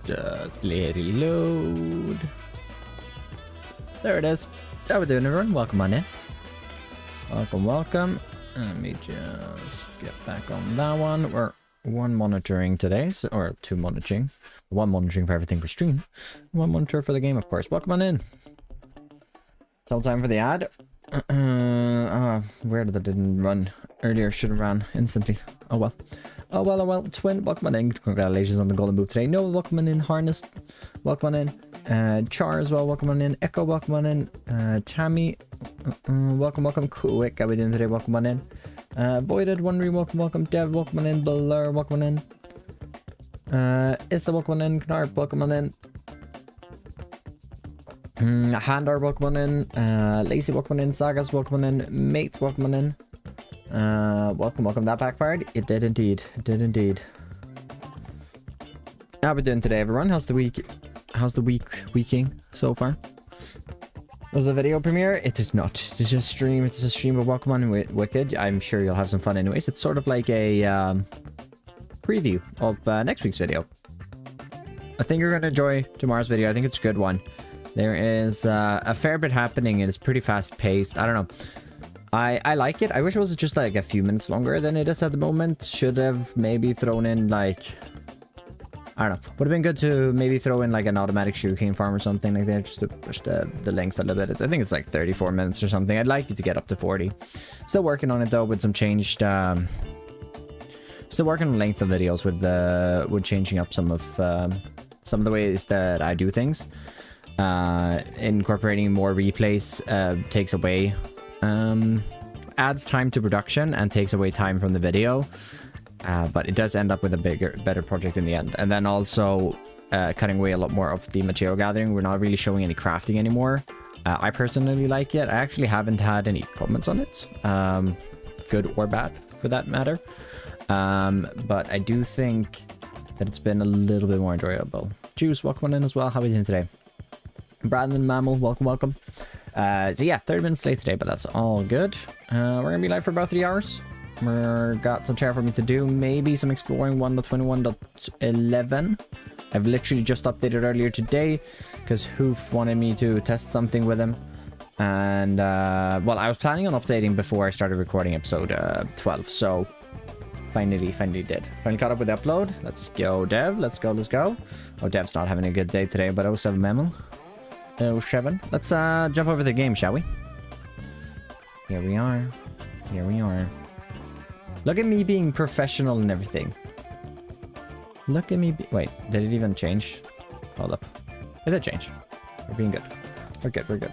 Just let it load. There it is. How we doing, everyone? Welcome on in. Welcome. Let me just get back on that one. We're one monitoring today, or two monitoring. One monitoring for everything for stream. One monitor for the game, of course. Welcome on in. It's all time for the ad. Weird that didn't run earlier. Should have ran instantly. Oh well. Oh well. Twin, welcome on in. Congratulations on the golden boot today. No, welcome on in. Harness, welcome on in. Char as well, welcome on in. Echo, welcome on in. Tammy, welcome. Quick, how we doing today? Welcome on in. Voided, Wondery, welcome. Dev, welcome on in. Blur, welcome on in. Issa, welcome on in. Knarp, welcome on in. Handar, welcome on in. Lacey, welcome on in. Sagas, welcome on in. Mate, welcome on in. Welcome. That backfired. It did indeed. How we doing today, everyone? How's the weeking so far? Was a video premiere? It is not just a stream. It's a stream of welcome on Wicked. I'm sure you'll have some fun anyways. It's sort of like a preview of next week's video. I think you're gonna enjoy tomorrow's video. I think it's a good one. There is a fair bit happening and it's pretty fast paced. I don't know. I like it. I wish it was just like a few minutes longer than it is at the moment. Should have maybe thrown in like, I don't know. Would have been good to maybe throw in like an automatic sugarcane farm or something like that, just to push the lengths a little bit. I think it's like 34 minutes or something. I'd like it to get up to 40. Still working on it though with some changed. Still working on length of videos with changing up some of the ways that I do things. Incorporating more replays takes away. Adds time to production and takes away time from the video, but it does end up with a better project in the end. And then also cutting away a lot more of the material gathering. We're not really showing any crafting anymore. I personally like it. I actually haven't had any comments on it, good or bad for that matter, but I do think that it's been a little bit more enjoyable. Juice, welcome on in as well. How are you doing today? Brandon Mammal, welcome. So yeah, 30 minutes late today, but that's all good. We're gonna be live for about 3 hours. We've got some terraforming to do, maybe some exploring 1.21.11. I've literally just updated earlier today because Hoof wanted me to test something with him. And well, I was planning on updating before I started recording episode 12, so finally did. Finally caught up with the upload. Let's go, Dev. Let's go. Oh, Dev's not having a good day today, but 07 Mammal. 07. Let's jump over the game, shall we? Here we are. Look at me being professional and everything. Look at me. Wait, did it even change? Hold up. It did change. We're being good. We're good. We got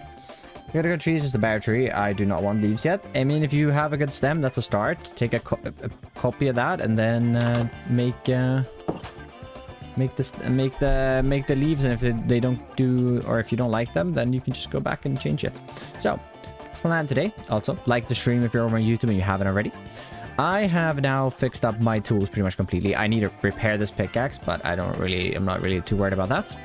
a good tree, just a bare tree. I do not want leaves yet. I mean, if you have a good stem, that's a start. Take a copy of that and then make the leaves, and if they don't do, or if you don't like them, then you can just go back and change it. So plan today. Also like the stream if you're over on YouTube and you haven't already. I have now fixed up my tools pretty much completely. I need to repair this pickaxe, but I'm not really too worried about that.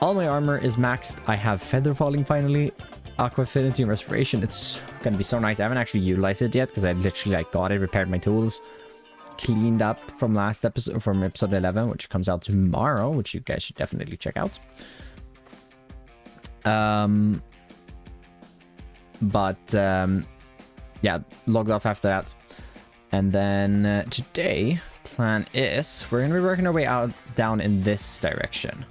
All my armor is maxed. I have feather falling finally, aqua affinity and respiration. It's gonna be so nice. I haven't actually utilized it yet because I literally like got it, repaired my tools, cleaned up from last episode, from episode 11, which comes out tomorrow, which you guys should definitely check out. Yeah, logged off after that. And then today plan is we're gonna be working our way out down in this direction.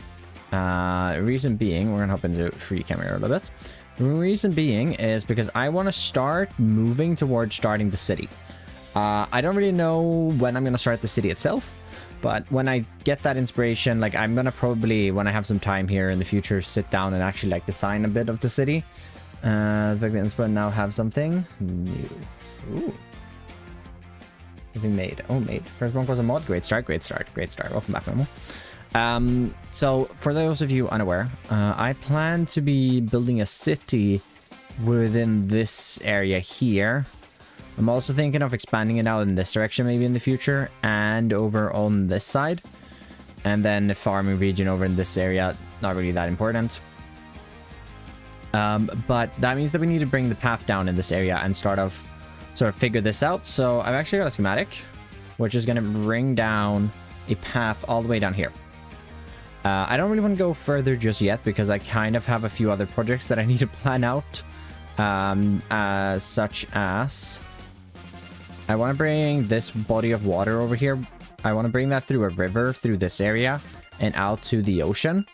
Reason being, we're gonna hop into free camera a little bit. Reason being is because I want to start moving towards starting the city. I don't really know when I'm gonna start the city itself, but when I get that inspiration, like I'm gonna probably, when I have some time here in the future, sit down and actually like design a bit of the city. The inspo now have something new. Ooh, something made. Oh, made. First one was a mod. Great start. Welcome back, Memo. So for those of you unaware, I plan to be building a city within this area here. I'm also thinking of expanding it out in this direction maybe in the future, and over on this side, and then the farming region over in this area, not really that important. But that means that we need to bring the path down in this area and sort of figure this out. So I've actually got a schematic which is going to bring down a path all the way down here. I don't really want to go further just yet because I kind of have a few other projects that I need to plan out. Such as... I want to bring this body of water over here. I want to bring that through a river through this area and out to the ocean.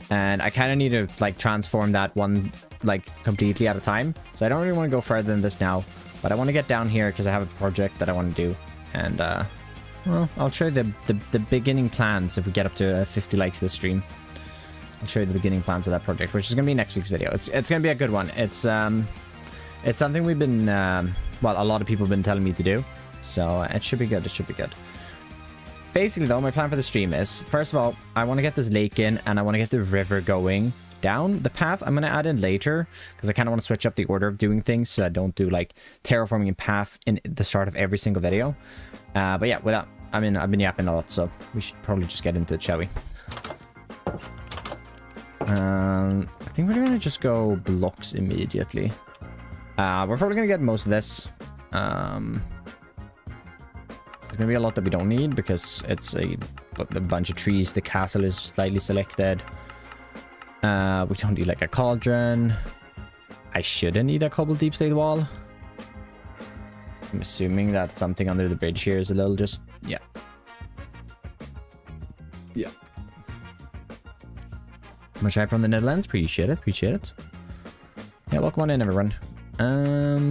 And I kind of need to like transform that one like completely at a time. So I don't really want to go further than this now. But I want to get down here because I have a project that I want to do. And well, I'll show you the beginning plans if we get up to 50 likes this stream. I'll show you the beginning plans of that project, which is going to be next week's video. It's going to be a good one. It's something we've been, well, a lot of people have been telling me to do. So it should be good. It should be good. Basically, though, my plan for the stream is, first of all, I want to get this lake in and I want to get the river going down. The path I'm going to add in later because I kind of want to switch up the order of doing things so I don't do like terraforming and path in the start of every single video. But yeah, without, I mean, I've been yapping a lot, so we should probably just get into it, shall we? I think we're going to just go blocks immediately. We're probably going to get most of this. There's going to be a lot that we don't need because it's a bunch of trees. The castle is slightly selected. We don't need like a cauldron. I shouldn't need a cobble deep slate wall. I'm assuming that something under the bridge here is a little just... Yeah. Yeah. Much hype from the Netherlands. Appreciate it. Appreciate it. Yeah, welcome on in, everyone.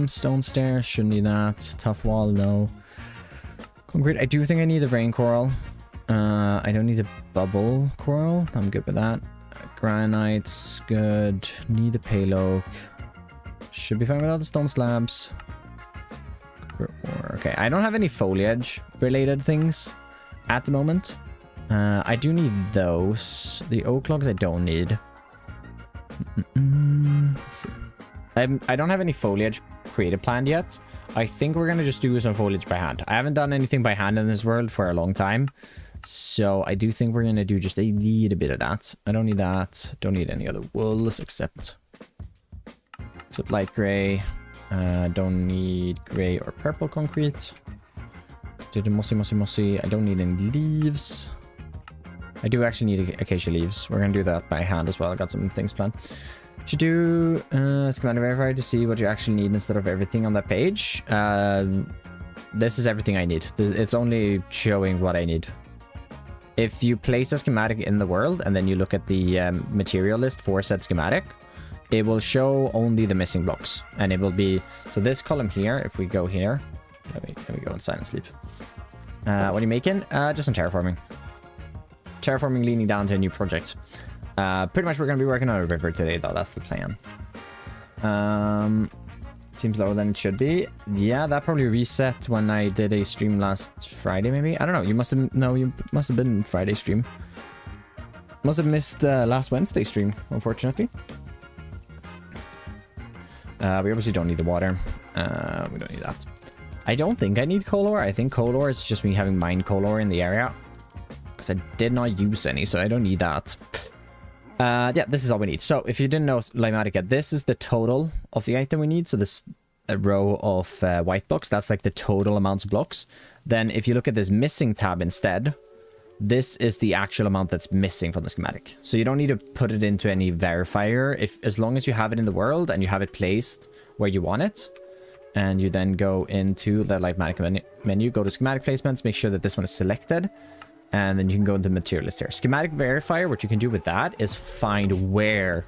Stone stairs. Shouldn't need that. Tough wall, no. Concrete. I do think I need the rain coral. I don't need a bubble coral. I'm good with that. Granite's good. Need a pale oak. Should be fine without the stone slabs. Okay, I don't have any foliage related things at the moment. I do need those. The oak logs I don't need. Let's see. I don't have any foliage created planned yet. I think we're gonna just do some foliage by hand. I haven't done anything by hand in this world for a long time. So I do think we're gonna do just a little bit of that. I don't need that. Don't need any other wools except light gray. Don't need gray or purple concrete. Did the mossy. I don't need any leaves. I do actually need acacia leaves. We're gonna do that by hand as well. I got some things planned. Should do schematic verifier to see what you actually need instead of everything on that page. This is everything I need. It's only showing what I need. If you place a schematic in the world and then you look at the material list for said schematic, it will show only the missing blocks. And it will be... So this column here, if we go here... Let me go in silent sleep. What are you making? Just on terraforming. Terraforming leaning down to a new project. Pretty much we're going to be working on a river today, though. That's the plan. Seems lower than it should be. Yeah, that probably reset when I did a stream last Friday, maybe. I don't know. You must have... No, you must have been Friday stream. Must have missed last Wednesday stream, unfortunately. We obviously don't need the water. We don't need that. I don't think I need coal ore. I think coal ore is just me having mined coal ore in the area. Because I did not use any, so I don't need that. Yeah, this is all we need. So if you didn't know Litematica, this is the total of the item we need. So this row of white blocks, that's like the total amounts of blocks. Then if you look at this missing tab instead, this is the actual amount that's missing from the schematic. So you don't need to put it into any verifier. As long as you have it in the world and you have it placed where you want it, and you then go into the Litematica menu, go to schematic placements, make sure that this one is selected. And then you can go into material list here. Schematic verifier, what you can do with that is find where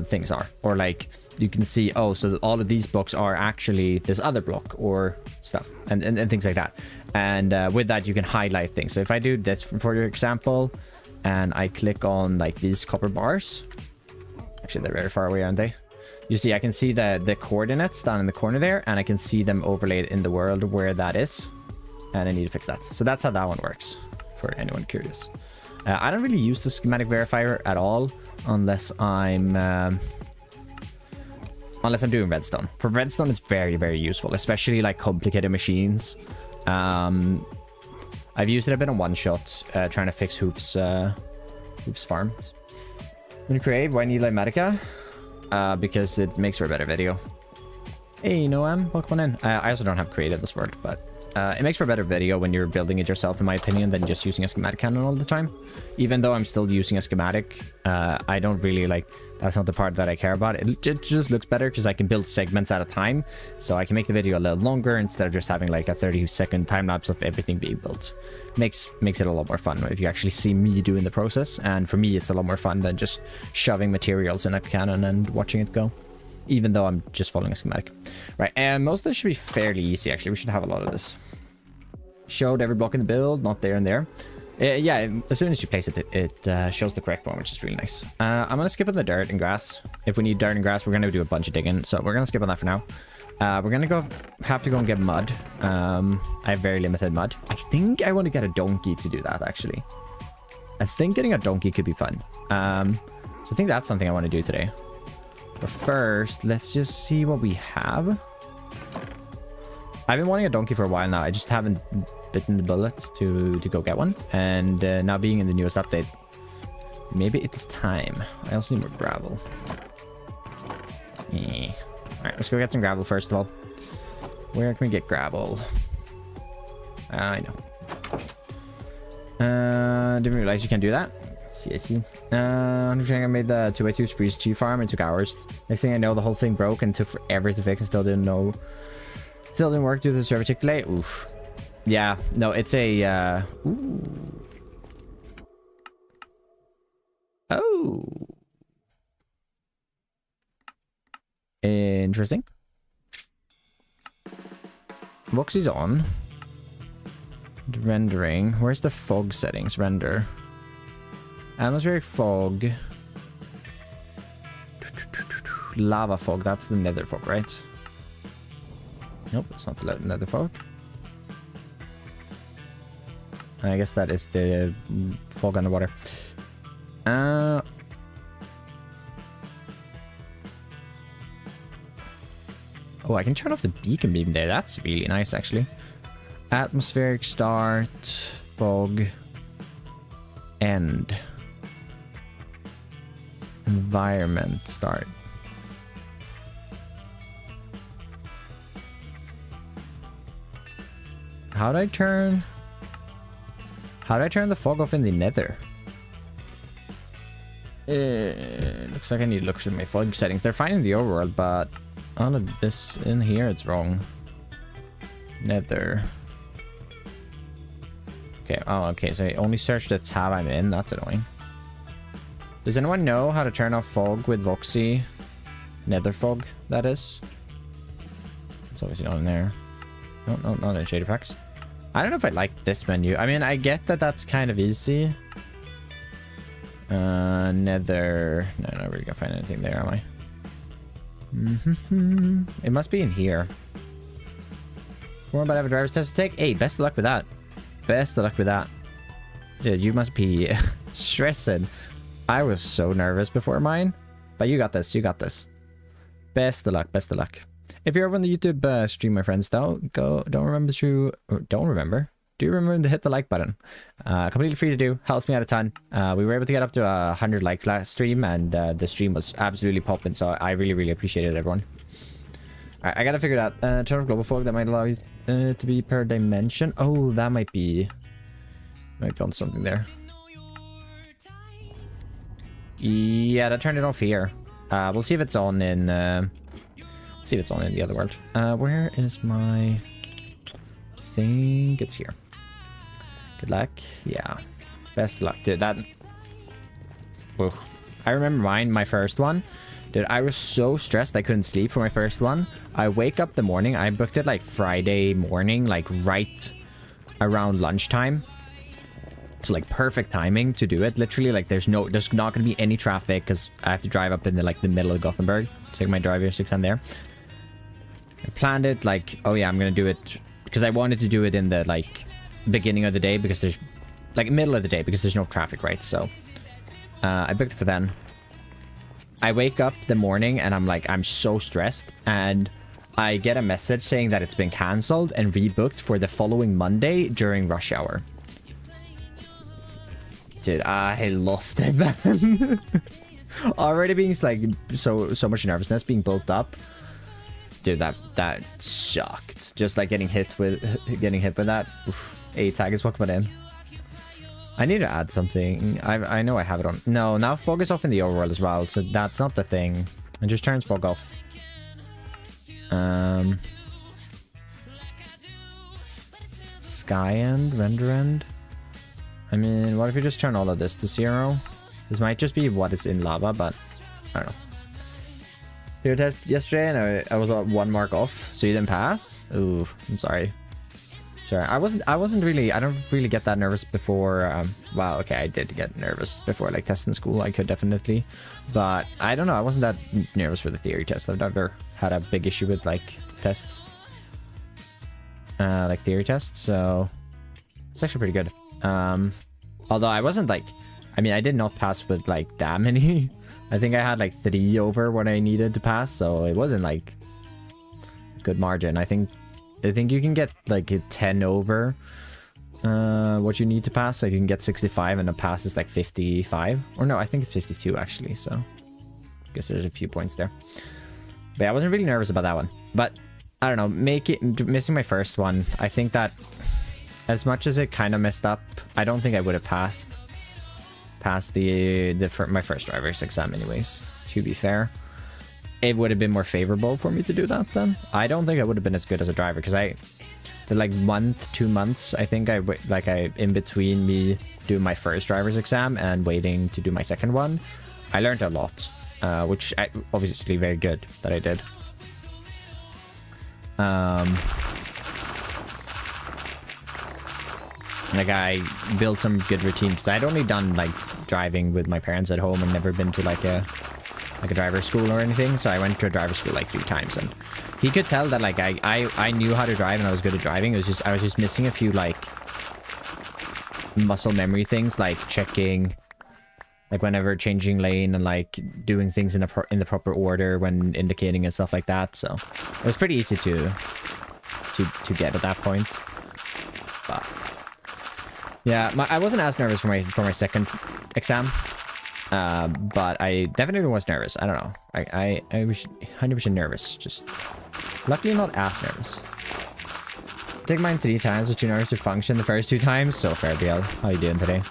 things are. Or like, you can see, oh, so all of these blocks are actually this other block or stuff. And things like that. And with that, you can highlight things. So if I do this for your example, and I click on like these copper bars. Actually, they're very far away, aren't they? You see, I can see the coordinates down in the corner there. And I can see them overlaid in the world where that is. And I need to fix that. So that's how that one works, for anyone curious. I don't really use the schematic verifier at all, unless I'm doing redstone. For redstone, it's very, very useful, especially like complicated machines. I've used it a bit on one shot, trying to fix Hoops farms. When you create, why need Litematica? Because it makes for a better video. Hey, Noam, welcome on in. I also don't have created this word, but It makes for a better video when you're building it yourself, in my opinion, than just using a schematic cannon all the time. Even though I'm still using a schematic, I don't really like... That's not the part that I care about. It just looks better because I can build segments at a time. So I can make the video a little longer instead of just having like a 30-second time-lapse of everything being built. Makes it a lot more fun if you actually see me doing the process. And for me, it's a lot more fun than just shoving materials in a cannon and watching it go. Even though I'm just following a schematic. Right, and most of this should be fairly easy, actually. We should have a lot of this. Showed every block in the build, not there and there. Yeah, as soon as you place it, it shows the correct one, which is really nice. I'm going to skip on the dirt and grass. If we need dirt and grass, we're going to do a bunch of digging. So we're going to skip on that for now. We're going to have to go and get mud. I have very limited mud. I think I want to get a donkey to do that, actually. I think getting a donkey could be fun. So I think that's something I want to do today. But first, let's just see what we have. I've been wanting a donkey for a while now. I just haven't bitten the bullet to go get one. And now being in the newest update, maybe it's time. I also need more gravel. Alright, let's go get some gravel first of all. Where can we get gravel? I know. Didn't realize you can do that. See. I made the 2x2 Spruce tree farm. It took hours. Next thing I know, the whole thing broke and took forever to fix and still didn't work due to the server tick delay. Oof. Yeah, no, it's a ooh. Oh. Interesting. Voxy's on. Rendering. Where's the fog settings? Render. Atmospheric fog. Lava fog. That's the nether fog, right? Nope, it's not the nether fog. I guess that is the fog underwater. Oh, I can turn off the beacon beam there. That's really nice, actually. Atmospheric start. Fog. End. Environment start. How do I turn the fog off in the nether? Looks like I need to look through my fog settings. They're fine in the overworld, but on this in here it's wrong. Nether. Okay, oh okay, so I only searched the tab I'm in. That's annoying. Does anyone know how to turn off fog with Voxy? Nether fog, that is. It's obviously not in there. No, not in shader packs. I don't know if I like this menu. I mean, I get that that's kind of easy. Nether. No, not really gonna find anything there, am I? It must be in here. More about a driver's test to take. Hey, best of luck with that. Best of luck with that. Dude, you must be stressing. I was so nervous before mine. But you got this. You got this. Best of luck. Best of luck. If you're over on the YouTube stream, my friends, do remember to hit the like button. Completely free to do. Helps me out a ton. We were able to get up to 100 likes last stream, and the stream was absolutely popping. So I really appreciate it, everyone. All right, I gotta figure it out. Turn off global fog. That might allow you to be per dimension. Oh, that might be on something there. Yeah, that turned it off here. We'll see if it's on in. See if it's on in the other world. Where is my thing? It's here. Good luck. Yeah. Best luck, dude. That. Whoa. I remember my first one. Dude, I was so stressed I couldn't sleep for my first one. I wake up the morning. I booked it like Friday morning, like right around lunchtime. So like perfect timing to do it. Literally, like there's not going to be any traffic because I have to drive up in the middle of Gothenburg. Take my driver 6 on there. I planned it like, oh yeah, I'm gonna do it because I wanted to do it in the like beginning of the day because there's like middle of the day because there's no traffic, right? So I booked it for then. I wake up the morning and I'm so stressed, and I get a message saying that it's been cancelled and rebooked for the following Monday during rush hour. Dude, I lost it, man. Already being like so much nervousness being built up. Dude, that shocked. Just like getting hit with that. Oof. A tag is welcome in. I need to add something. I know I have it on. No, now fog is off in the overworld as well, so that's not the thing. It just turns fog off. Sky end, render end. I mean, what if you just turn all of this to 0? This might just be what is in lava, but I don't know. Your test yesterday and I was 1 mark off, so you didn't pass? Ooh, I'm sorry. Sorry, I wasn't really, I don't really get that nervous before, well, okay, I did get nervous before, like, testing school, I could definitely, but I don't know, I wasn't that nervous for the theory test. I've never had a big issue with, like, tests, like theory tests, so it's actually pretty good. Although I wasn't, like, I mean, I did not pass with, like, that many. I think I had, like, 3 over what I needed to pass, so it wasn't, like, a good margin. I think you can get like a 10 over what you need to pass. Like you can get 65 and a pass is like 55. Or no, I think it's 52 actually. So I guess there's a few points there. But yeah, I wasn't really nervous about that one. But I don't know, missing my first one. I think that as much as it kind of messed up, I don't think I would have passed my first driver's exam anyways, to be fair. It would have been more favorable for me to do that then. I don't think I would have been as good as a driver because the like 2 months, I think in between me doing my first driver's exam and waiting to do my second one, I learned a lot, which obviously very good that I did. Like I built some good routine because I'd only done like driving with my parents at home and never been to like a driver's school or anything, so I went to a driver's school like 3 times, and he could tell that like I knew how to drive and I was good at driving. It was just I was just missing a few like muscle memory things, like checking, like whenever changing lane and like doing things in the proper order when indicating and stuff like that. So it was pretty easy to get at that point. But yeah, I wasn't as nervous for my second exam. But I definitely was nervous. I don't know. I was 100% nervous. Just luckily not as nervous. Take mine 3 times with 2 nerves to function the first 2 times. So fair, BL. How you doing today?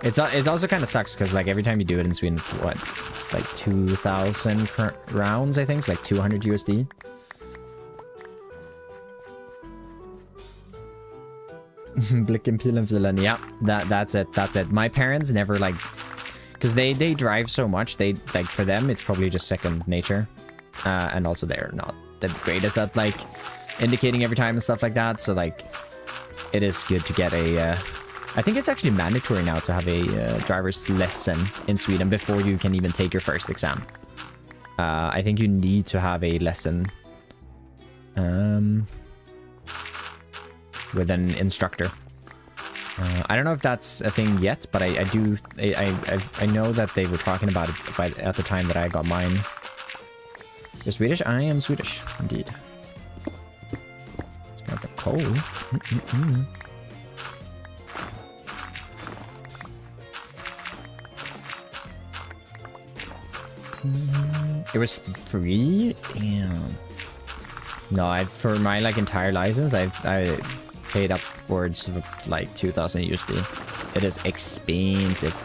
It also kind of sucks because like every time you do it in Sweden, it's what? It's like 2,000 rounds, I think. It's like 200 USD. Blicken, pilen, filen. Yeah, that's it. My parents never like, because they drive so much. They like, for them it's probably just second nature, and also they're not the greatest at like indicating every time and stuff like that. So like, it is good to get a. I think it's actually mandatory now to have a driver's lesson in Sweden before you can even take your first exam. I think you need to have a lesson. With an instructor. I don't know if that's a thing yet, but I know that they were talking about it at the time that I got mine. You're Swedish? I am Swedish, indeed. Let's grab the coal. It was free? Damn. No, for my like entire license, I paid upwards of like 2,000 USD. It is expensive.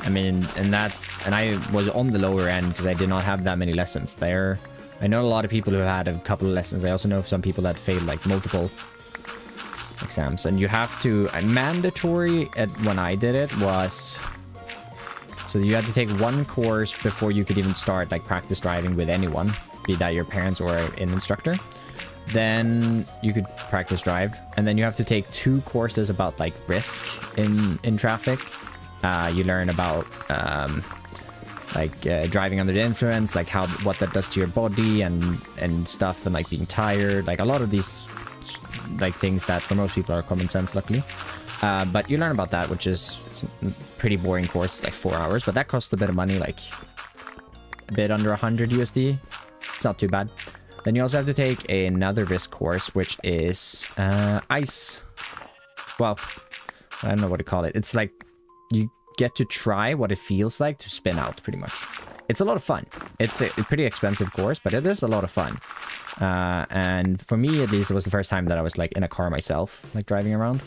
I mean, and I was on the lower end because I did not have that many lessons there. I know a lot of people who had a couple of lessons. I also know some people that failed like multiple exams, and you have to mandatory when I did it was, so you had to take 1 course before you could even start like practice driving with anyone, be that your parents or an instructor. Then you could practice drive, and then you have to take 2 courses about like risk in traffic. You learn about driving under the influence, like what that does to your body and stuff, and like being tired, like a lot of these like things that for most people are common sense, luckily. But you learn about that, which is it's a pretty boring course, like 4 hours, but that costs a bit of money, like a bit under 100 USD. It's not too bad. Then you also have to take another risk course, which is ice. Well, I don't know what to call it. It's like you get to try what it feels like to spin out, pretty much. it's a lot of fun. It's a pretty expensive course, but it is a lot of fun. And for me, at least, it was the first time that I was like in a car myself, like driving around.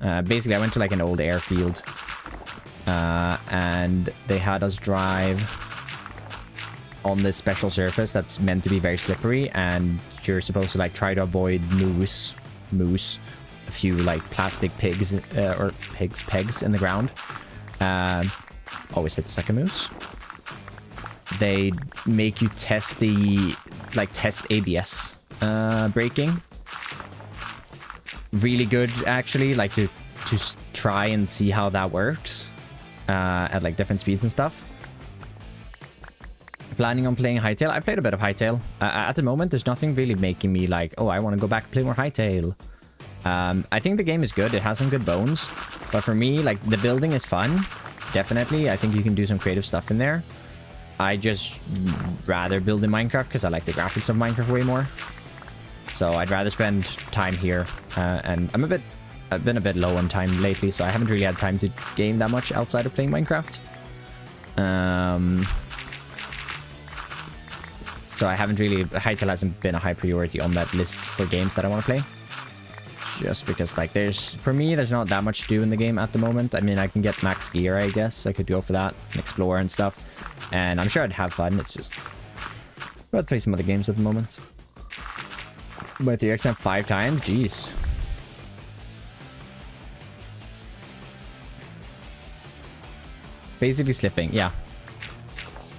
Basically, I went to like an old airfield, and they had us drive on this special surface that's meant to be very slippery, and you're supposed to like try to avoid moose, a few like plastic pigs or pegs in the ground. Always hit the second moose. They make you test test ABS braking. Really good, actually, like to try and see how that works at like different speeds and stuff. Planning on playing Hytale. I played a bit of Hytale. At the moment, there's nothing really making me like, oh, I want to go back and play more Hytale. I think the game is good. It has some good bones. But for me, like, the building is fun. Definitely. I think you can do some creative stuff in there. I just rather build in Minecraft because I like the graphics of Minecraft way more. So I'd rather spend time here. And I've been a bit low on time lately, so I haven't really had time to game that much outside of playing Minecraft. So I haven't really... Hytale hasn't been a high priority on that list for games that I want to play. Just because, like, for me, there's not that much to do in the game at the moment. I mean, I can get max gear, I guess. I could go for that and explore and stuff. And I'm sure I'd have fun. It's just... I'd rather play some other games at the moment. But the extent 5 times? Jeez. Basically slipping, yeah.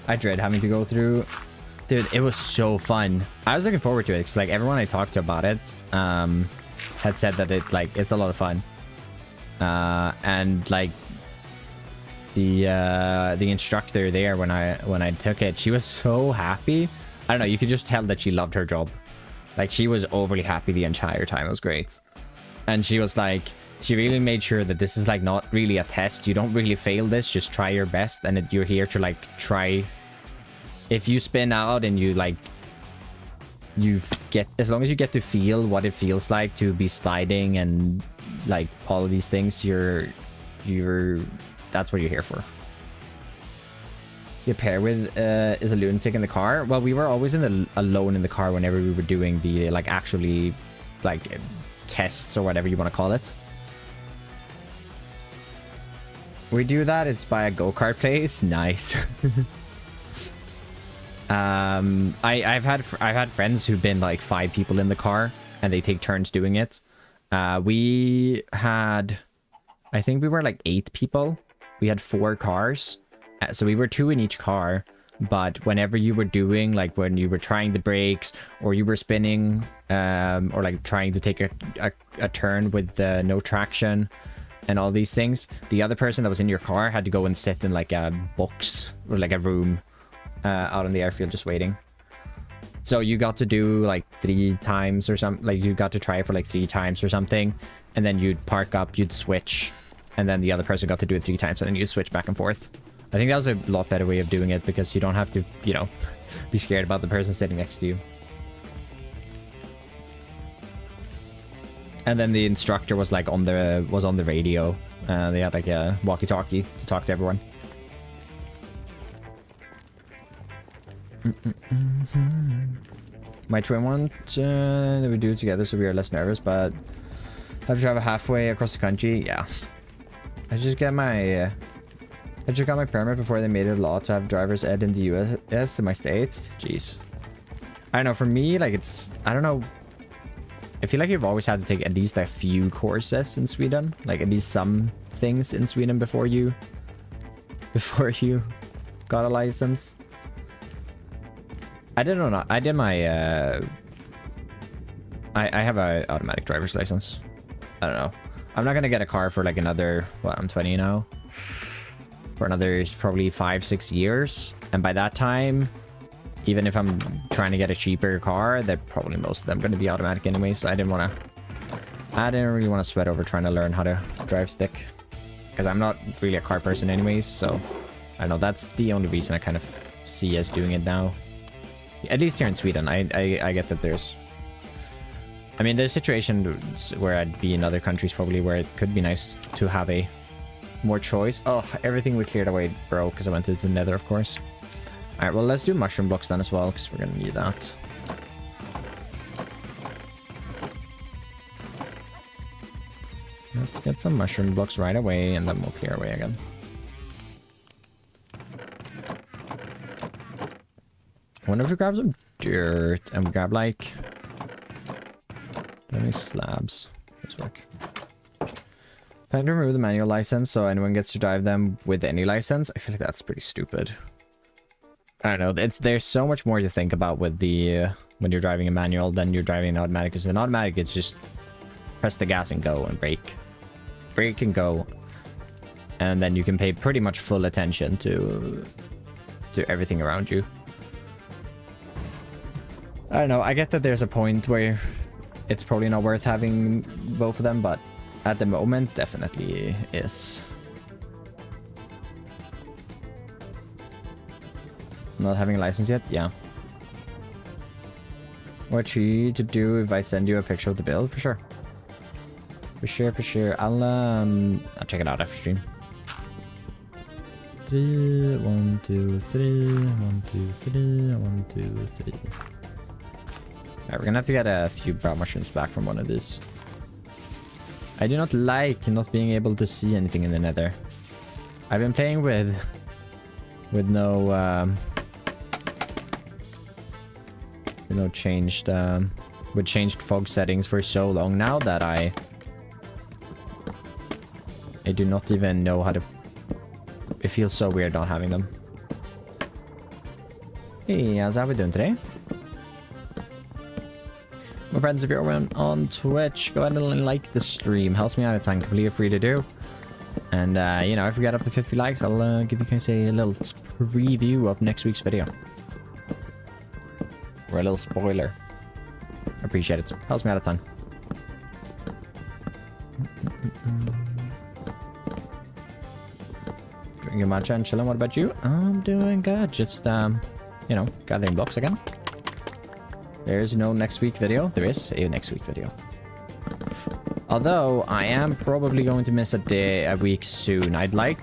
I dread having to go through... Dude, it was so fun. I was looking forward to it because, like, everyone I talked to about it had said that it's a lot of fun. And like the instructor there when I took it, she was so happy. I don't know, you could just tell that she loved her job. Like, she was overly happy the entire time. It was great. And she was like, she really made sure that this is like not really a test. You don't really fail this, just try your best, and you're here to like try. If you spin out and you like, you get, as long as you get to feel what it feels like to be sliding and like all of these things, you're that's what you're here for. Your pair with is a lunatic in the car. Well, we were always alone in the car whenever we were doing the like actually like tests or whatever you want to call it. We do that. It's by a go-kart place. Nice. I've had friends who've been like 5 people in the car and they take turns doing it. We had, I think we were like 8 people. We had 4 cars. So we were 2 in each car. But whenever you were doing, like when you were trying the brakes or you were spinning, or like trying to take a turn with no traction and all these things, the other person that was in your car had to go and sit in like a box or like a room out on the airfield just waiting. So you got to do like 3 times or something, like you got to try it for like 3 times or something, and then you'd park up, you'd switch, and then the other person got to do it 3 times, and then you'd switch back and forth. I think that was a lot better way of doing it because you don't have to, you know, be scared about the person sitting next to you. And then the instructor was like on the radio. They had like a walkie-talkie to talk to everyone. My twin want that we do it together so we are less nervous, but have to travel halfway across the country. Yeah, I just got my permit before they made it a law to have driver's ed in the US in my state. Jeez, I don't know. For me, like, it's, I don't know. I feel like you've always had to take at least a few courses in Sweden, like at least some things in Sweden before you got a license. I didn't know. I did my I have a automatic driver's license. I don't know. I'm not gonna get a car for like another, what, I'm 20 now, for another probably 5-6 years, and by that time, even if I'm trying to get a cheaper car, they're probably most of them going to be automatic anyway. So I didn't really want to sweat over trying to learn how to drive stick, because I'm not really a car person anyways. So I know that's the only reason I kind of see us doing it now. At least here in Sweden, I get that there's, I mean, there's situations where I'd be in other countries probably where it could be nice to have a more choice. Oh, everything we cleared away, bro, because I went to the Nether, of course. Alright, well, let's do mushroom blocks then as well, because we're going to need that. Let's get some mushroom blocks right away, and then we'll clear away again. I wonder if we grab some dirt, and we grab, like... Any slabs. This work. Plan to remove the manual license, so anyone gets to drive them with any license. I feel like that's pretty stupid. I don't know. There's so much more to think about with the when you're driving a manual than you're driving an automatic. Because an automatic, it's just press the gas and go and brake. Brake and go. And then you can pay pretty much full attention to everything around you. I don't know. I get that there's a point where it's probably not worth having both of them, but at the moment, definitely is. Not having a license yet? Yeah. What you need to do if I send you a picture of the build? For sure. For sure, for sure. I'll check it out after stream. 3, 1, 2, 3, 1, 2, 3, 1, 2, 3. Alright, we're gonna have to get a few brown mushrooms back from one of these. I do not like not being able to see anything in the nether. I've been playing with no changed fog settings for so long now that I do not even know how to. It feels so weird not having them. Hey, how's we doing today? My friends, if you're on Twitch, go ahead and like the stream. Helps me out a ton. Completely free to do. And, you know, if we get up to 50 likes, I'll give you guys a little preview of next week's video. Or a little spoiler. I appreciate it. Helps me out a ton. Drinking matcha and chilling. What about you? I'm doing good. Just, you know, gathering blocks again. There's no next week video. There is a next week video. Although, I am probably going to miss a week soon. I'd like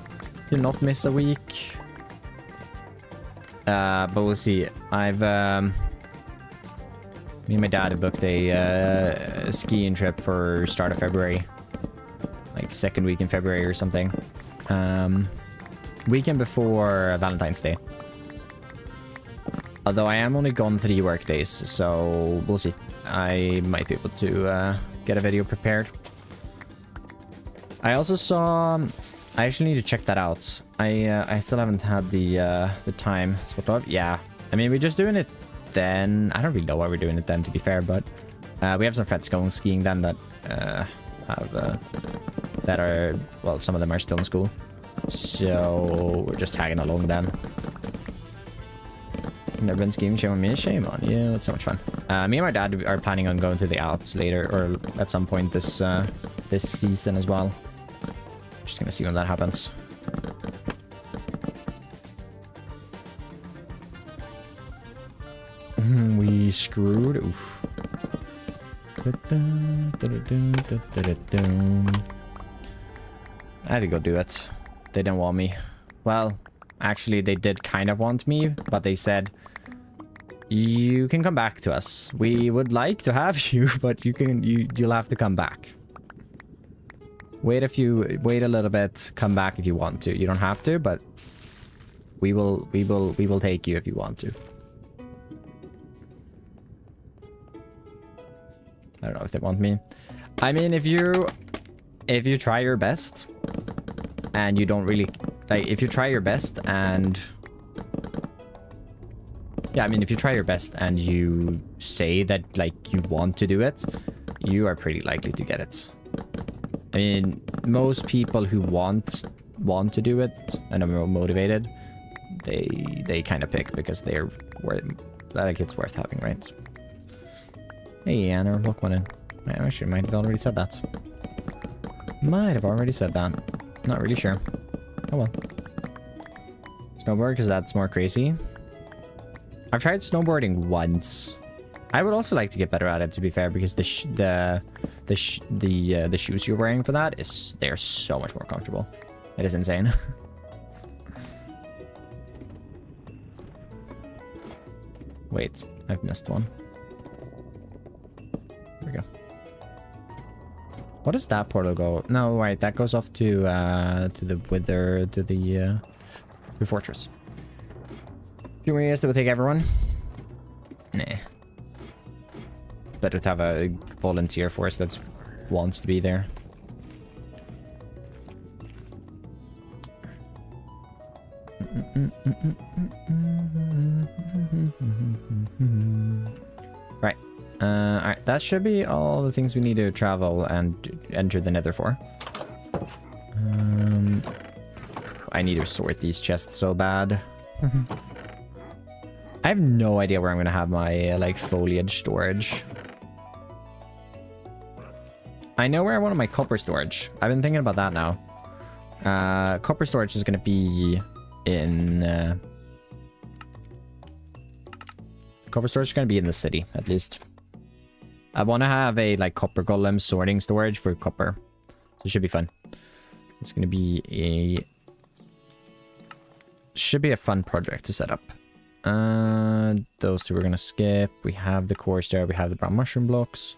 to not miss a week. But we'll see. I've, me and my dad have booked a skiing trip for start of February. Like second week in February or something. Weekend before Valentine's Day. Although I am only gone 3 work days, so we'll see. I might be able to get a video prepared. I also saw... I actually need to check that out. I still haven't had the time. Yeah. I mean, we're just doing it then. I don't really know why we're doing it then, to be fair, but we have some friends going skiing then that that are... Well, some of them are still in school. So we're just tagging along then. Never been skiing, shame on me, shame on you. It's so much fun. Me and my dad are planning on going to the Alps later, or at some point this season as well. Just gonna see when that happens. We screwed. Oof. I had to go do it. They didn't want me. Well, actually, they did kind of want me, but they said, you can come back to us. We would like to have you, but you'll have to come back. Wait a little bit, come back if you want to. You don't have to, but we will take you if you want to. I don't know if they want me. I mean, if you try your best and you don't really like, if you try your best and yeah, I mean, if you try your best and you say that like you want to do it, you are pretty likely to get it. I mean, most people who want to do it and are more motivated, they kind of pick because they're like it's worth having, right? Hey, Anna, look one in. I actually might have already said that. Might have already said that. Not really sure. Oh well. Snowboard, because that's more crazy. I've tried snowboarding once. I would also like to get better at it, to be fair, because the shoes you're wearing for that they're so much more comfortable. It is insane. Wait, I've missed one. There we go. What does that portal go? No, right, that goes off to the wither, to the fortress. A few more years that will take everyone. Nah. Better to have a volunteer force that wants to be there. Right. Alright, that should be all the things we need to travel and enter the nether for. I need to sort these chests so bad. I have no idea where I'm gonna have my like foliage storage. I know where I want my copper storage. I've been thinking about that now. Copper storage is gonna be in copper storage is gonna be in the city, at least. I want to have a like copper golem sorting storage for copper, so it should be fun. It's gonna be a fun project to set up. Those two we're gonna skip. We have the core stair, we have the brown mushroom blocks.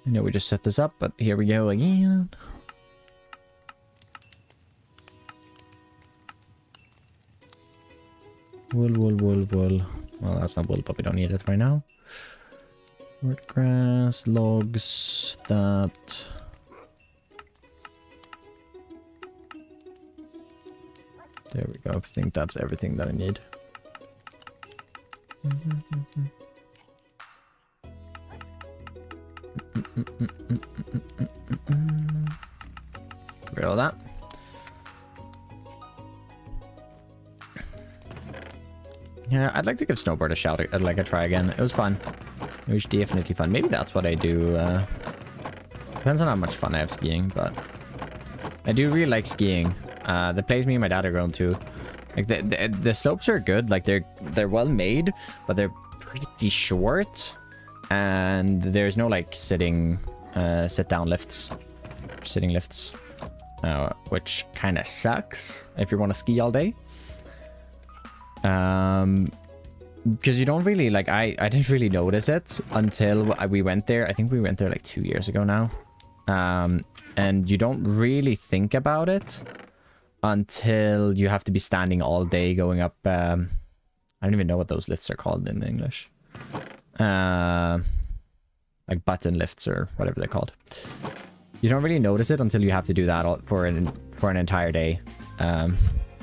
I know we just set this up, but here we go again. Wool. Well, that's not wool, but we don't need it right now. Word grass, logs, that. There we go. I think that's everything that I need. Get rid of that. Yeah, I'd like to give snowboard a shout, like a try again. It was fun. It was definitely fun. Maybe that's what I do. Depends on how much fun I have skiing, but I do really like skiing. The place me and my dad are going to, like the slopes are good. Like they're well made, but they're pretty short, and there's no like sit down lifts, sitting lifts, which kind of sucks if you want to ski all day. Because you don't really like I didn't really notice it until we went there. I think we went there like 2 years ago now. And you don't really think about it until you have to be standing all day going up. I don't even know what those lifts are called in English. Like button lifts or whatever they're called. You don't really notice it until you have to do that for an entire day,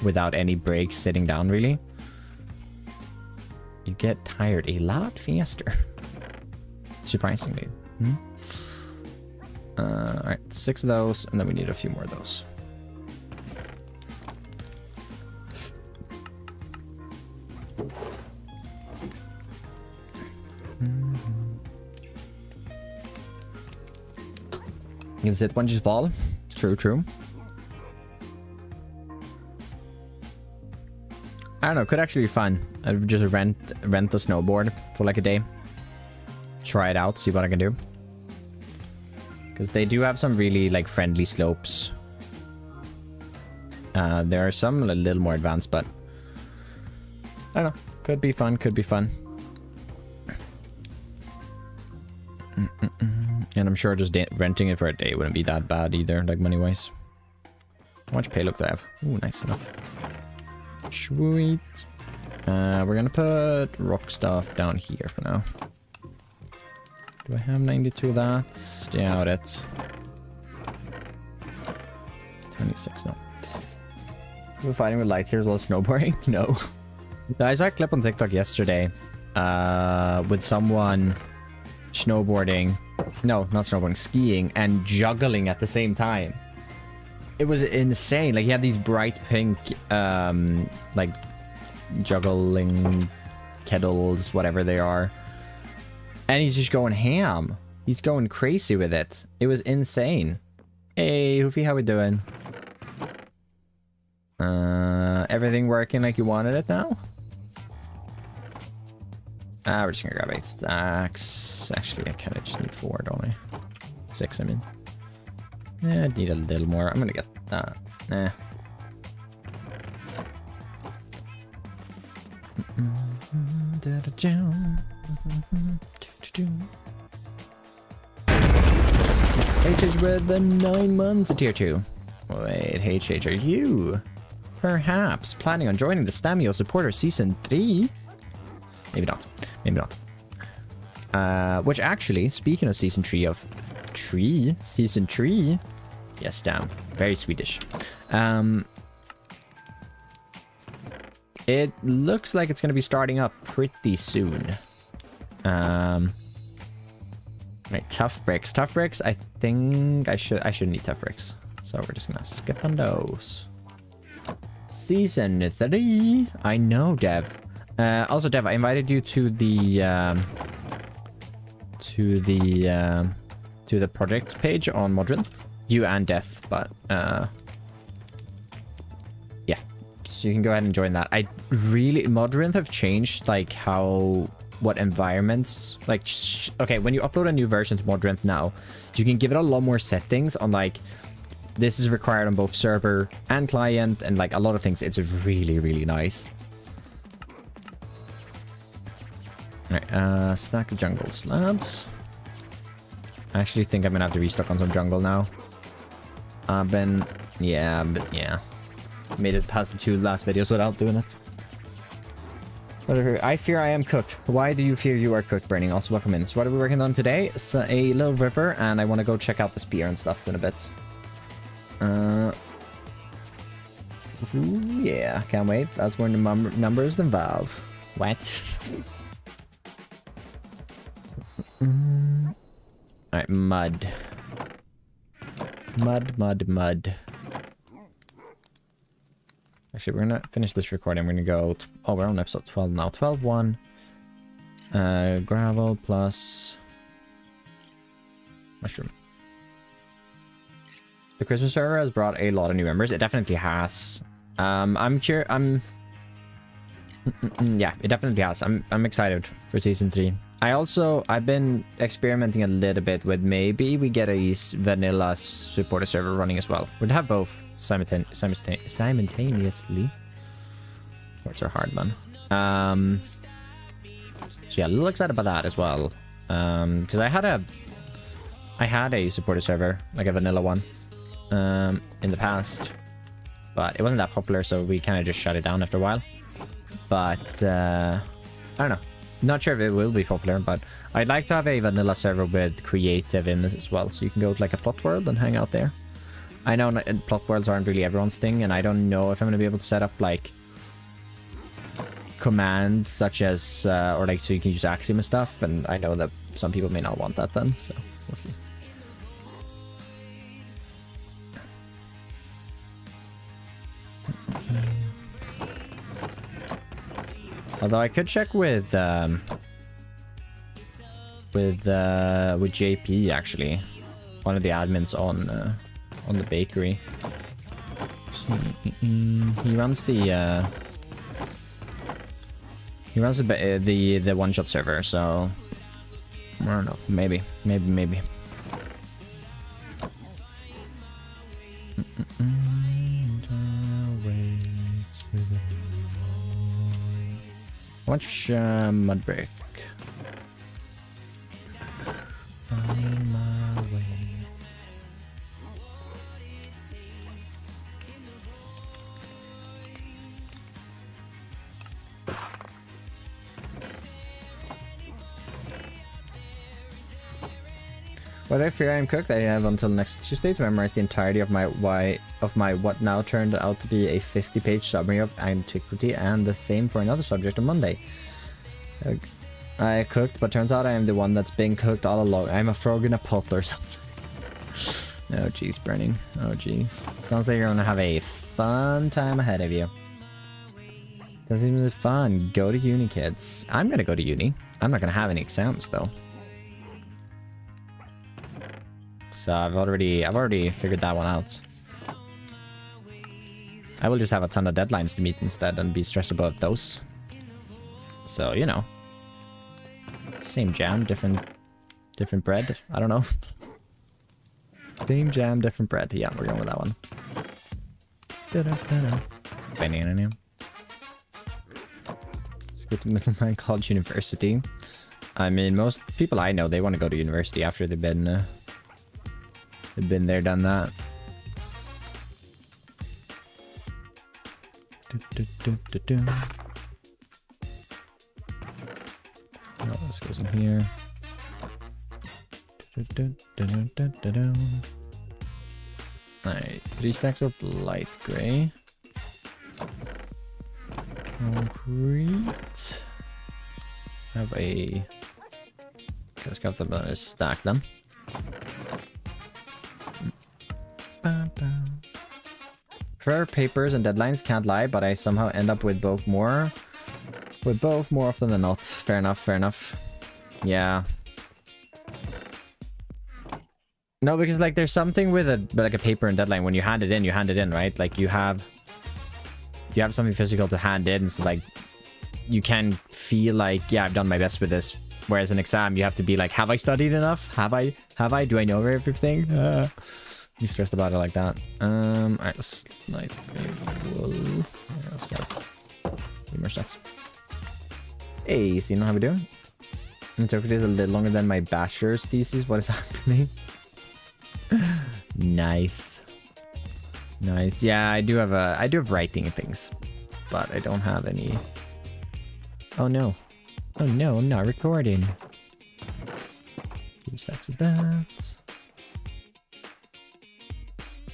without any breaks sitting down really. You get tired a lot faster. Surprisingly. Alright, 6 of those, and then we need a few more of those. Is it one just fall? True. I don't know, could actually be fun. I'd just rent the snowboard for like a day. Try it out, see what I can do. Because they do have some really like friendly slopes. There are some a little more advanced, but I don't know. Could be fun, And I'm sure just renting it for a day wouldn't be that bad either, like money-wise. How much payload do I have? Ooh, nice enough. Sweet. We're gonna put rock stuff down here for now. Do I have 92 of that? Doubt it. 26, no. We're fighting with lights here as well as snowboarding? No. I saw a clip on TikTok yesterday with someone snowboarding. No, not snowboarding, skiing and juggling at the same time. It was insane. Like he had these bright pink like juggling kettles, whatever they are. And he's just going ham. He's going crazy with it. It was insane. Hey, Hoofy, how we doing? Everything working like you wanted it now? We're just gonna grab 8 stacks. Actually, I kind of just need 4, don't I? 6, I mean. Yeah, I need a little more. I'm gonna get that. Nah. HH with the 9 months of tier 2. Wait, HH, are you perhaps planning on joining the Stamio Supporter Season 3? Maybe not. Maybe not. Which actually, speaking of Season 3 of... Season 3? Yes, damn. Very Swedish. It looks like it's going to be starting up pretty soon. Right, tough bricks. Tough bricks, I think I shouldn't need tough bricks. So we're just gonna skip on those. Season 3. I know, Dev. Also, Dev, I invited you to the project page on Modrinth. You and Death, but yeah. So you can go ahead and join that. Modrinth have changed like what environments, like, okay, when you upload a new version to Modrinth now, you can give it a lot more settings on, like, this is required on both server and client, and like a lot of things. It's really, really nice. Alright, stack the jungle slabs. I actually think I'm gonna have to restock on some jungle now. Yeah. Made it past the 2 last videos without doing it. Whatever. I fear I am cooked. Why do you fear you are cooked, Braining? Also, welcome in. So what are we working on today? So a little river, and I want to go check out the spear and stuff in a bit. Ooh, yeah, can't wait. That's more numbers than Valve. What? Alright, mud. Mud. Actually, we're gonna finish this recording. We're gonna go... oh, we're on episode 12 now. 12.1. Gravel plus... mushroom. The Christmas server has brought a lot of new members. It definitely has. Yeah, it definitely has. I'm excited for Season 3. I've been experimenting a little bit with maybe we get a vanilla supporter server running as well. We'd have both simultaneously. Words are hard, man. So yeah, a little excited about that as well. Because I had a supporter server, like a vanilla one, in the past, but it wasn't that popular, so we kind of just shut it down after a while. But I don't know. Not sure if it will be popular, but I'd like to have a vanilla server with creative in it as well, so you can go to like a plot world and hang out there. I know plot worlds aren't really everyone's thing, and I don't know if I'm going to be able to set up like commands such as, or like so you can use Axiom and stuff, and I know that some people may not want that then, so we'll see. Although I could check with JP actually, one of the admins on the bakery. So, he runs the one-shot server, so I don't know. Maybe. Watch mud brick. On my way. What I fear I am cooked, I have until next Tuesday to memorize the entirety of my what now turned out to be a 50-page summary of antiquity, and the same for another subject on Monday. I cooked, but turns out I am the one that's been cooked all along. I'm a frog in a pot or something. Oh jeez, Burning. Oh jeez. Sounds like you're gonna have a fun time ahead of you. That seems fun. Go to uni, kids. I'm gonna go to uni. I'm not gonna have any exams though. So I've already figured that one out. I will just have a ton of deadlines to meet instead and be stressed about those. So, you know. Same jam, different bread. I don't know. Same jam, different bread. Yeah, we're going with that one. Banana. with Middleman College University. I mean, most people I know, they want to go to university after they've been there, done that. Oh, this goes in here. Alright, 3 stacks of light gray. Concrete. Have a... Let's grab them and stack them. Prefer papers and deadlines, can't lie, but I somehow end up with both more often than not. Fair enough, fair enough. Yeah. No, because like there's something with a paper and deadline. When you hand it in, right? Like you have something physical to hand in, so like you can feel like, yeah, I've done my best with this. Whereas an exam, you have to be like, have I studied enough? Have I? Do I know everything? You stressed about it like that. Alright, let's like wool. Let's grab 3 more stacks. Hey, so you know how we doing? Interpret is a little longer than my bachelor's thesis. What is happening? Nice. Nice. Yeah, I do have writing things, but I don't have any. Oh no. Oh no, I'm not recording. 2 stacks of that.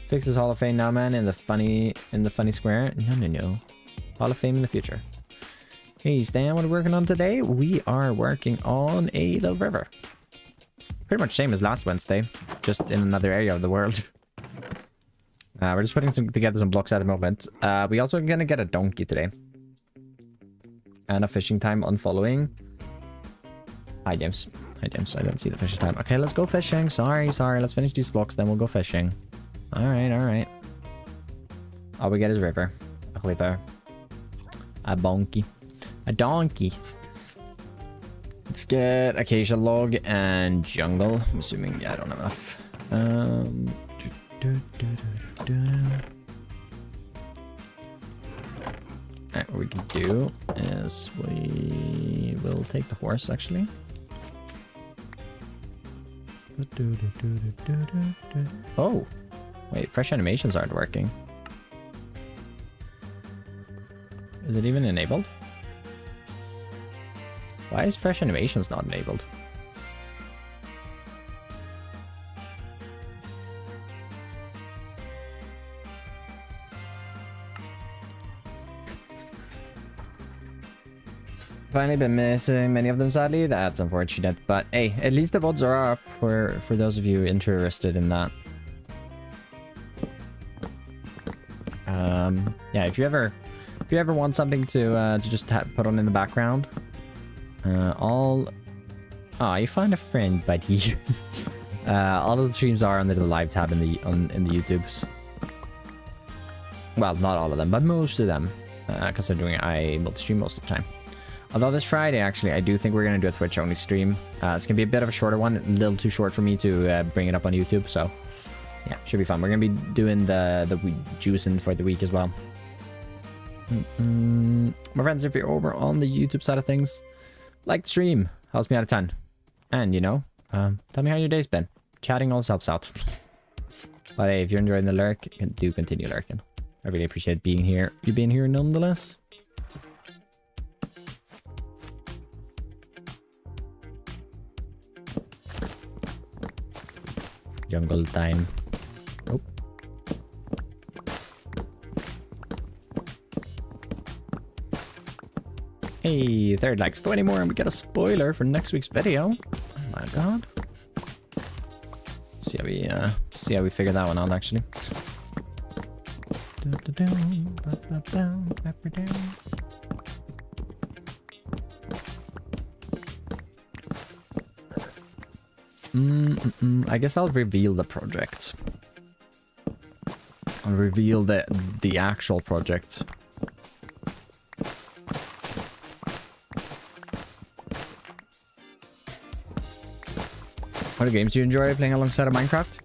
Fix this Hall of Fame now, man, in the funny square. No. Hall of Fame in the future. Hey Stan, what are we working on today? We are working on a little river. Pretty much same as last Wednesday, just in another area of the world. We're just putting together some blocks at the moment. We also gonna get a donkey today. And a fishing time unfollowing. Hi James. Hi James, I didn't see the fishing time. Okay, let's go fishing. Sorry. Let's finish these blocks, then we'll go fishing. Alright. All we get is river. A river. A donkey. A donkey. Let's get acacia log and jungle. I'm assuming, yeah, I don't have enough. Alright, what we can do is we will take the horse, actually. Oh! Wait, fresh animations aren't working. Is it even enabled? Why is fresh animations not enabled? Finally been missing many of them, sadly. That's unfortunate, but hey, at least the VODs are up for those of you interested in that. Yeah, if you ever want something to just put on in the background, you find a friend, buddy. All of the streams are under the live tab in the YouTubes. Well, not all of them, but most of them, considering I multi-stream most of the time. Although this Friday, actually, I do think we're going to do a Twitch-only stream. It's going to be a bit of a shorter one, a little too short for me to bring it up on YouTube, so yeah, should be fun. We're going to be doing the juicing for the week as well. My friends, if you're over on the YouTube side of things, like the stream, helps me out a ton. And, you know, tell me how your day's been. Chatting also helps out. But hey, if you're enjoying the lurk, do continue lurking. I really appreciate being here. You being here nonetheless. Jungle time. Nope. Hey, third likes 20 more and we get a spoiler for next week's video. Oh my god. See how we figure that one out, actually. I guess I'll reveal the project. I'll reveal the actual project. What games do you enjoy playing alongside of Minecraft?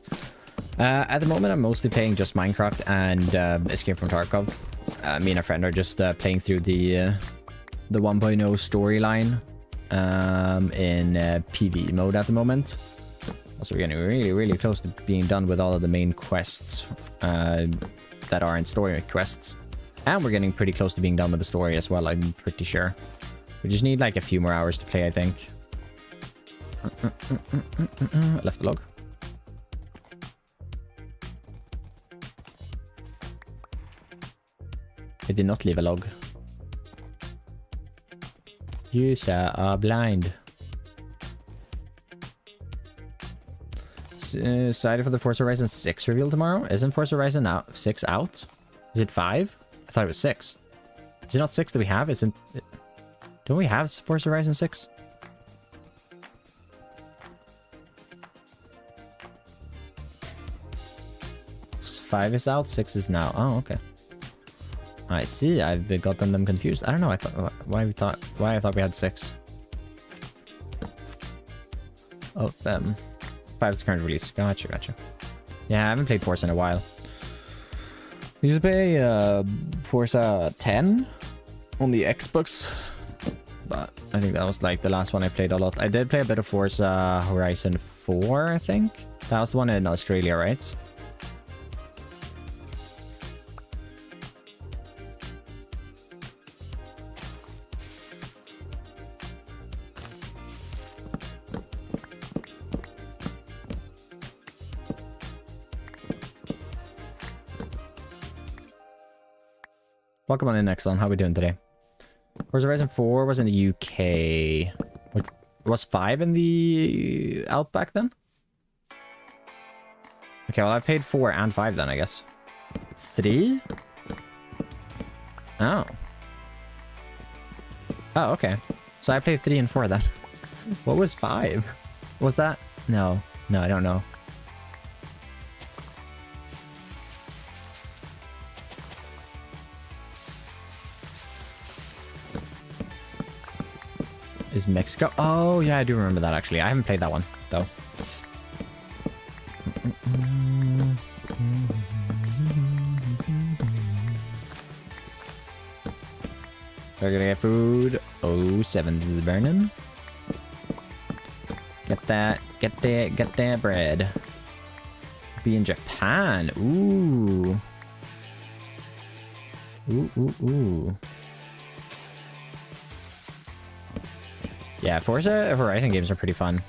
At the moment, I'm mostly playing just Minecraft and Escape from Tarkov. Me and a friend are just playing through the the 1.0 storyline in PvE mode at the moment. Also, we're getting really close to being done with all of the main quests that are in story quests. And we're getting pretty close to being done with the story as well, I'm pretty sure. We just need like a few more hours to play, I think. I left the log. I did not leave a log. You sir are blind. Excited for the Forza Horizon 6 reveal tomorrow? Isn't Forza Horizon 6 out? Is it 5? I thought it was 6. Is it not 6 that we have? Isn't it? Don't we have Forza Horizon 6? Five is out, 6 is now. Oh, okay. I see. I've gotten them confused. I don't know. I thought why I thought we had 6. Oh, them. 5 is the current release. Gotcha. Yeah, I haven't played Forza in a while. We used to play Forza 10 on the Xbox, but I think that was like the last one I played a lot. I did play a bit of Forza Horizon 4, I think. That was the one in Australia, right? Welcome on in, Excellent. How are we doing today? Forza Horizon 4 was in the UK. Was 5 in the Outback then? Okay, well I paid 4 and 5 then, I guess. 3? Oh. Oh, okay. So I played 3 and 4 then. What was 5? Was that? No, I don't know. Is Mexico? Oh, yeah, I do remember that, actually. I haven't played that one, though. We're gonna get food. Oh, 7 is burning. Get that bread. Be in Japan. Ooh. Ooh. Yeah, Forza Horizon games are pretty fun.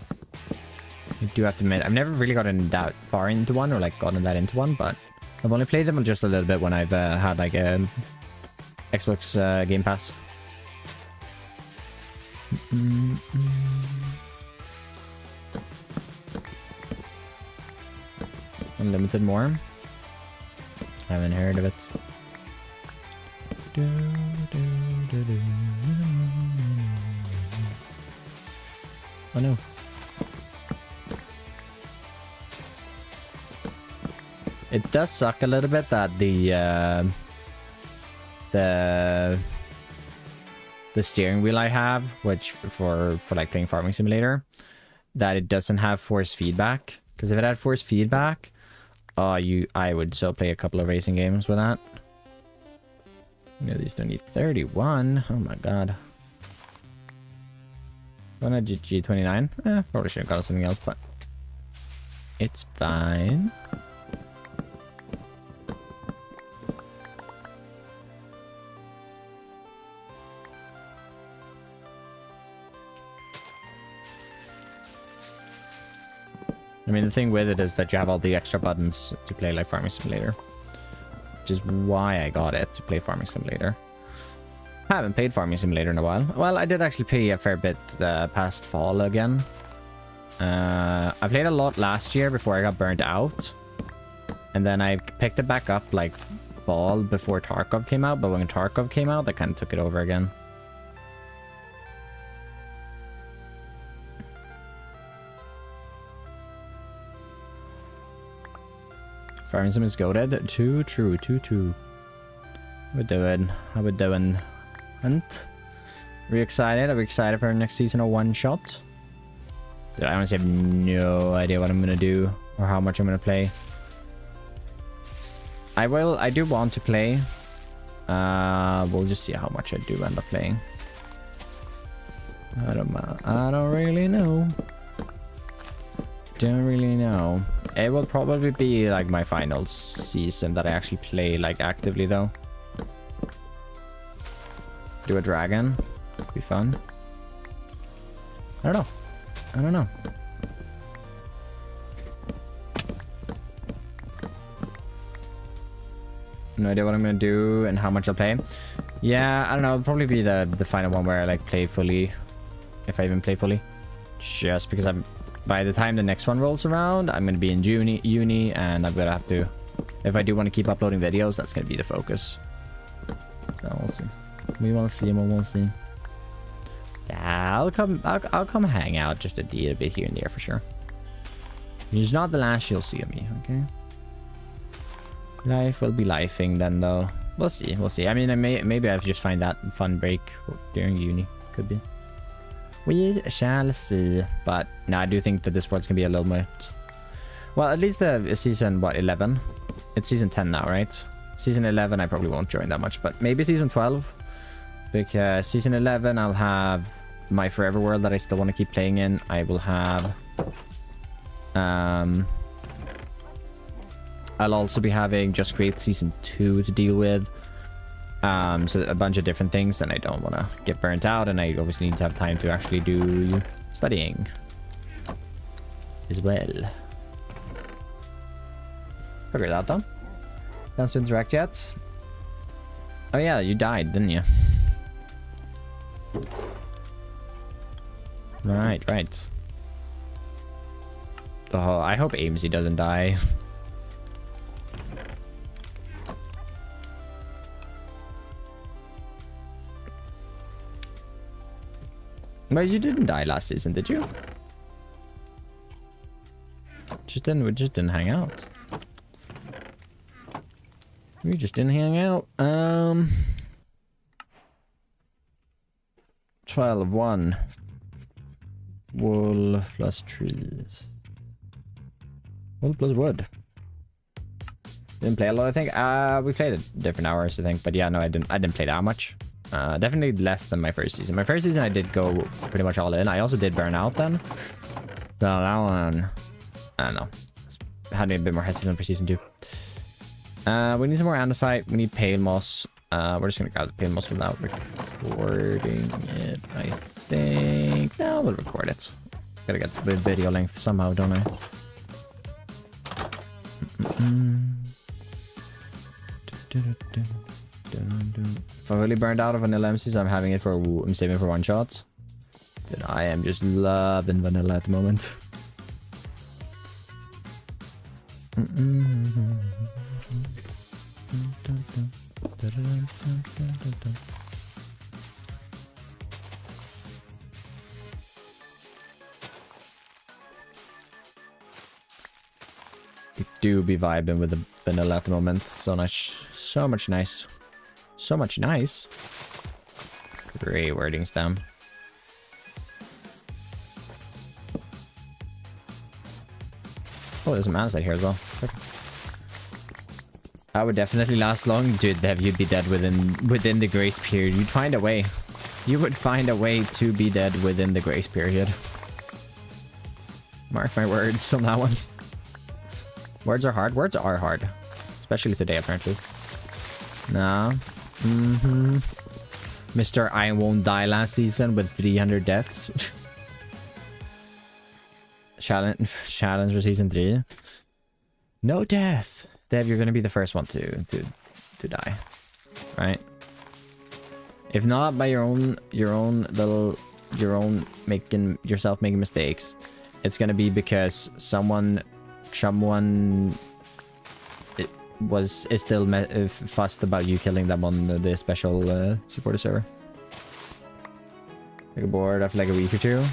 I do have to admit, I've never really gotten that far into one, or like gotten that into one, but I've only played them just a little bit when I've had like a Xbox Game Pass. Unlimited more? I haven't heard of it. Oh no. It does suck a little bit that the steering wheel I have, which for like playing Farming Simulator, that it doesn't have force feedback. Because if it had force feedback, I would still play a couple of racing games with that. You know, these don't need 31. Oh my god. Wanna G29? Probably should have got something else, but it's fine. I mean, the thing with it is that you have all the extra buttons to play like Farming Simulator, which is why I got it, to play Farming Simulator. I haven't played Farming Simulator in a while. Well, I did actually play a fair bit past fall again. I played a lot last year before I got burnt out. And then I picked it back up like fall before Tarkov came out. But when Tarkov came out, I kind of took it over again. Farming Sim is goated. Too true. How we doing? Hunt? Are we excited? Are we excited for our next season of One Shot? Dude, I honestly have no idea what I'm gonna do or how much I'm gonna play. I do want to play. We'll just see how much I do end up playing. I don't really know. Don't really know. It will probably be like my final season that I actually play like actively though. Do a dragon. Could be fun. I don't know. I don't know. No idea what I'm gonna do and how much I'll play. Yeah, I don't know. It'll probably be the final one where I like play fully, if I even play fully. Just because by the time the next one rolls around, I'm gonna be in uni, and I'm gonna have to. If I do want to keep uploading videos, that's gonna be the focus. So we'll see. We will see. We'll see. Yeah, I'll come hang out just a bit here and there for sure. It's not the last you'll see of me, okay? Life will be lifing then, though. We'll see. We'll see. I mean, maybe I've just find that fun break during uni. Could be. We shall see. But no, I do think that this world's gonna be a little bit. Well, at least the season 11. It's season 10 now, right? Season 11, I probably won't join that much, but maybe season 12. Because season 11, I'll have my Forever World that I still want to keep playing in. I will have... I'll also be having Just Create Season 2 to deal with. So a bunch of different things, and I don't want to get burnt out, and I obviously need to have time to actually do studying as well. Figure it out, though. Plans to interact yet? Oh yeah, you died, didn't you? Right. Oh, I hope Amesy doesn't die. But you didn't die last season, did you? We just didn't hang out. We just didn't hang out. 12-1. Wool plus trees. Wool plus wood. Didn't play a lot, I think. We played at different hours, I think. But yeah, no, I didn't play that much. Definitely less than my first season. My first season, I did go pretty much all in. I also did burn out then. But that one, I don't know. Had me a bit more hesitant for season 2. We need some more andesite. We need pale moss. We're just gonna grab the pale moss without recording it, I think. No, we'll record it. Gotta get the video length somehow, don't I? If I'm really burned out of vanilla MCs, I'm saving for one shot. Then I am just loving vanilla at the moment. We do be vibing with the vanilla at the moment. So much nice. So much nice. Great wording stem. Oh, there's a mouse out here as well. Perfect. I would definitely last long. Dude, Dev, you'd be dead within the grace period. You'd find a way. You would find a way to be dead within the grace period. Mark my words on that one. Words are hard. Words are hard. Especially today, apparently. Nah. Mr. I won't die last season with 300 deaths. Challenge for season 3. No death. Dev, you're gonna be the first one to die, right? If not by your own making mistakes, it's gonna be because someone is still fussed about you killing them on the special supporter server. Like a board after like a week or two.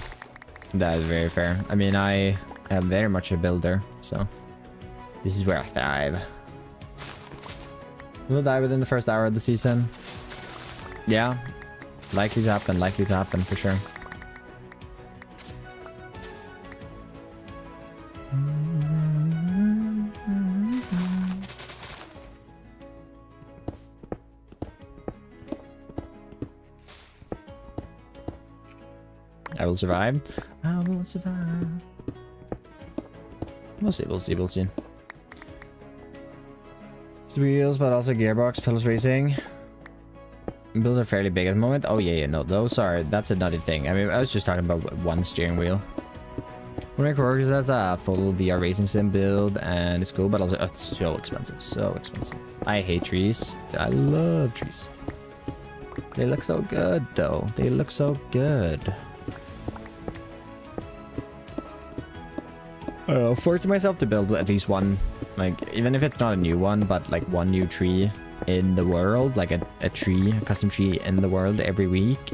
That is very fair. I mean, I am very much a builder, so this is where I thrive. We'll die within the first hour of the season. Yeah, likely to happen for sure. I will survive. I will survive. We'll see, we'll see, we'll see. It's wheels, but also gearbox, pillars racing. Builds are fairly big at the moment. Oh yeah, no, that's another thing. I mean, I was just talking about one steering wheel. Because that's a full VR racing sim build, and it's cool, but also it's so expensive, so expensive. I hate trees. I love trees. They look so good, though. They look so good. Forcing myself to build at least one, like, even if it's not a new one, but like one new tree in the world, like a custom tree in the world every week.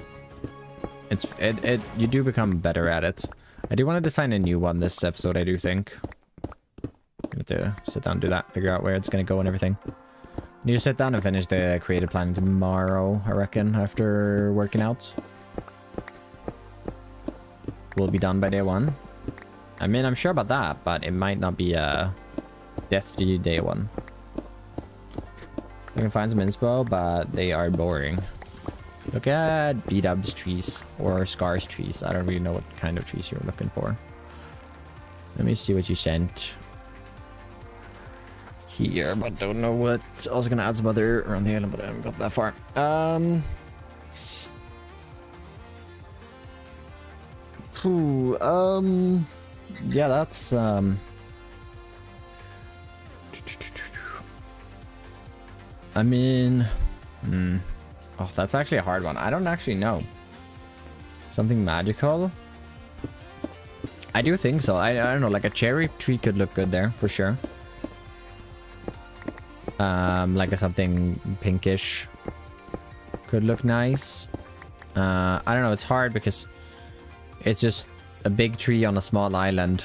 You do become better at it. I do want to design a new one this episode, I do think. I have to sit down and do that, figure out where it's going to go and everything. Need to sit down and finish the creative plan tomorrow, I reckon, after working out. We'll be done by day one. I mean, I'm sure about that, but it might not be a deathly day one. I can find some inspo, but they are boring. Look at B-dub's trees, or Scar's trees. I don't really know what kind of trees you're looking for. Let me see what you sent here, but don't know what. I was gonna add some other around the island, but I haven't got that far. Yeah, that's I mean, oh, that's actually a hard one. I don't actually know. Something magical? I do think so. I don't know, like a cherry tree could look good there for sure. Like a something pinkish could look nice. I don't know, it's hard because it's just a big tree on a small island.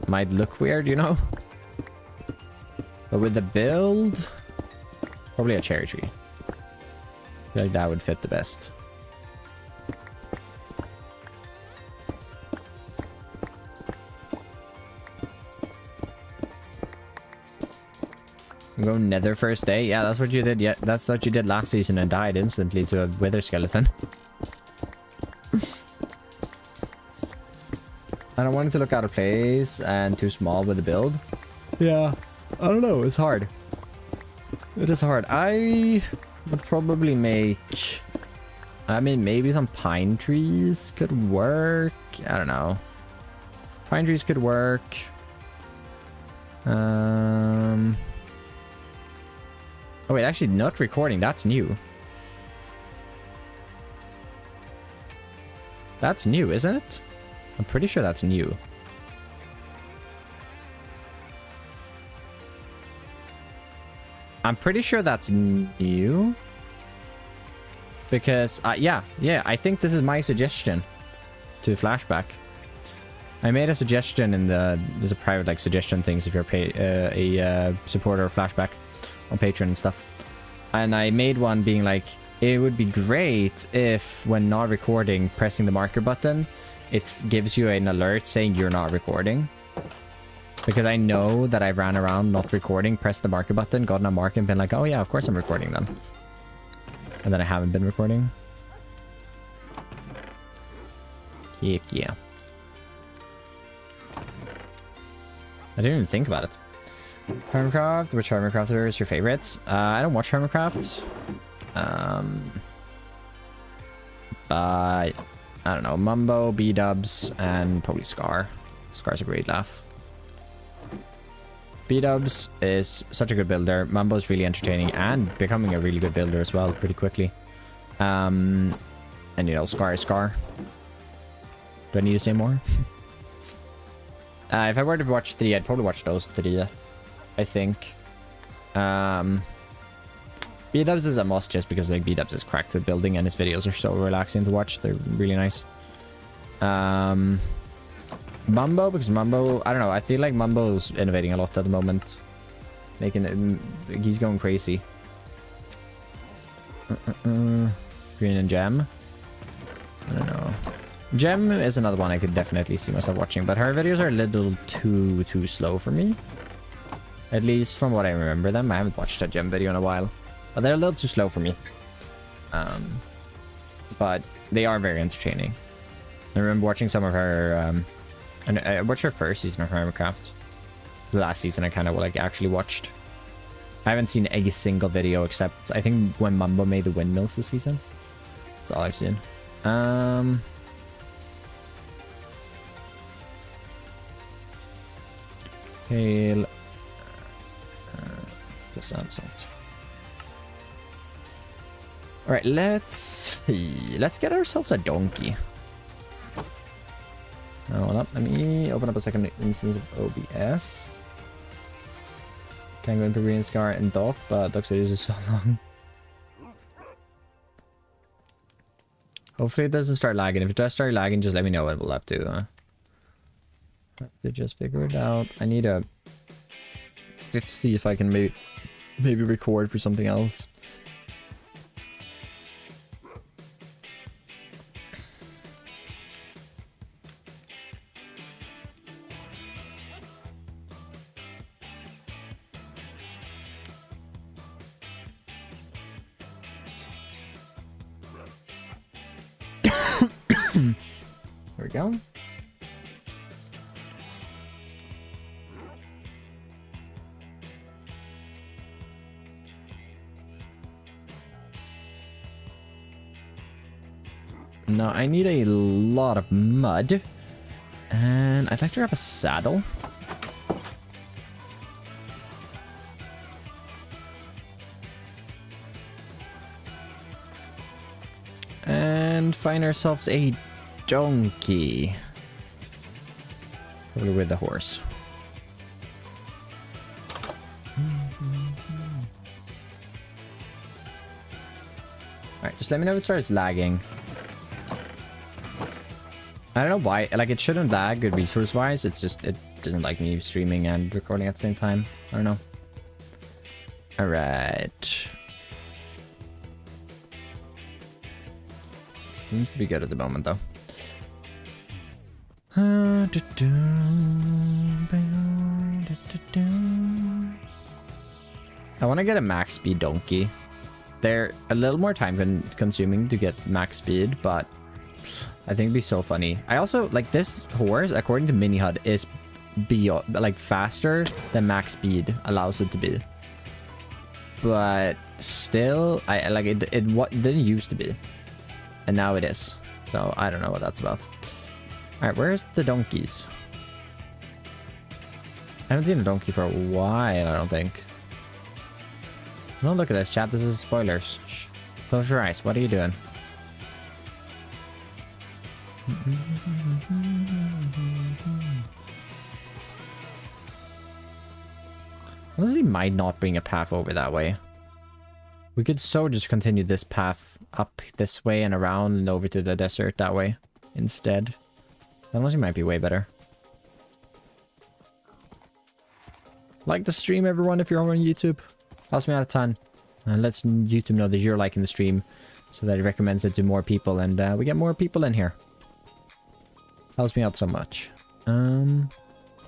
Might look weird, you know? But with the build, probably a cherry tree. I feel like that would fit the best. I'm going nether first day. Yeah, that's what you did. Yeah, that's what you did last season and died instantly to a wither skeleton. I don't want it to look out of place and too small with the build. Yeah, I don't know. It's hard. It is hard. I would probably make... I mean, maybe some pine trees could work. I don't know. Pine trees could work. Oh, wait, actually not recording. That's new. That's new, isn't it? I'm pretty sure that's new. I'm pretty sure that's new. Because, yeah, I think this is my suggestion to Flashback. I made a suggestion in there's a private, like, suggestion things if you're a supporter of Flashback on Patreon and stuff. And I made one being like, it would be great if, when not recording, pressing the marker button, it gives you an alert saying you're not recording. Because I know that I ran around not recording, pressed the marker button, gotten a mark, and been like, oh yeah, of course I'm recording then. And then I haven't been recording. Heck yeah. I didn't even think about it. Hermitcraft, which Hermitcrafter is your favorites? I don't watch Hermitcraft. But I don't know, Mumbo, B-dubs, and probably Scar. Scar's a great laugh. B-dubs is such a good builder. Mumbo's really entertaining and becoming a really good builder as well pretty quickly. And you know, Scar is Scar. Do I need to say more? If I were to watch 3, I'd probably watch those 3, I think. B-dubs is a must just because like B-dubs is cracked with building and his videos are so relaxing to watch. They're really nice. Mumbo, because Mumbo, I don't know, I feel like Mumbo's innovating a lot at the moment. Making it, he's going crazy. Green and Gem. I don't know. Gem is another one I could definitely see myself watching, but her videos are a little too slow for me. At least from what I remember them. I haven't watched a Gem video in a while. But they're a little too slow for me. but they are very entertaining. I remember watching some of her, and I watched her first season of Minecraft. The last season I kind of like actually watched. I haven't seen a single video except I think when Mumbo made the windmills this season. That's all I've seen. Hail. This sounds. All right, let's get ourselves a donkey. Now, hold up. Let me open up a second instance of OBS. Can't go into green scar and dock, but dock videos is so long. Hopefully it doesn't start lagging. If it does start lagging, just let me know and we'll have to just figure it out. I need to see if I can maybe record for something else. There we go. Now I need a lot of mud, and I'd like to grab a saddle. And find ourselves a donkey. Probably with the horse. Alright, just let me know if it starts lagging. I don't know why, like it shouldn't lag good resource wise, it's just it doesn't like me streaming and recording at the same time. I don't know. Alright. Seems to be good at the moment though. I want to get a max speed donkey. They're a little more time consuming to get max speed, but I think it'd be so funny. I also like this horse, according to MiniHUD, is like faster than max speed allows it to be. But still, I like it what didn't used to be. And now it is. So I don't know what that's about. Alright, where's the donkeys? I haven't seen a donkey for a while, I don't think. Don't look at this, chat. This is spoilers. Shh. Close your eyes. What are you doing? Honestly, might not bring a path over that way. We could just continue this path up this way and around and over to the desert that way instead. That honestly might be way better. Like the stream, everyone, if you're on YouTube. Helps me out a ton. And lets YouTube know that you're liking the stream so that it recommends it to more people and we get more people in here. Helps me out so much.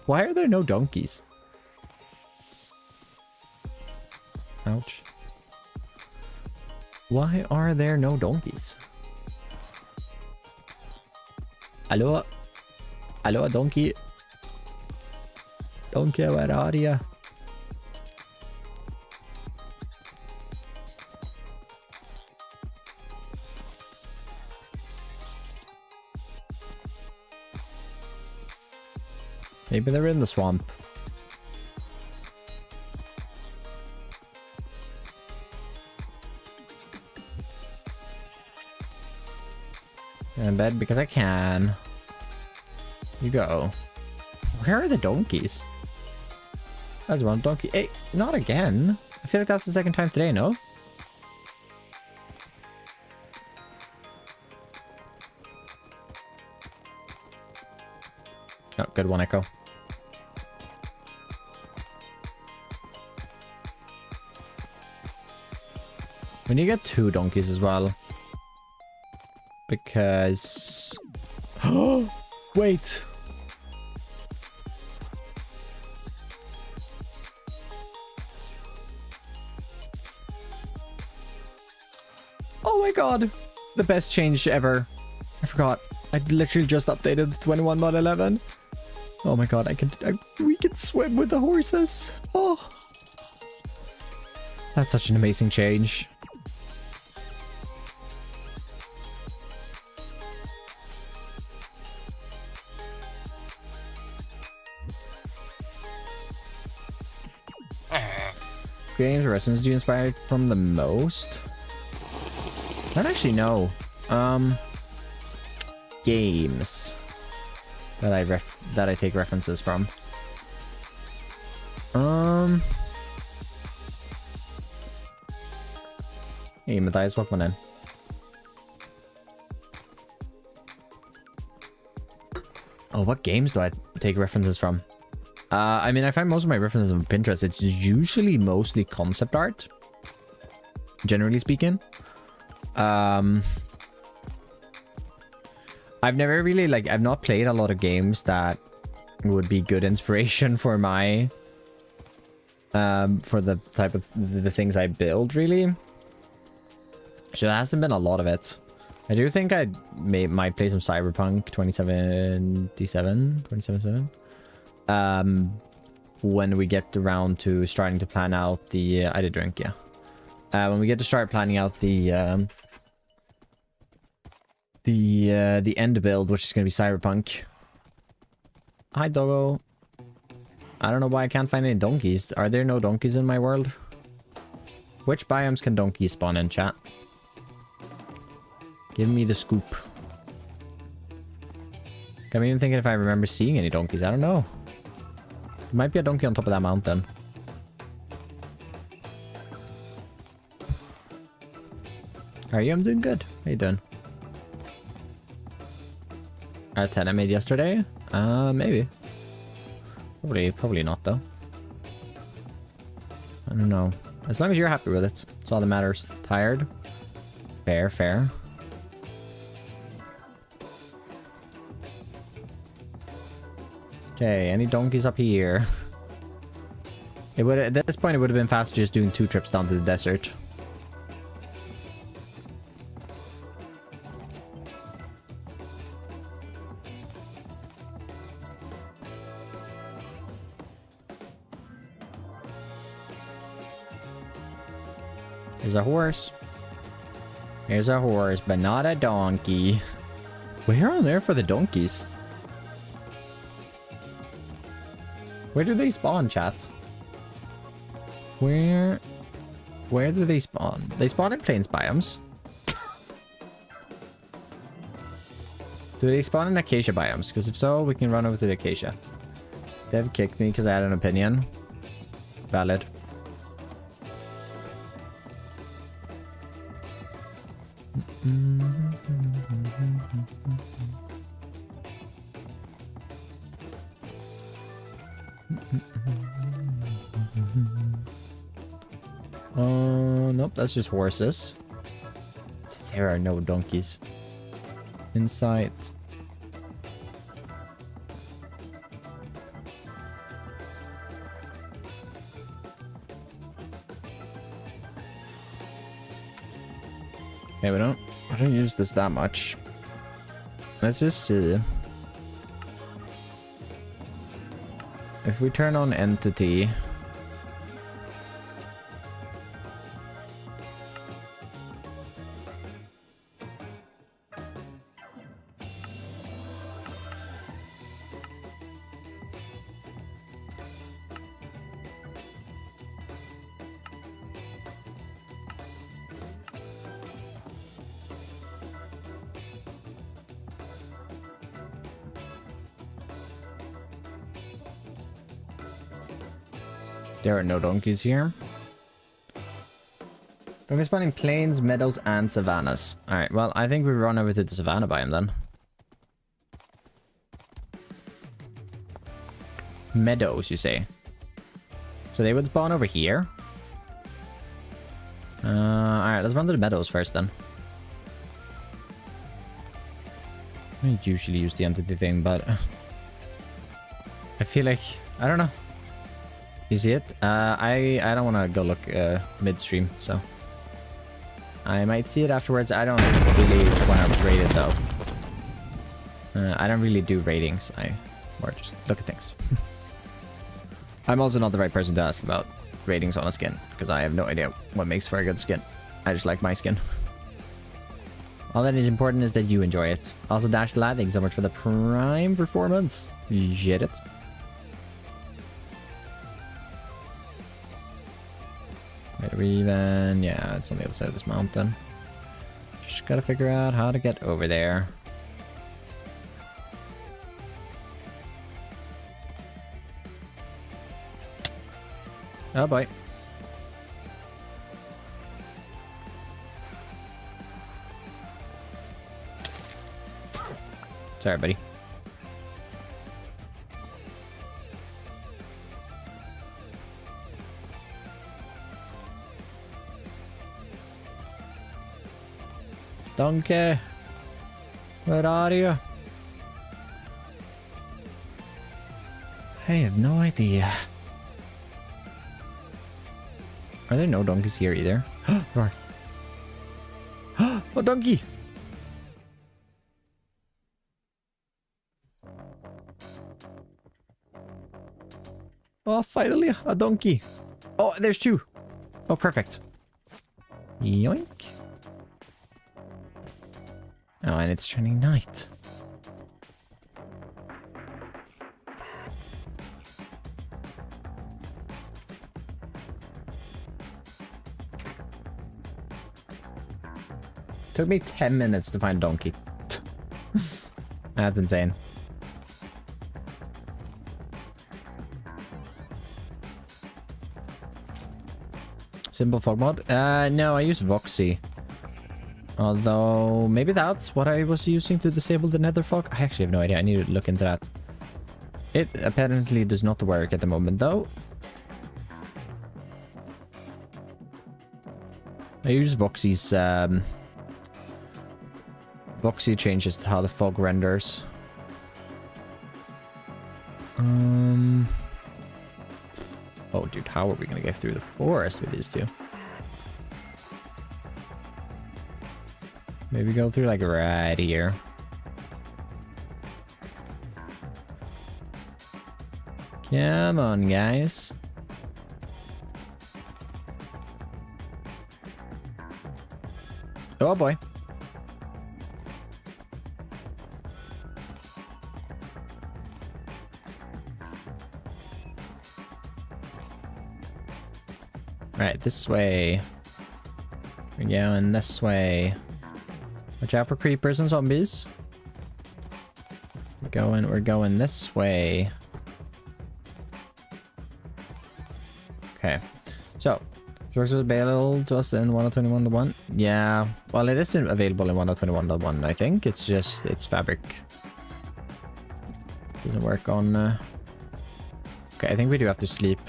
Why are there no donkeys? Ouch. Why are there no donkeys? Hello? Hello, donkey? Donkey, where are you? Maybe they're in the swamp. In bed because I can. You go. Where are the donkeys? I just want a donkey. Hey, not again. I feel like that's the second time today, no? Oh, good one, Echo. We need to get 2 donkeys as well. Because... Oh, wait! Oh my god! The best change ever. I forgot. I literally just updated 21.11. Oh my god, we can swim with the horses. Oh. That's such an amazing change. Games or lessons do you inspire from the most? I don't actually know. Games that I take references from. Hey, Matthias, welcome in. Oh, what games do I take references from? I mean, I find most of my references on Pinterest. It's usually mostly concept art, generally speaking. I've never really, like, I've not played a lot of games that would be good inspiration for my, for the type of, the things I build, really. So there hasn't been a lot of it. I do think I might play some Cyberpunk 2077. When we get around to starting to plan out the, I did drink, yeah. When we get to start planning out the end build, which is going to be Cyberpunk. Hi, doggo. I don't know why I can't find any donkeys. Are there no donkeys in my world? Which biomes can donkeys spawn in, chat? Give me the scoop. I'm even thinking if I remember seeing any donkeys. I don't know. There might be a donkey on top of that mountain. How are you? I'm doing good. How you doing? 10 I made yesterday? Maybe. Probably not though. I don't know. As long as you're happy with it, that's all that matters. Tired? Fair. Okay, any donkeys up here? It would, at this point, it would have been faster just doing 2 trips down to the desert. Here's a horse. Here's a horse, but not a donkey. Where on earth are the donkeys? Where do they spawn, chat? Where do they spawn? They spawn in plains biomes. Do they spawn in acacia biomes? Because if so, we can run over to the acacia. Dev kicked me because I had an opinion. Valid. Nope, that's just horses. There are no donkeys in sight. Okay, we don't use this that much. Let's just see. If we turn on entity, there are no donkeys here. Donkeys spawning plains, meadows, and savannas. Alright, well, I think we run over to the savanna biome then. Meadows, you say? So they would spawn over here? Alright, let's run to the meadows first then. I usually use the entity thing, but I feel like, I don't know. You see it? I don't want to go look midstream, so I might see it afterwards. I don't really want to rate it though. I don't really do ratings. I more just look at things. I'm also not the right person to ask about ratings on a skin, because I have no idea what makes for a good skin. I just like my skin. All that is important is that you enjoy it. Also, Dash Lad, thank you so much for the Prime for 4 months. Get it. Wait, are we even? Yeah, it's on the other side of this mountain. Just gotta figure out how to get over there. Oh boy. Sorry, buddy. Donkey, where are you? I have no idea. Are there no donkeys here either? There are. A donkey! Oh, finally, a donkey. Oh, there's 2. Oh, perfect. Yoink. Oh, and it's turning night. Took me 10 minutes to find a donkey. That's insane. Simple fog mod? No, I use Voxy. Although, maybe that's what I was using to disable the nether fog. I actually have no idea. I need to look into that. It apparently does not work at the moment, though. I use Voxy's, Voxy changes to how the fog renders. Oh, dude, how are we gonna get through the forest with these two? Maybe go through, like, right here. Come on, guys. Oh, boy. Right, this way. We're going this way. Watch out for creepers and zombies. We're going this way. Okay. So, works available to us in 1.21.1. Yeah, well, it isn't available in 1.21.1, I think. It's just, it's fabric. Doesn't work on... Okay, I think we do have to sleep.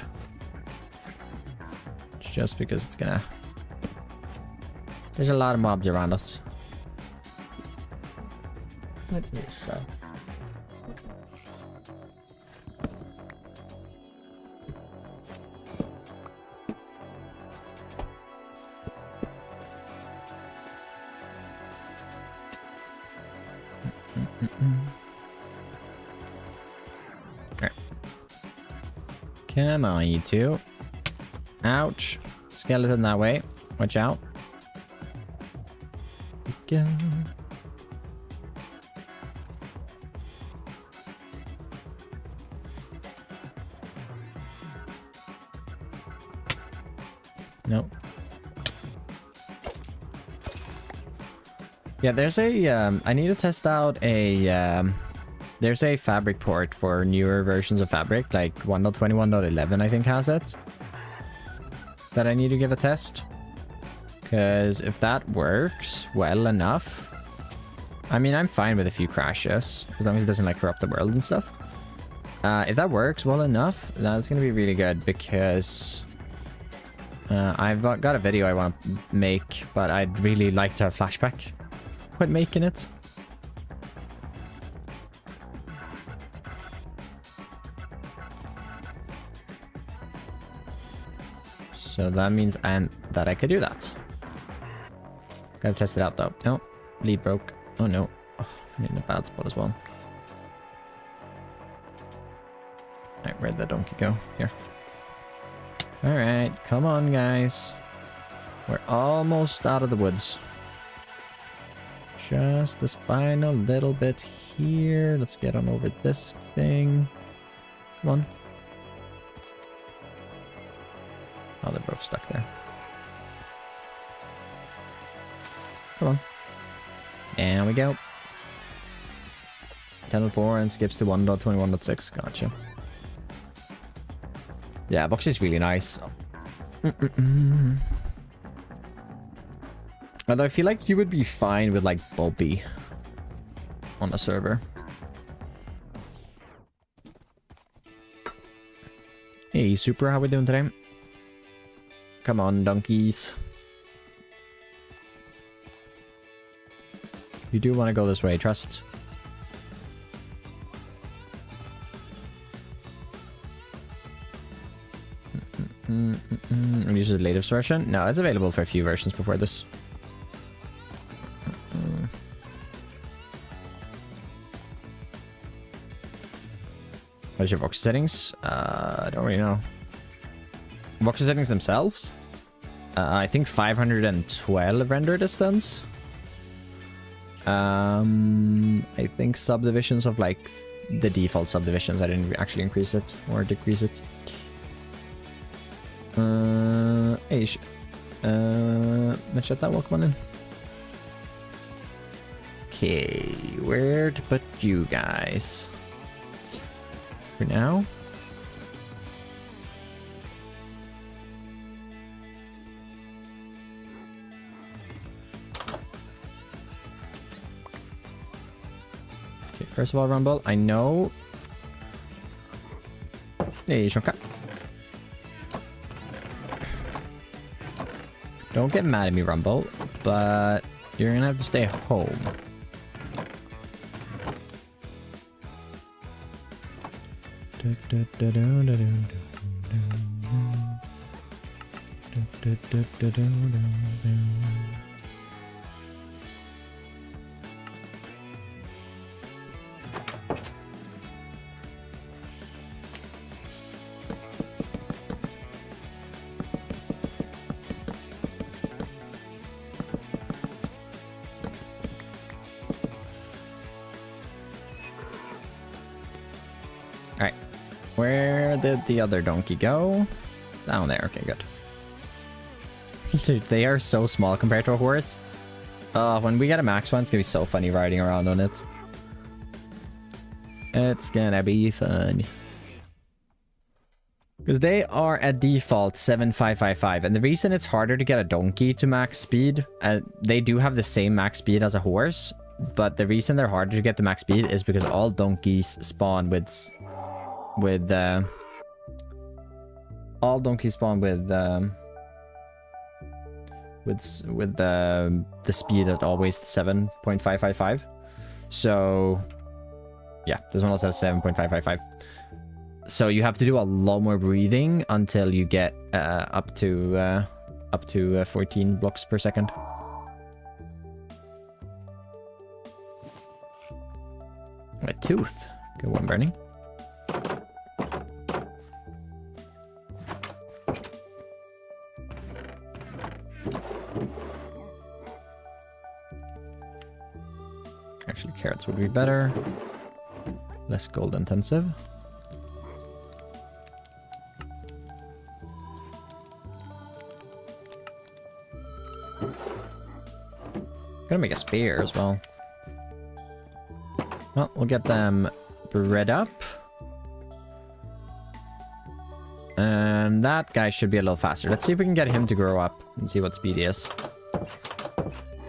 Just because it's gonna... There's a lot of mobs around us. Let me show. Right. Come on, you two. Ouch. Skeleton that way. Watch out. Go. Nope. Yeah, there's a, I need to test out a, there's a fabric port for newer versions of fabric, like 1.21.11 I think has it. That I need to give a test. Because if that works well enough, I mean, I'm fine with a few crashes, as long as it doesn't like corrupt the world and stuff. If that works well enough, that's going to be really good, because I've got a video I want to make, but I'd really like to have flashback when making it. So that means that I could do that. Gotta test it out though. No, lead broke. Oh no. Oh, I'm in a bad spot as well. Alright, where'd the donkey go? Here. Alright, come on guys. We're almost out of the woods. Just this final little bit here. Let's get on over this thing. Come on. Oh, they're both stuck there. Come on. There we go. 10.4 and skips to 1.21.6. Gotcha. Yeah, box is really nice. Although I feel like you would be fine with like Bulby on a server. Hey, Super, how we doing today? Come on, donkeys. You do want to go this way, trust. Use the latest version? No, it's available for a few versions before this. What is your voxel settings? I don't really know. Voxel settings themselves? I think 512 render distance. I think subdivisions of like the default subdivisions. I didn't actually increase it or decrease it. Hey, let's shut that one in. Okay, where to put you guys? For now. Okay, first of all, Rumble, I know. Hey, Shonka. Don't get mad at me, Rumble, but you're gonna have to stay home. Alright. Where did the other donkey go? Down there. Okay, good. Dude, they are so small compared to a horse. When we get a max one, it's gonna be so funny riding around on it. It's gonna be fun. Because they are at default 7555, and the reason it's harder to get a donkey to max speed, they do have the same max speed as a horse, but the reason they're harder to get to max speed is because all donkeys spawn with the speed at always 7.555. So yeah, this one also has 7.555. So you have to do a lot more breathing until you get up to 14 blocks per second. A tooth. Good one, Burning. Actually, carrots would be better. Less gold intensive. Gonna make a spear as well. Well, we'll get them bred up. And that guy should be a little faster. Let's see if we can get him to grow up and see what speed he is.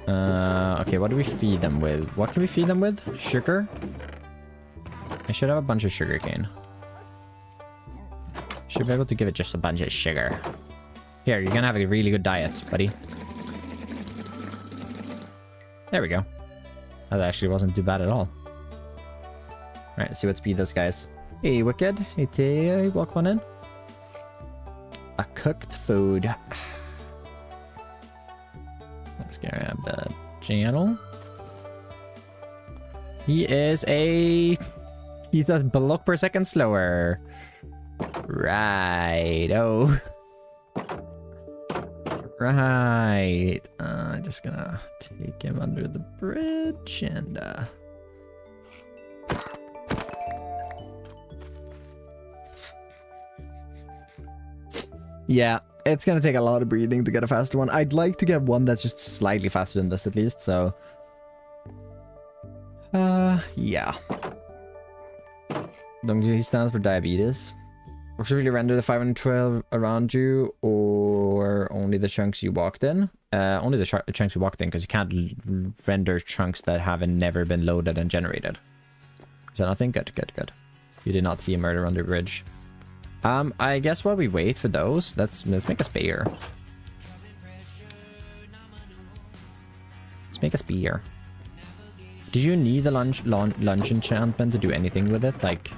Okay, what do we feed them with? What can we feed them with? Sugar? I should have a bunch of sugar cane. Should be able to give it just a bunch of sugar. Here, you're gonna have a really good diet, buddy. There we go. That actually wasn't too bad at all. Alright, let's see what speed this guy's. Hey, Wicked. Hey, Tay. Welcome on in. A cooked food. Let's grab the channel. He's a block per second slower. Right. Oh. Right. Just gonna take him under the bridge and yeah, it's gonna take a lot of breathing to get a faster one. I'd like to get one that's just slightly faster than this at least, so yeah. He stands for diabetes. Or should really render the 512 around you, or only the chunks you walked in? Only the chunks you walked in, because you can't render chunks that haven't never been loaded and generated. Is that nothing? Good, good, good. You did not see a murder under the bridge. I guess while we wait for those, let's make a spear. Let's make a spear. Do you need the lunch enchantment to do anything with it? Like...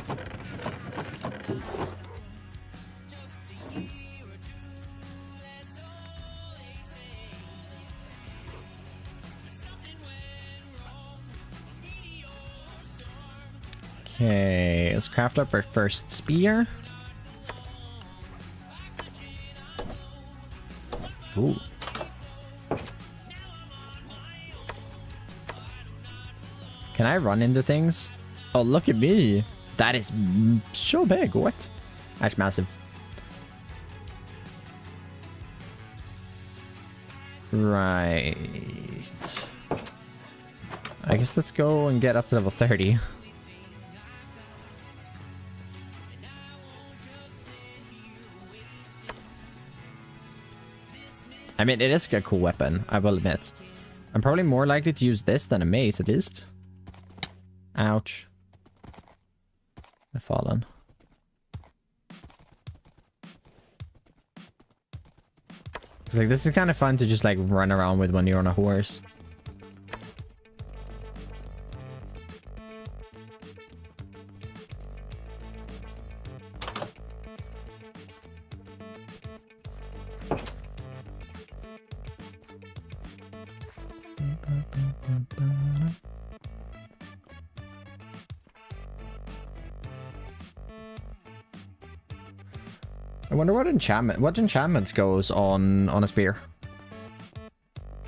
Okay, let's craft up our first spear. Ooh. Can I run into things? Oh, look at me. That is so big. What? That's massive. Right. I guess let's go and get up to level 30. I mean, it is a cool weapon, I will admit. I'm probably more likely to use this than a mace, at least. Ouch. I've fallen. It's like, this is kind of fun to just, like, run around with when you're on a horse. I wonder what enchantments goes on a spear.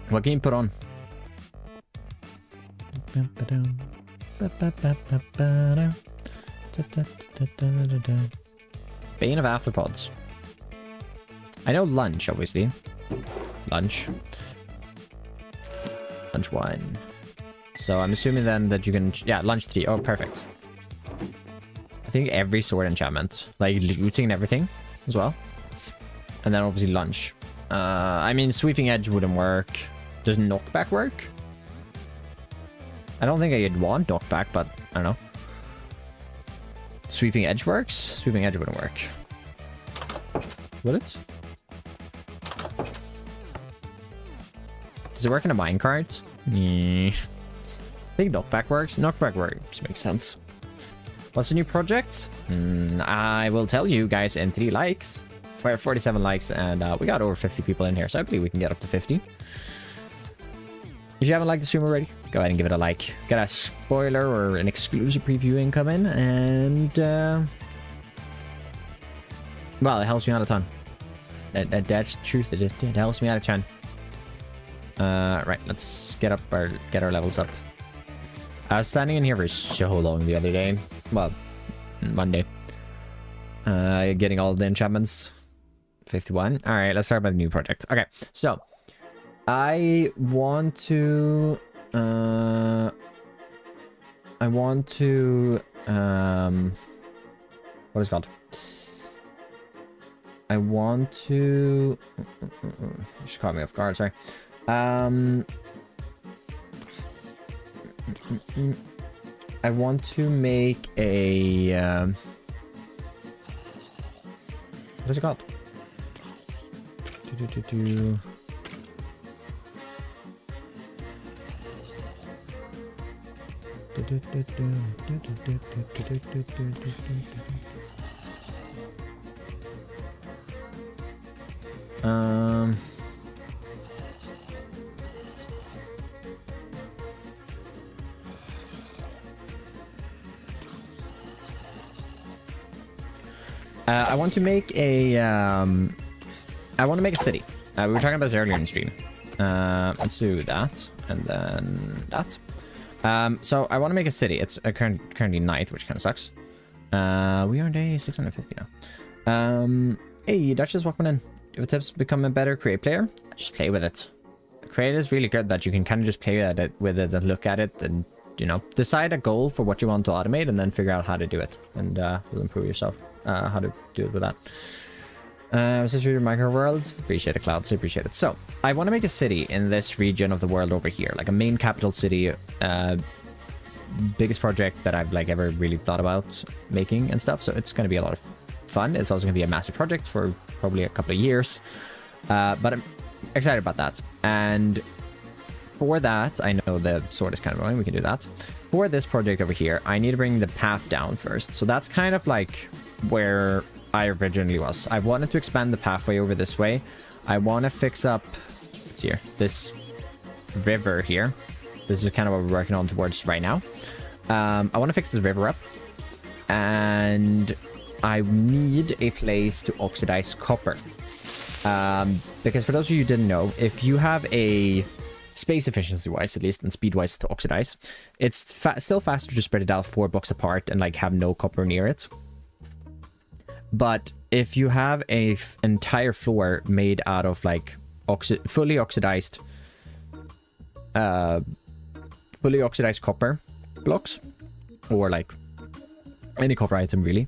What can you put on? Bane of Arthropods. I know lunch, obviously. Lunch 1. So I'm assuming then that you can... Yeah, lunch 3. Oh, perfect. I think every sword enchantment. Like looting and everything as well. And then obviously lunch. I mean, sweeping edge wouldn't work. Does knockback work? I don't think I'd want knockback, but I don't know. Sweeping edge works? Sweeping edge wouldn't work. Would it? Does it work in a minecart? I think knockback works. Knockback works. Makes sense. What's the new project? I will tell you guys in 3 likes. 47 likes, and we got over 50 people in here, so I believe we can get up to 50. If you haven't liked the stream already, go ahead and give it a like. Got a spoiler or an exclusive preview incoming, and well, it helps me out a ton. That's the truth. It helps me out a ton. Right, let's get our levels up. I was standing in here for so long the other day. Well, Monday. Getting all the enchantments. 51. All right, let's start by the new project. Okay, so I want to what is it called? I want to just caught me off guard, sorry. I want to make a what is it called? I want to make a city. We were talking about this earlier in the stream. Let's do that, and then that. So I want to make a city. It's currently night, which kind of sucks. We are day 650 now. Hey, Duchess, welcome in. If the tips become a better create player, just play with it. Create is really good that you can kind of just play with it and look at it and, you know, decide a goal for what you want to automate and then figure out how to do it. And you'll improve yourself, how to do it with that. This is your micro world. Appreciate it, Clouds. Appreciate it. So I want to make a city in this region of the world over here, like a main capital city. Biggest project that I've like ever really thought about making and stuff. So it's going to be a lot of fun. It's also going to be a massive project for probably a couple of years. But I'm excited about that. And for that, I know the sword is kind of annoying. We can do that. For this project over here, I need to bring the path down first. So that's kind of like where I originally was. I wanted to expand the pathway over this way. I want to fix up, let's see here, this river here. This is kind of what we're working on towards right now. I want to fix this river up. And I need a place to oxidize copper. Because for those of you who didn't know, if you have a space efficiency wise, at least, and speed wise to oxidize, it's still faster to spread it out 4 blocks apart and like have no copper near it. But if you have a entire floor made out of like fully oxidized copper blocks, or like any copper item really,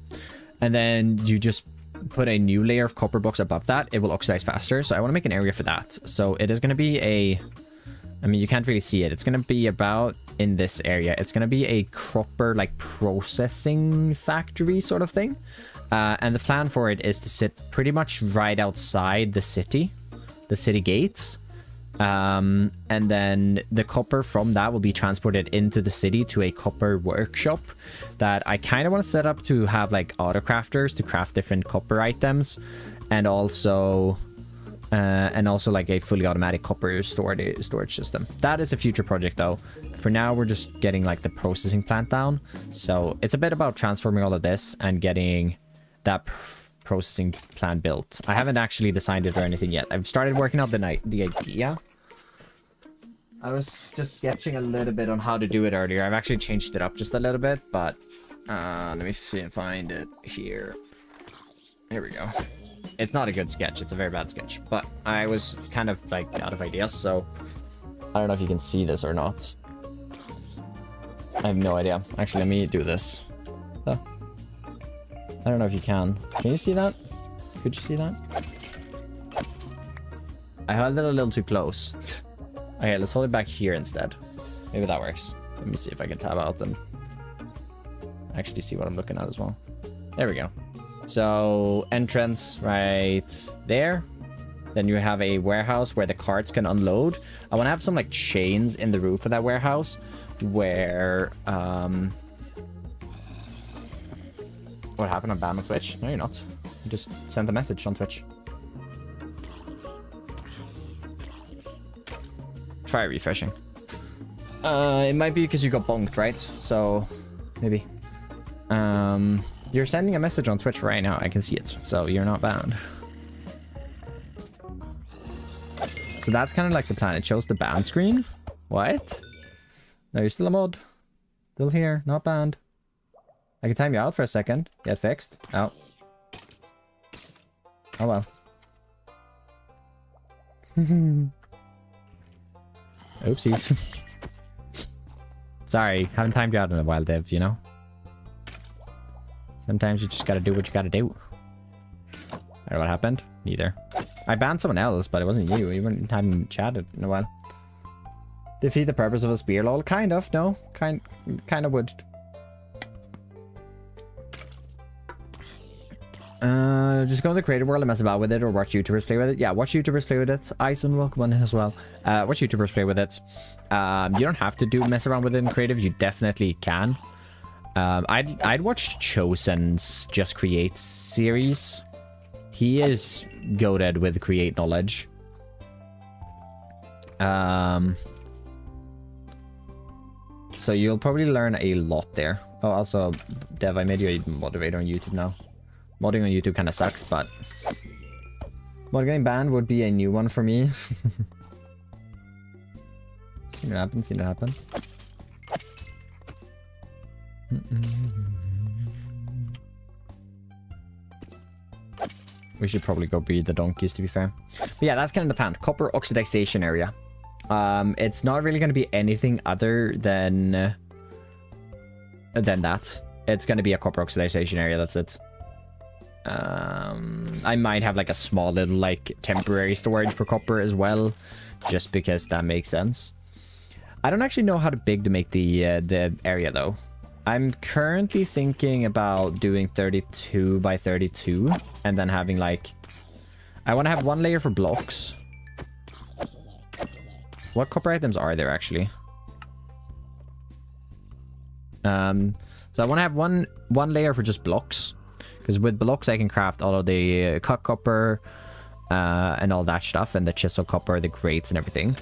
and then you just put a new layer of copper blocks above that, it will oxidize faster. So I want to make an area for that. So it is going to be I mean, you can't really see it. It's going to be about in this area. It's going to be a copper like processing factory sort of thing. And the plan for it is to sit pretty much right outside the city gates. And then the copper from that will be transported into the city to a copper workshop that I kind of want to set up to have like auto crafters to craft different copper items, and also like a fully automatic copper storage system. That is a future project though. For now, we're just getting like the processing plant down. So it's a bit about transforming all of this and getting that processing plant built. I haven't actually designed it or anything yet. I've started working out the idea. I was just sketching a little bit on how to do it earlier. I've actually changed it up just a little bit, but let me see and find it here. Here we go. It's not a good sketch. It's a very bad sketch, but I was kind of like out of ideas, so I don't know if you can see this or not. I have no idea. Actually, let me do this. I don't know if you can. Can you see that? Could you see that? I held it a little too close. Okay, let's hold it back here instead. Maybe that works. Let me see if I can tab out and actually see what I'm looking at as well. There we go. So entrance right there. Then you have a warehouse where the carts can unload. I want to have some like chains in the roof of that warehouse where what happened? I'm banned on Twitch? No, you're not. You just sent a message on Twitch. Try refreshing. It might be because you got bonked, right? So maybe. You're sending a message on Twitch right now. I can see it. So you're not banned. So that's kind of like the plan. It shows the ban screen. What? No, you're still a mod. Still here. Not banned. I can time you out for a second. Get fixed. Oh. Oh well. Oopsies. Sorry, haven't timed you out in a while, Dev, you know? Sometimes you just gotta do what you gotta do. I don't know what happened. Neither. I banned someone else, but it wasn't you. You hadn't chatted in a while. Defeat the purpose of a spear, lol. Kind of, no. Kind of would. Just go in the creative world and mess about with it, or watch YouTubers play with it. Yeah, watch YouTubers play with it. Ison, welcome on in as well. Watch YouTubers play with it. You don't have to mess around with it in creative. You definitely can. I'd watch Chosen's Just Create series. He is goated with create knowledge. So you'll probably learn a lot there. Oh, also, Dev, I made you a moderator on YouTube now. Modding on YouTube kind of sucks, but mod getting banned would be a new one for me. Seen it happen, seen it happen. We should probably go breed the donkeys, to be fair. But yeah, that's kind of the plan. Copper oxidization area. It's not really going to be anything other than that. It's going to be a copper oxidization area, that's it. I might have like a small little like temporary storage for copper as well, just because that makes sense. I don't actually know how big to make the area though. I'm currently thinking about doing 32 by 32 and then having like, I want to have one layer for blocks. What copper items are there actually? So I want to have one layer for just blocks, because with blocks I can craft all of the cut copper and all that stuff, and the chisel copper, the grates and everything.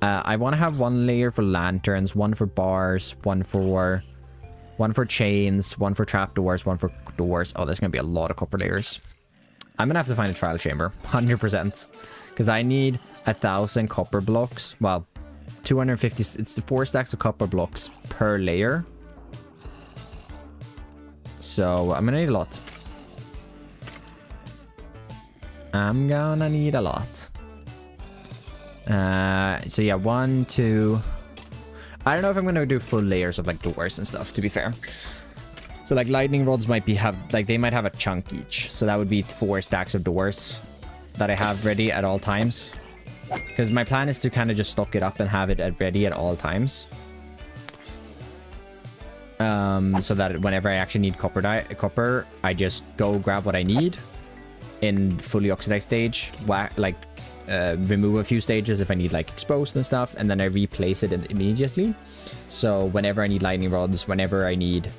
I want to have one layer for lanterns, one for bars, one for chains, one for trapdoors, one for doors. Oh, there's gonna be a lot of copper layers. I'm gonna have to find a trial chamber, 100%, because I need 1,000 copper blocks. Well, 250. It's the 4 stacks of copper blocks per layer. So I'm gonna need a lot. I'm gonna need a lot. So yeah, 1, 2. I don't know if I'm gonna do full layers of like doors and stuff, to be fair. So like lightning rods might they might have a chunk each. So that would be 4 stacks of doors that I have ready at all times. Because my plan is to kind of just stock it up and have it ready at all times. So that whenever I actually need copper, I just go grab what I need in fully oxidized stage, remove a few stages if I need like exposed and stuff, and then I replace it immediately. So whenever I need lightning rods, whenever I need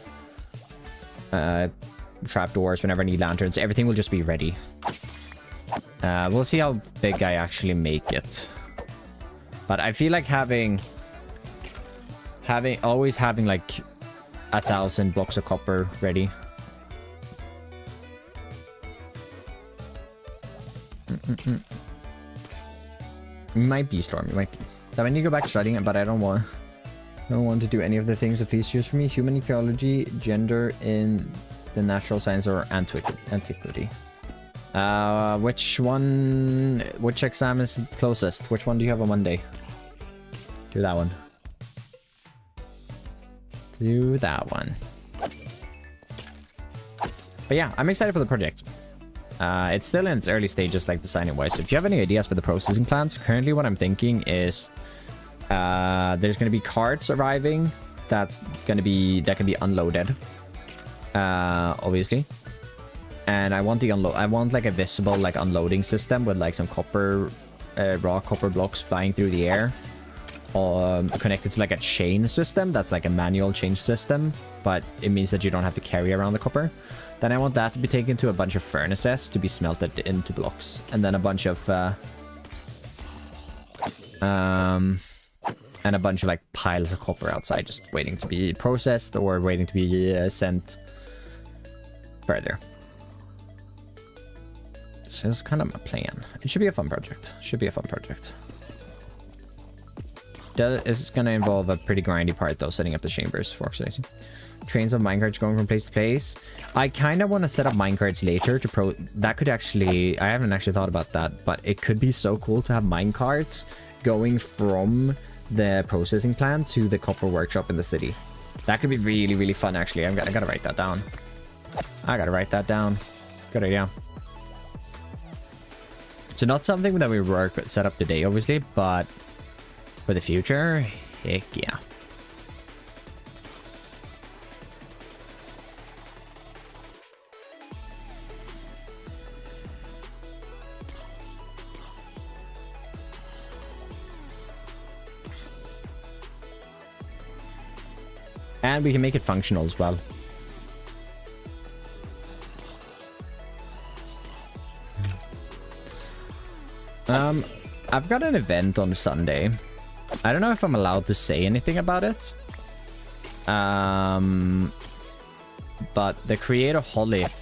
trapdoors, whenever I need lanterns, everything will just be ready. We'll see how big I actually make it. But I feel like always having like 1,000 blocks of copper ready. Might be Storm, it might be. So I need to go back to studying, but I don't want to do any of the things that please choose for me. Human ecology, gender in the natural science, or antiquity. Which exam is closest? Which one do you have on Monday? Do that one. Do that one. But yeah, I'm excited for the project. It's still in its early stages, like designing wise. So if you have any ideas for the processing plants, currently what I'm thinking is there's going to be carts arriving that can be unloaded, obviously. And I want like a visible like unloading system with like some copper, raw copper blocks flying through the air, connected to like a chain system that's like a manual chain system, but it means that you don't have to carry around the copper. Then I want that to be taken to a bunch of furnaces to be smelted into blocks, and then a bunch of like piles of copper outside, just waiting to be processed or waiting to be sent further. So this is kind of my plan. It should be a fun project. This is going to involve a pretty grindy part though, setting up the chambers for oxidizing. Trains of minecarts going from place to place. I kind of want to set up minecarts later to that could actually, I haven't actually thought about that, but it could be so cool to have minecarts going from the processing plant to the copper workshop in the city. That could be really, really fun actually. I gotta write that down. Good idea. So not something that we set up today, obviously, but for the future, heck yeah. And we can make it functional as well. I've got an event on Sunday. I don't know if I'm allowed to say anything about it. But the Creator Holic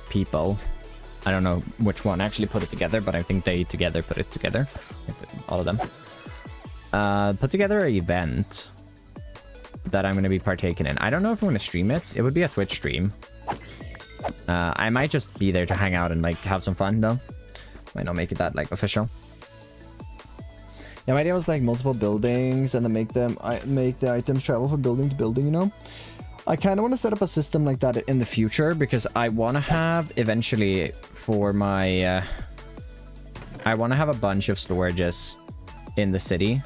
people. I don't know which one actually put it together, but I think they together put it together. All of them. Put together an event that I'm going to be partaking in. I don't know if I'm going to stream it. It would be a Twitch stream. I might just be there to hang out and like have some fun though. Might not make it that like official. Yeah, my idea was like multiple buildings and then make the items travel from building to building, you know? I kind of want to set up a system like that in the future because I want to have eventually for my... I want to have a bunch of storages in the city.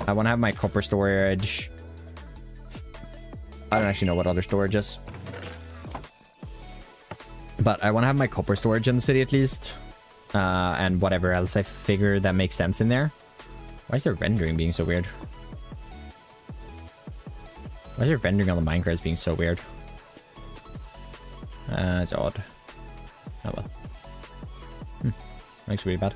I want to have my copper storage. I don't actually know what other storage is. But I want to have my copper storage in the city at least. And whatever else I figure that makes sense in there. Why is their rendering being so weird? Why is your rendering on the Minecraft being so weird? It's odd. Oh well. Looks really bad.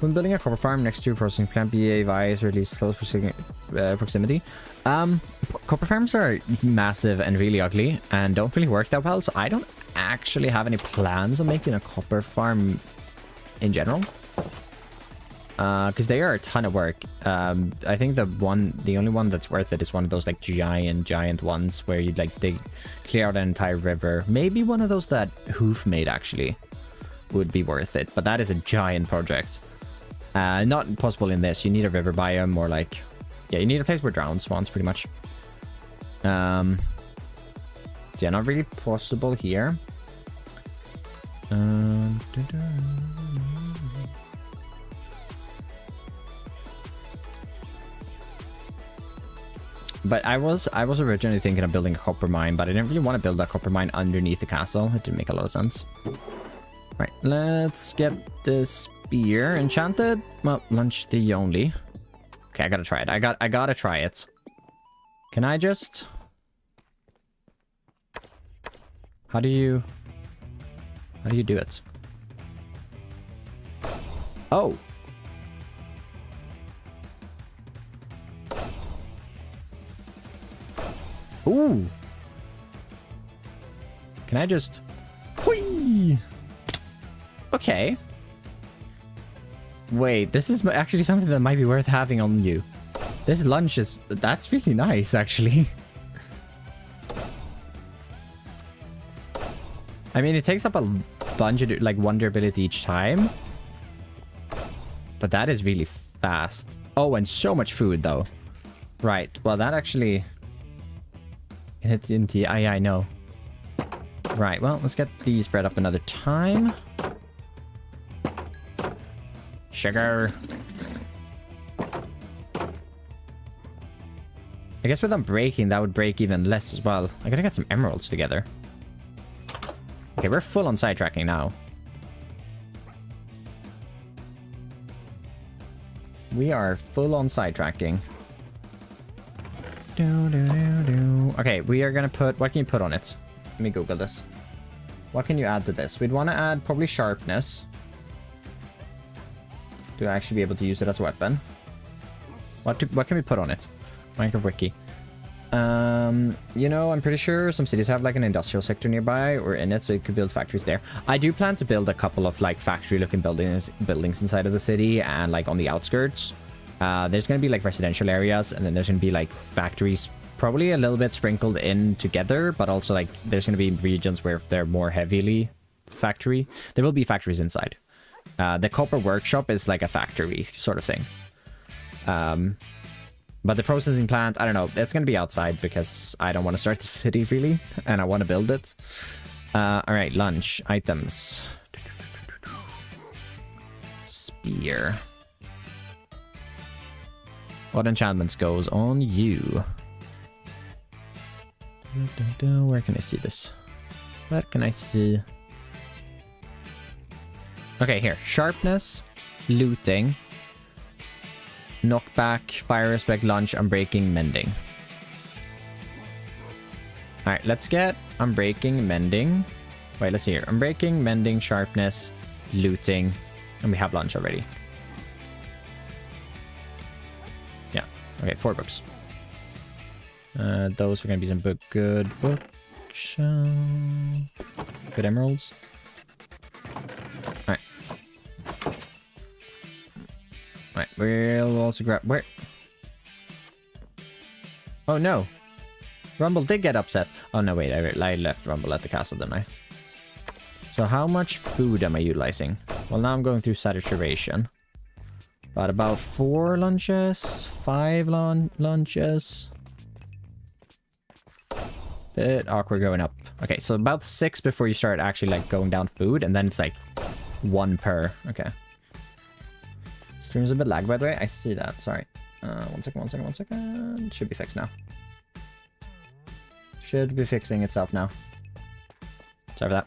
When building a copper farm next to a processing plant, be advised or at least close proximity. Copper farms are massive and really ugly and don't really work that well, so I don't actually have any plans on making a copper farm in general. Because they are a ton of work. I think the only one that's worth it is one of those like giant ones where you'd like clear out an entire river. Maybe one of those that Hoof made actually would be worth it, but that is a giant project. Not possible in this. You need a river biome or like, yeah, you need a place where drown spawns pretty much. So yeah, not really possible here. But I was originally thinking of building a copper mine, but I didn't really want to build a copper mine underneath the castle. It didn't make a lot of sense. Right, let's get this spear enchanted. Well, lunch 3 only. Okay, I gotta try it. I gotta try it. Can I just... How do you do it? Oh. Ooh. Can I just... Whee! Okay. Wait, this is actually something that might be worth having on you. This lunch is... That's really nice, actually. I mean, it takes up a bunch of, like, one durability each time. But that is really fast. Oh, and so much food, though. Right, well, that actually... Hit into... Yeah, I know. Right, well, let's get these spread up another time. Sugar. I guess with them breaking, that would break even less as well. I gotta get some emeralds together. Okay, we're full on sidetracking now. We are full on sidetracking. Okay, we are gonna put... What can you put on it? Let me Google this. What can you add to this? We'd want to add probably sharpness. To actually be able to use it as a weapon. What can we put on it? Minecraft Wiki. You know, I'm pretty sure some cities have like an industrial sector nearby or in it, so you could build factories there. I do plan to build a couple of like factory-looking buildings inside of the city and like on the outskirts. There's going to be like residential areas, and then there's going to be like factories probably a little bit sprinkled in together, but also like there's going to be regions where they're more heavily factory. There will be factories inside. The copper workshop is like a factory sort of thing. But the processing plant, I don't know. It's going to be outside because I don't want to start the city really, and I want to build it. All right, lunch items. Spear. What enchantments goes on you? Where can I see this? Where can I see? Okay, here. Sharpness, looting, knockback, fire respect, lunch, unbreaking, mending. Alright, let's get unbreaking, mending. Wait, let's see here. Unbreaking, mending, sharpness, looting, and we have lunch already. Yeah, okay, 4 books. Those are going to be some good books. Good emeralds. Alright. Alright, we'll also grab... Where? Oh, no. Rumble did get upset. Oh, no, wait. I left Rumble at the castle, didn't I? So how much food am I utilizing? Well, now I'm going through saturation. But about 4 lunches, 5 lunches. Bit awkward going up. Okay, so about 6 before you start actually like going down food, and then it's like 1 per. Okay. Stream's a bit lag, by the way. I see that. Sorry. 1 second. Should be fixed now. Should be fixing itself now. Sorry for that.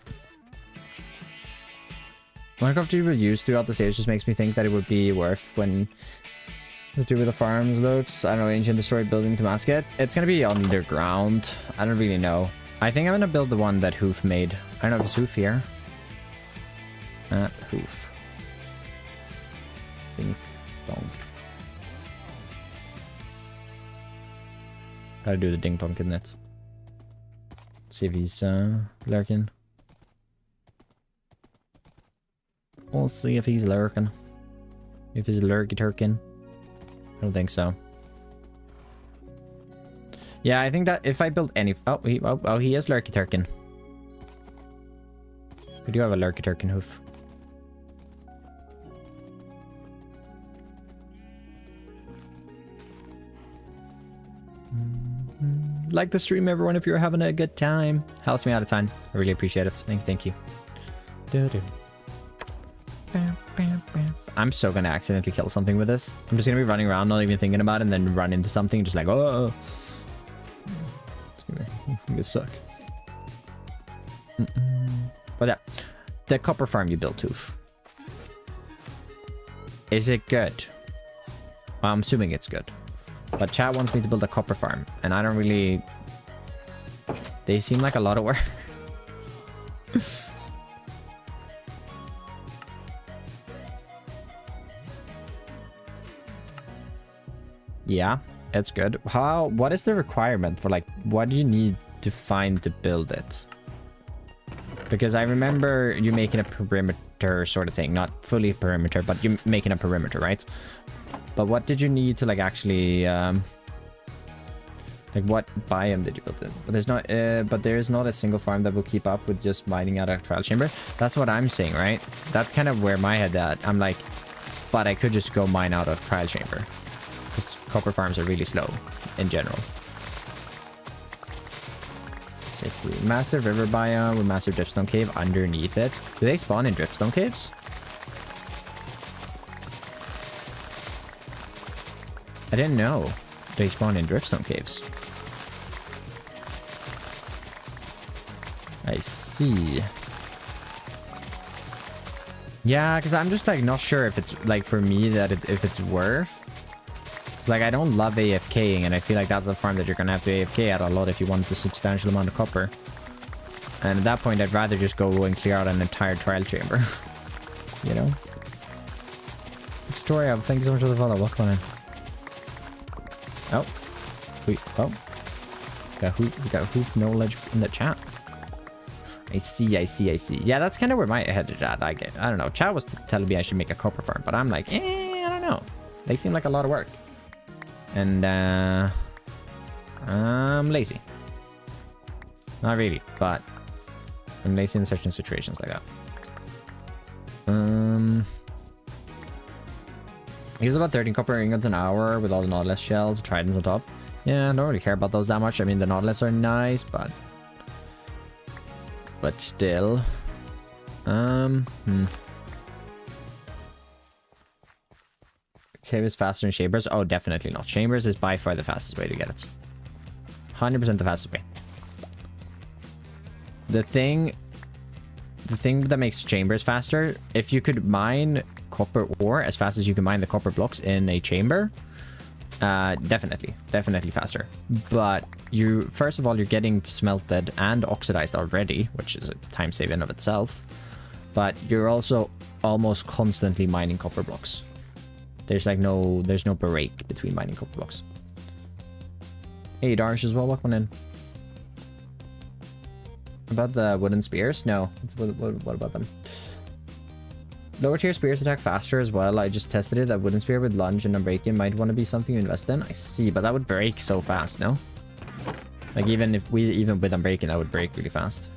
Minecraft you use throughout the stage just makes me think that it would be worth when the two of the farms looks. I don't know, ancient destroyed building to mask it. It's gonna be underground. I don't really know. I think I'm gonna build the one that Hoof made. I don't know if it's Hoof here. Hoof. Ding dong. Gotta do the ding dong, isn't it? See if he's lurking. We'll see if he's lurking. If he's lurky-turkin. I don't think so. Yeah, I think that if I build any... Oh, he is lurky-turkin. We do have a lurky-turkin hoof. Like the stream, everyone, if you're having a good time. Helps me out a ton. I really appreciate it. Thank you. I'm so gonna accidentally kill something with this. I'm just gonna be running around, not even thinking about it, and then run into something, just like, oh. It's gonna suck. But yeah, the copper farm you built, Hoof. Is it good? Well, I'm assuming it's good. But chat wants me to build a copper farm, and I don't really... They seem like a lot of work. Yeah, it's good. What is the requirement for, like, what do you need to find to build it? Because I remember you making a perimeter sort of thing. Not fully perimeter, but you're making a perimeter, right? But what did you need to, like, actually, like, what biome did you build in? But there's not, but there's not a single farm that will keep up with just mining out a trial chamber. That's what I'm saying, right? That's kind of where my head at. I'm like, but I could just go mine out a trial chamber. Because copper farms are really slow in general. Let's see. Massive river biome with massive dripstone cave underneath it. Do they spawn in dripstone caves? I didn't know they spawn in dripstone caves. I see. Yeah, because I'm just like not sure if it's like for me that if it's worth. It's like I don't love AFKing, and I feel like that's a farm that you're gonna have to AFK at a lot if you want a substantial amount of copper. And at that point, I'd rather just go and clear out an entire trial chamber. You know? Victoria, thank you so much for the follow. Welcome in. Oh. Oh. We got hoof knowledge in the chat. I see. Yeah, that's kind of where my head is at. I don't know. Chat was telling me I should make a copper farm, but I'm like, I don't know. They seem like a lot of work. And, I'm lazy. Not really, but I'm lazy in certain situations like that. I use about 13 copper ingots an hour with all the Nautilus shells, tridents on top. Yeah, I don't really care about those that much. I mean, the Nautilus are nice, but still. Cave is faster than Chambers? Oh, definitely not. Chambers is by far the fastest way to get it. 100% the fastest way. The thing that makes Chambers faster, if you could mine copper ore as fast as you can mine the copper blocks in a chamber, definitely faster. But first of all, you're getting smelted and oxidized already, which is a time save in of itself. But you're also almost constantly mining copper blocks. There's no break between mining copper blocks. Hey, Darsh as well, welcome in. About the wooden spears? No. What about them? Lower tier spears attack faster as well. I just tested it. That wooden spear with lunge and unbreaking might want to be something you invest in. I see, but that would break so fast, no? Like even with unbreaking, that would break really fast.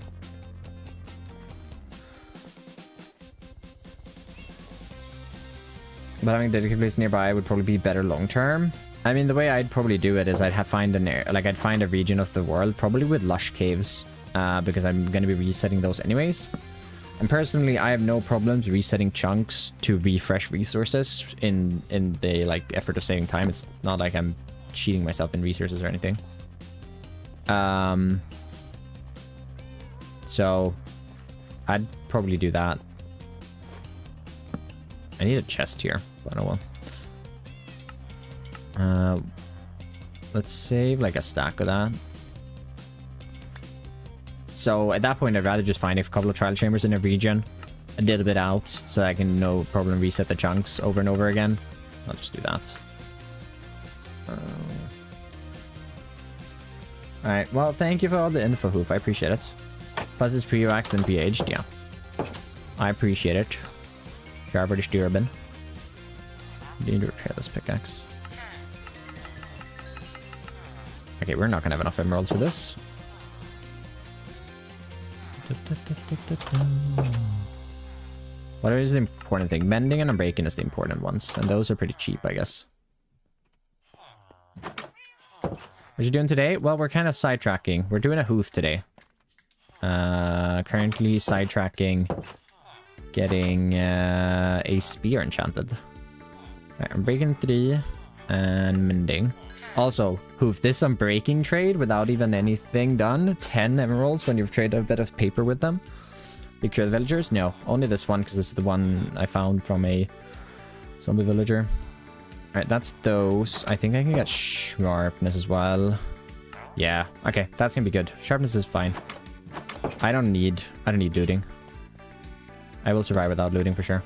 But having a dedicated place nearby would probably be better long term. I mean, the way I'd probably do it is I'd find a region of the world, probably with lush caves, because I'm going to be resetting those anyways. And personally, I have no problems resetting chunks to refresh resources in the like effort of saving time. It's not like I'm cheating myself in resources or anything. So I'd probably do that. I need a chest here, but oh well. Let's save like a stack of that. So at that point, I'd rather just find a couple of trial chambers in a region, a little bit out, so I can no problem reset the chunks over and over again. I'll just do that. Alright, well, thank you for all the info, Hoof. I appreciate it. Plus, it's pre-waxed and PH'd, yeah. I appreciate it. Garbage Durban. Need to repair this pickaxe. Okay, we're not gonna have enough emeralds for this. What is the important thing? Mending and unbreaking is the important ones, and those are pretty cheap, I guess. What you doing today? Well, we're kind of sidetracking. We're doing a hoof today. Currently sidetracking, getting a spear enchanted. Right, I'm breaking 3 and mending. Also, hoof, this unbreaking trade without even anything done. 10 emeralds when you've traded a bit of paper with them. Big Cure the villagers? No, only this one because this is the one I found from a zombie villager. Alright, that's those. I think I can get sharpness as well. Yeah, okay, that's gonna be good. Sharpness is fine. I don't need looting. I will survive without looting for sure.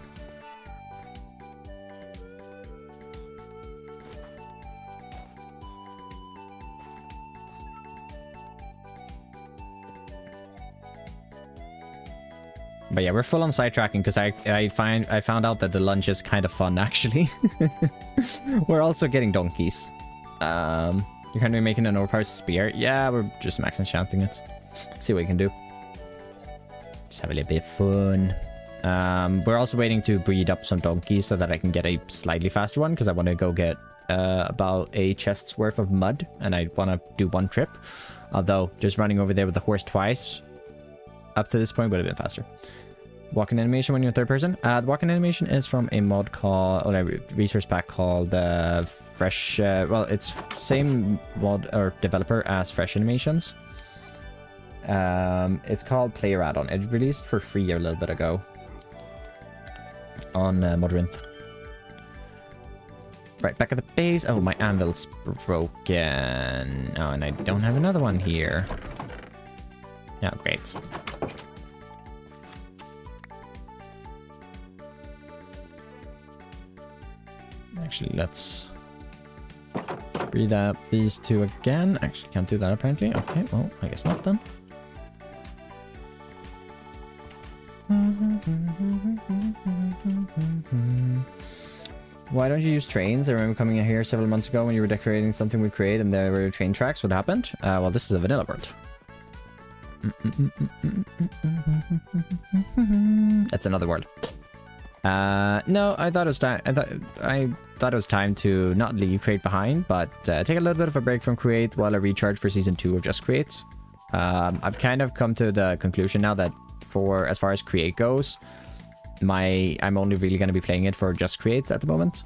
But yeah, we're full on sidetracking because I found out that the lunge is kind of fun actually. We're also getting donkeys. You're kind of making an overpowered spear. Yeah, we're just max enchanting it. See what we can do. Just have a little bit of fun. We're also waiting to breed up some donkeys so that I can get a slightly faster one because I want to go get about a chest's worth of mud and I want to do one trip. Although just running over there with the horse twice up to this point would have been faster. Walking animation when you're in third person. The walking animation is from a mod called, or a resource pack called Fresh. Well, it's same mod or developer as Fresh Animations. It's called Player Add-on. It released for free a little bit ago on Modrinth. Right, back at the base. Oh, my anvil's broken. Oh, and I don't have another one here. Yeah, great. Actually, let's breed up these two again. Actually, can't do that apparently. Okay, well, I guess not then. Why don't you use trains? I remember coming in here several months ago when you were decorating something with Create and there were train tracks. What happened? Well, this is a vanilla world. That's another world. No, I thought it was time. I thought it was time to not leave Create behind, but take a little bit of a break from Create while I recharge for season 2 of Just Create. I've kind of come to the conclusion now that for as far as Create goes, I'm only really going to be playing it for Just Create at the moment,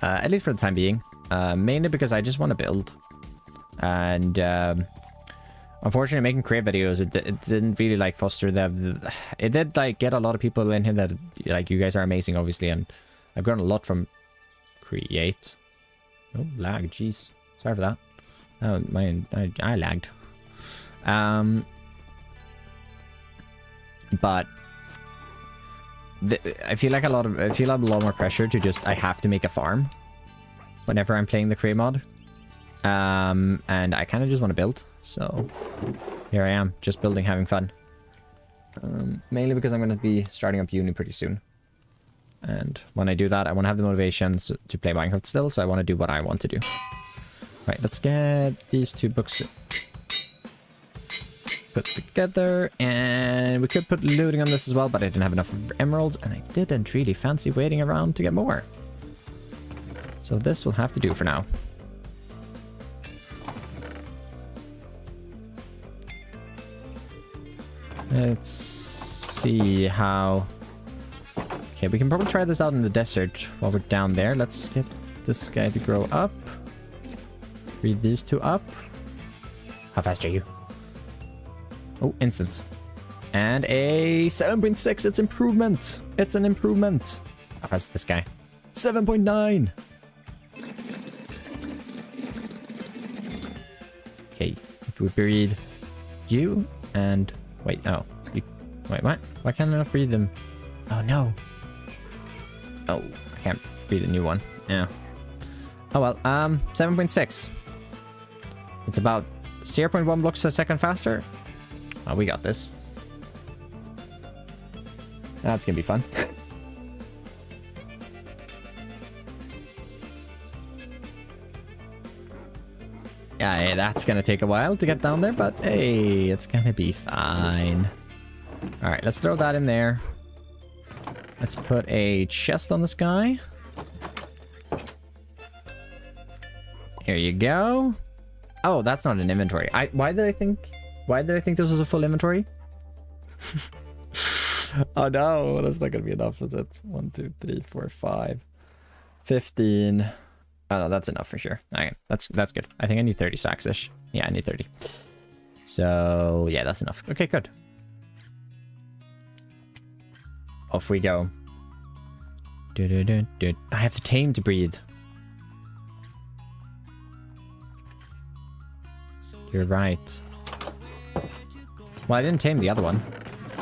at least for the time being. Mainly because I just want to build, and unfortunately, making Create videos, it didn't really like foster the. It did like get a lot of people in here that like you guys are amazing, obviously, and I've grown a lot from Create. Oh, lag, jeez, sorry for that. Oh, I lagged. But I feel like a lot more pressure to just I have to make a farm whenever I'm playing the Create mod, and I kind of just want to build. So here I am, just building, having fun. Mainly because I'm going to be starting up uni pretty soon. And when I do that, I want to have the motivations to play Minecraft still, so I want to do what I want to do. Right, let's get these 2 books put together, and we could put looting on this as well, but I didn't have enough emeralds, and I didn't really fancy waiting around to get more. So this will have to do for now. Let's see how... Okay, we can probably try this out in the desert while we're down there. Let's get this guy to grow up. Breed these 2 up. How fast are you? Oh, instant. And a 7.6. It's improvement. It's an improvement. How fast is this guy? 7.9. Okay, if we breed you and... Wait, oh. Wait, what? Why can't I not breed them? Oh, no. Oh, I can't breed a new one. Yeah. Oh, well, 7.6. It's about 0.1 blocks a second faster. Oh, we got this. That's gonna be fun. Yeah, hey, that's gonna take a while to get down there, but hey, it's gonna be fine. Alright, let's throw that in there. Let's put a chest on this guy. Here you go. Oh, that's not an inventory. Why did I think this was a full inventory? Oh no, that's not gonna be enough, is it? 1, 2, 3, 4, 5, 15. Oh no, that's enough for sure. Okay, that's good. I think I need 30 stacks-ish. Yeah, I need 30. So yeah, that's enough. Okay, good. Off we go. I have to tame to breed. You're right. Well, I didn't tame the other one.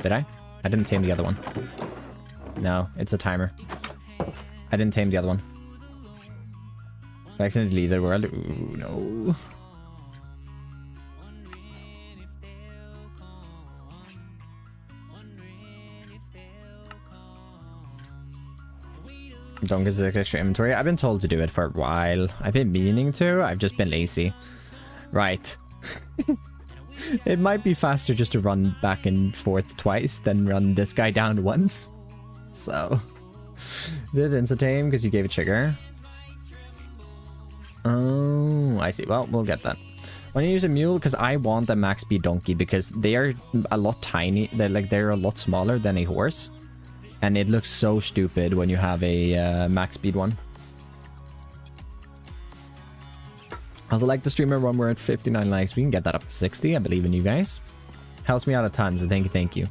Did I? I didn't tame the other one. No, it's a timer. I didn't tame the other one. I accidentally leave the world. Ooh, no. Don't get the extra inventory. I've been told to do it for a while. I've been meaning to. I've just been lazy. Right. It might be faster just to run back and forth twice than run this guy down once. So, did insta tame because you gave it sugar. Oh, I see. Well, we'll get that. When you use a mule, because I want a max speed donkey because they are a lot tiny. They're a lot smaller than a horse, and it looks so stupid when you have a max speed one. I also like the streamer when we're at 59 likes. We can get that up to 60. I believe in you guys. Helps me out a ton, so thank you.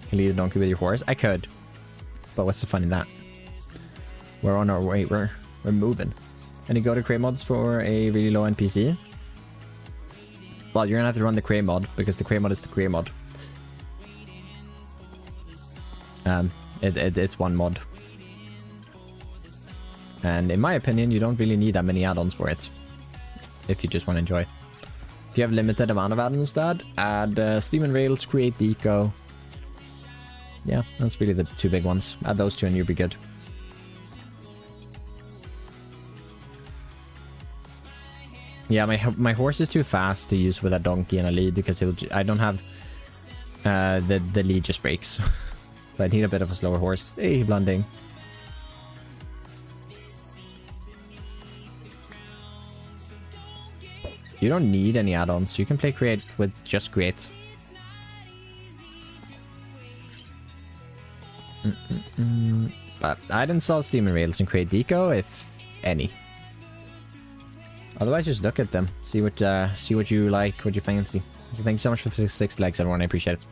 Can you lead a donkey with your horse? I could. But what's the fun in that? We're on our way. We're moving. And you go to create mods for a really low NPC. Well, you're gonna have to run the create mod because the create mod is the create mod. It's one mod. And in my opinion, you don't really need that many add-ons for it. If you just want to enjoy. If you have limited amount of add-ons instead, add Steam and Rails, create Deco. Yeah, that's really the 2 big ones. Add those 2 and you'll be good. Yeah, my horse is too fast to use with a donkey and a lead because I don't have the lead just breaks. But I need a bit of a slower horse. Hey, blending. You don't need any add-ons. You can play create with just create. But I'd install Steam and Rails and create Deco if any. Otherwise, just look at them. See what you like, what you fancy. So thank you so much for 6 likes, everyone. I appreciate it.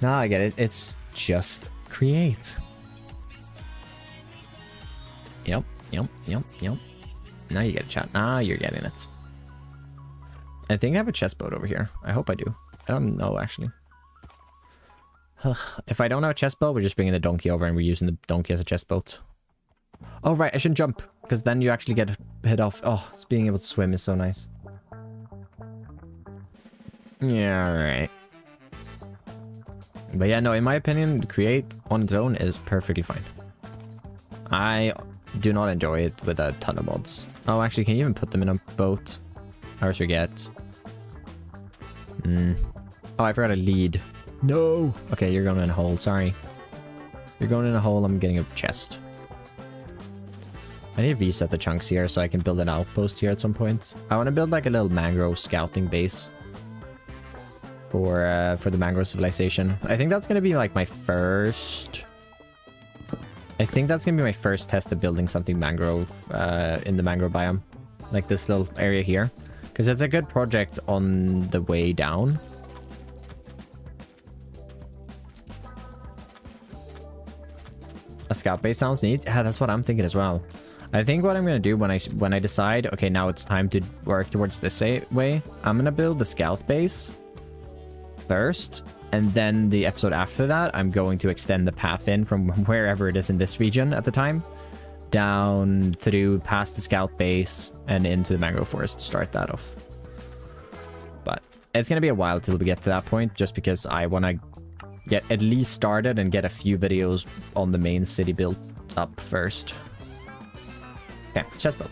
Now I get it. It's just create. Yep. Now you get a chat. Now you're getting it. I think I have a chest boat over here. I hope I do. I don't know, actually. If I don't have a chest boat, we're just bringing the donkey over and we're using the donkey as a chest boat. Oh, right. I shouldn't jump because then you actually get hit off. Oh, being able to swim is so nice. Yeah, all right. But yeah, no, in my opinion, create on its own is perfectly fine. I do not enjoy it with a ton of mods. Oh, actually, can you even put them in a boat? I always forget. Oh, I forgot a lead. No! Okay, you're going in a hole, sorry. You're going in a hole, I'm getting a chest. I need to reset the chunks here so I can build an outpost here at some point. I want to build like a little mangrove scouting base. For the mangrove civilization. I think that's going to be like my first... I think that's going to be my first test of building something mangrove in the mangrove biome. Like this little area here. Because it's a good project on the way down. A scout base sounds neat. Yeah, that's what I'm thinking as well. I think what I'm going to do when I decide, okay, now it's time to work towards this way, I'm going to build the scout base first, and then the episode after that, I'm going to extend the path in from wherever it is in this region at the time, down through past the scout base and into the mangrove forest to start that off. But it's going to be a while till we get to that point, just because I want to get at least started and get a few videos on the main city built up first. Okay, chest build.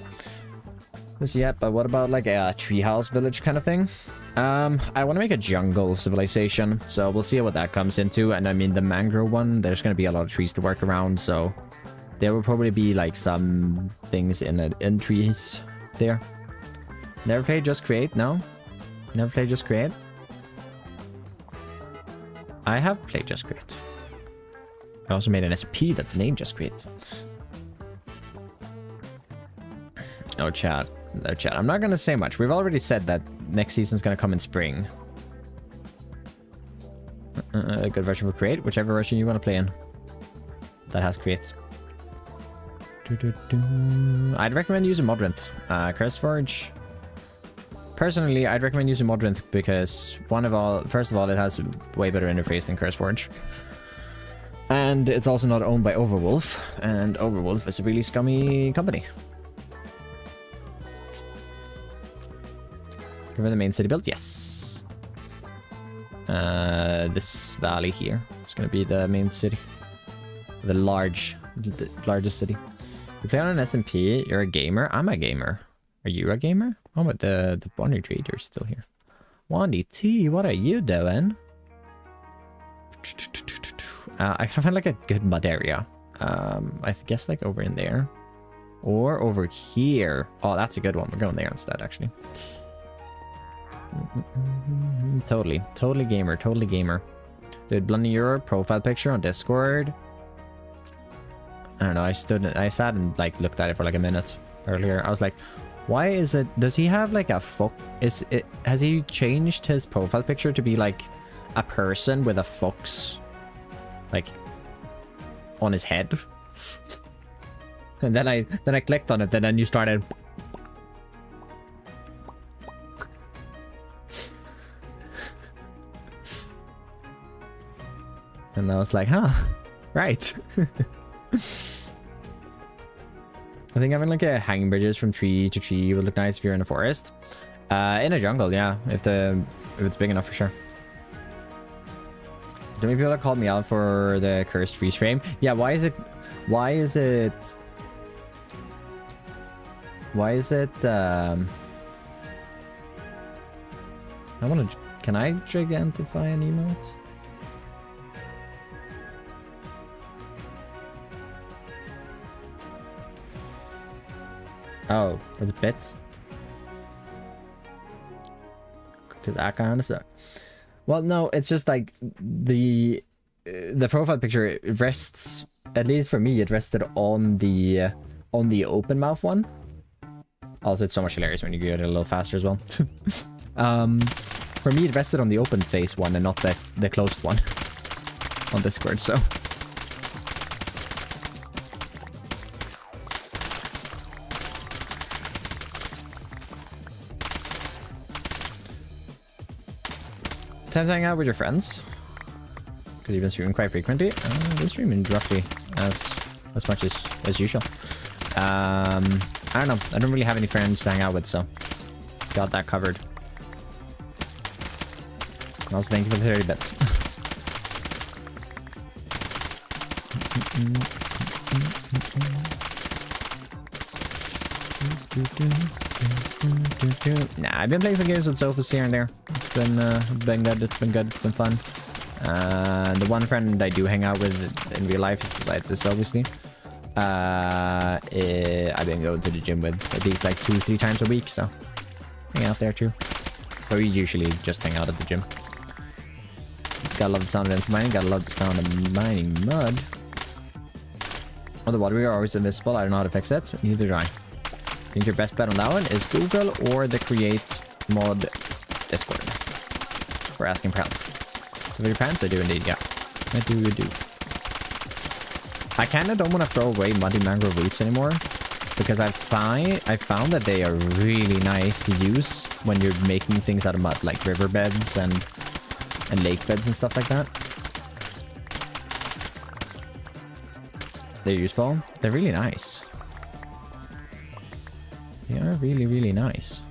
Yeah, but what about like a treehouse village kind of thing? I want to make a jungle civilization, so we'll see what that comes into. And I mean, the mangrove one, there's going to be a lot of trees to work around, so there will probably be like some things in trees there. Never played Just Create? No? Never played Just Create? I have played Just Create. I also made an SP that's named Just Create. No chat. No chat. I'm not going to say much. We've already said that next season's going to come in spring. A good version for Create, whichever version you want to play in. That has Create. I'd recommend using Modrinth. CurseForge. Personally, I'd recommend using Modrinth because first of all, it has a way better interface than CurseForge. And it's also not owned by Overwolf, and Overwolf is a really scummy company. Remember the main city built? Yes. This valley here is going to be the main city. The largest city. You play on an SMP, you're a gamer. I'm a gamer. Are you a gamer? Oh, but the Bonnie Trader's still here. Wandy T, what are you doing? I can find like a good mud area. I guess like over in there. Or over here. Oh, that's a good one. We're going there instead, actually. Totally gamer, totally gamer. Dude, blending your profile picture on Discord. I don't know, I sat and like looked at it for like a minute earlier. I was like, why is it, does he have like a has he changed his profile picture to be like a person with a fox like on his head? And then I clicked on it, and then you started. And I was like, huh, right. I think having like a hanging bridges from tree to tree would look nice if you're in a forest. In a jungle, yeah, if it's big enough for sure. Too many people have called me out for the cursed freeze frame. Yeah, why is it I want to, can I gigantify an emote? Oh, it's bits. Because I kind of suck. Well, no, it's just like the profile picture rests, at least for me, it rested on the open mouth one. Also, it's so much hilarious when you get it a little faster as well. For me, it rested on the open face one and not the closed one on Discord, so. Time to hang out with your friends? Because you've been streaming quite frequently. I've been streaming roughly as much as usual. I don't know. I don't really have any friends to hang out with, so got that covered. And also, thank you for the 30 bits. Nah, I've been playing some games with Sophus here and there. It's been good. It's been good. It's been fun. The one friend I do hang out with in real life, besides this, obviously, I've been going to the gym with at least like 2-3 times a week, so hang out there too. But we usually just hang out at the gym. Gotta love the sound of instant mining. Gotta love the sound of mining mud. Oh, the water wheel are always invisible. I don't know how to fix it. Neither do I. I think your best bet on that one is Google or the Create Mod Discord. We're asking for help. With your pants, I do indeed, yeah. I do. I kind of don't want to throw away muddy mangrove roots anymore, because I found that they are really nice to use when you're making things out of mud, like riverbeds and lake beds and stuff like that. They're useful. They're really nice. They are really, really nice.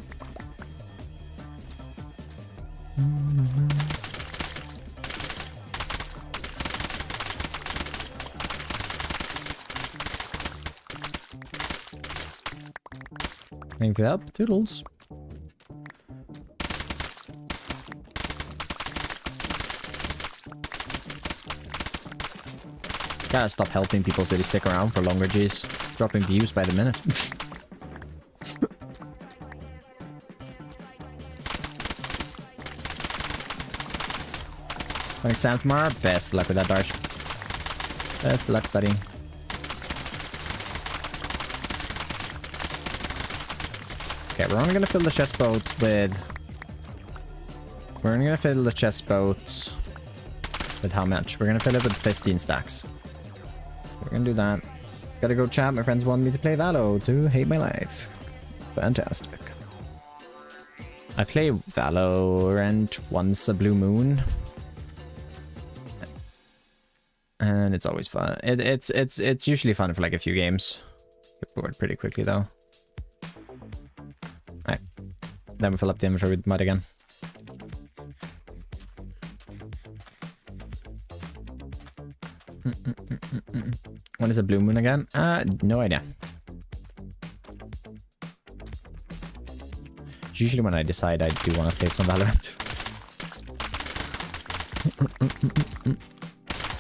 Thank you for the help, Toodles. Gotta stop helping people so they stick around for longer, jeez. Dropping views by the minute. Thanks, Sam, tomorrow. Best luck with that, Darsh. Best luck studying. Okay, we're only gonna fill the chest boats with... We're only gonna fill the chest boats with how much? We're gonna fill it with 15 stacks. We're gonna do that. Gotta go chat. My friends want me to play Valo to hate my life. Fantastic. I play Valorant once a blue moon. And it's always fun. It's usually fun for like a few games. Get bored pretty quickly though. Alright. Then we fill up the inventory with mud again. When is a blue moon again? No idea. It's usually when I decide I do want to play some Valorant.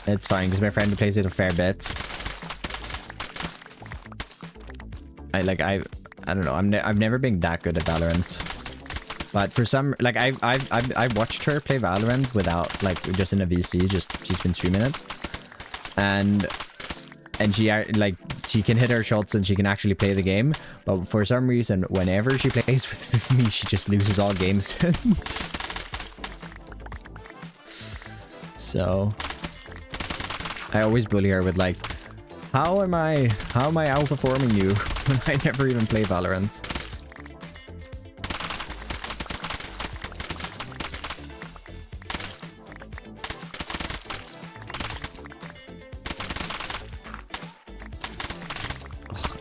It's fine because my friend plays it a fair bit. I don't know. I've never been that good at Valorant. But for some, like I watched her play Valorant without, like, just in a VC. Just she's been streaming it, and she like she can hit her shots and she can actually play the game. But for some reason, whenever she plays with me, she just loses all game sense. So I always bully her with like, how am I outperforming you when I never even play Valorant?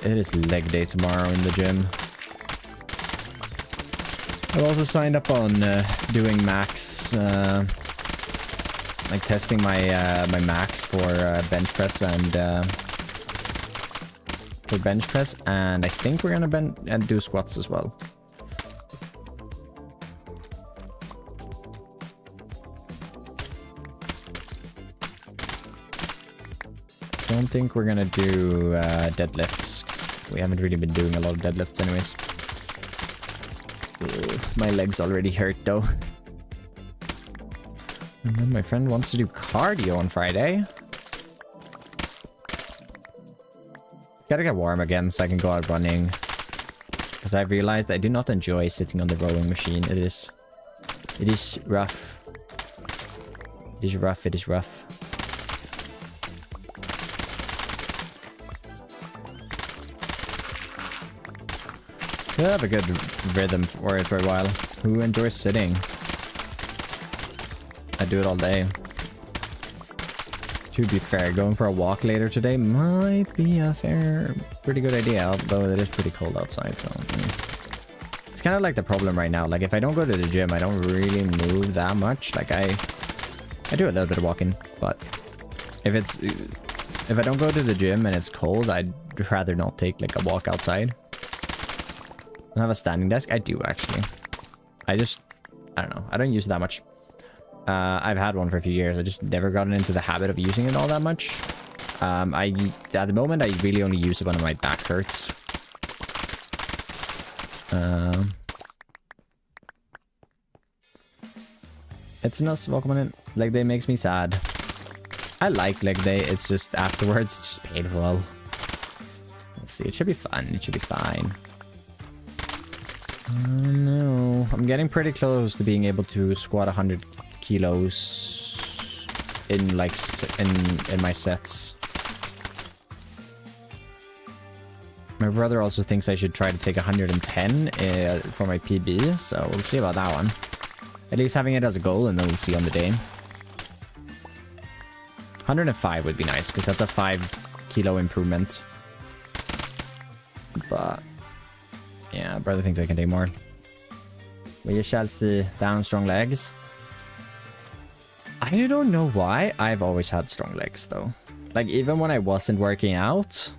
It is leg day tomorrow in the gym. I've also signed up on doing max, like testing my my max for bench press and I think we're gonna bend and do squats as well. Don't think we're gonna do deadlifts. We haven't really been doing a lot of deadlifts anyways. My legs already hurt though. And then my friend wants to do cardio on Friday. Gotta get warm again so I can go out running. Because I've realized I do not enjoy sitting on the rowing machine. It is rough. It is rough, it is rough. I have a good rhythm for it for a while. Who enjoys sitting? I do it all day. To be fair, going for a walk later today might be a pretty good idea, although it is pretty cold outside, so... It's kind of like the problem right now. Like, if I don't go to the gym, I don't really move that much. Like, I do a little bit of walking, but if it's... If I don't go to the gym and it's cold, I'd rather not take like a walk outside. I have a standing desk. I do actually. I don't know. I don't use it that much. I've had one for a few years. I just never gotten into the habit of using it all that much. At the moment, I really only use it when my back hurts. It's not welcome in. Leg day makes me sad. I like leg day. It's just afterwards, it's just painful. Let's see. It should be fun. It should be fine. Oh no. I'm getting pretty close to being able to squat 100 kilos in like in my sets. My brother also thinks I should try to take 110 for my PB, so we'll see about that one. At least having it as a goal, and then we'll see on the day. 105 would be nice, because that's a 5 kilo improvement. But yeah, brother thinks I can take more. We shall see. Down strong legs. I don't know why. I've always had strong legs, though. Like, even when I wasn't working out,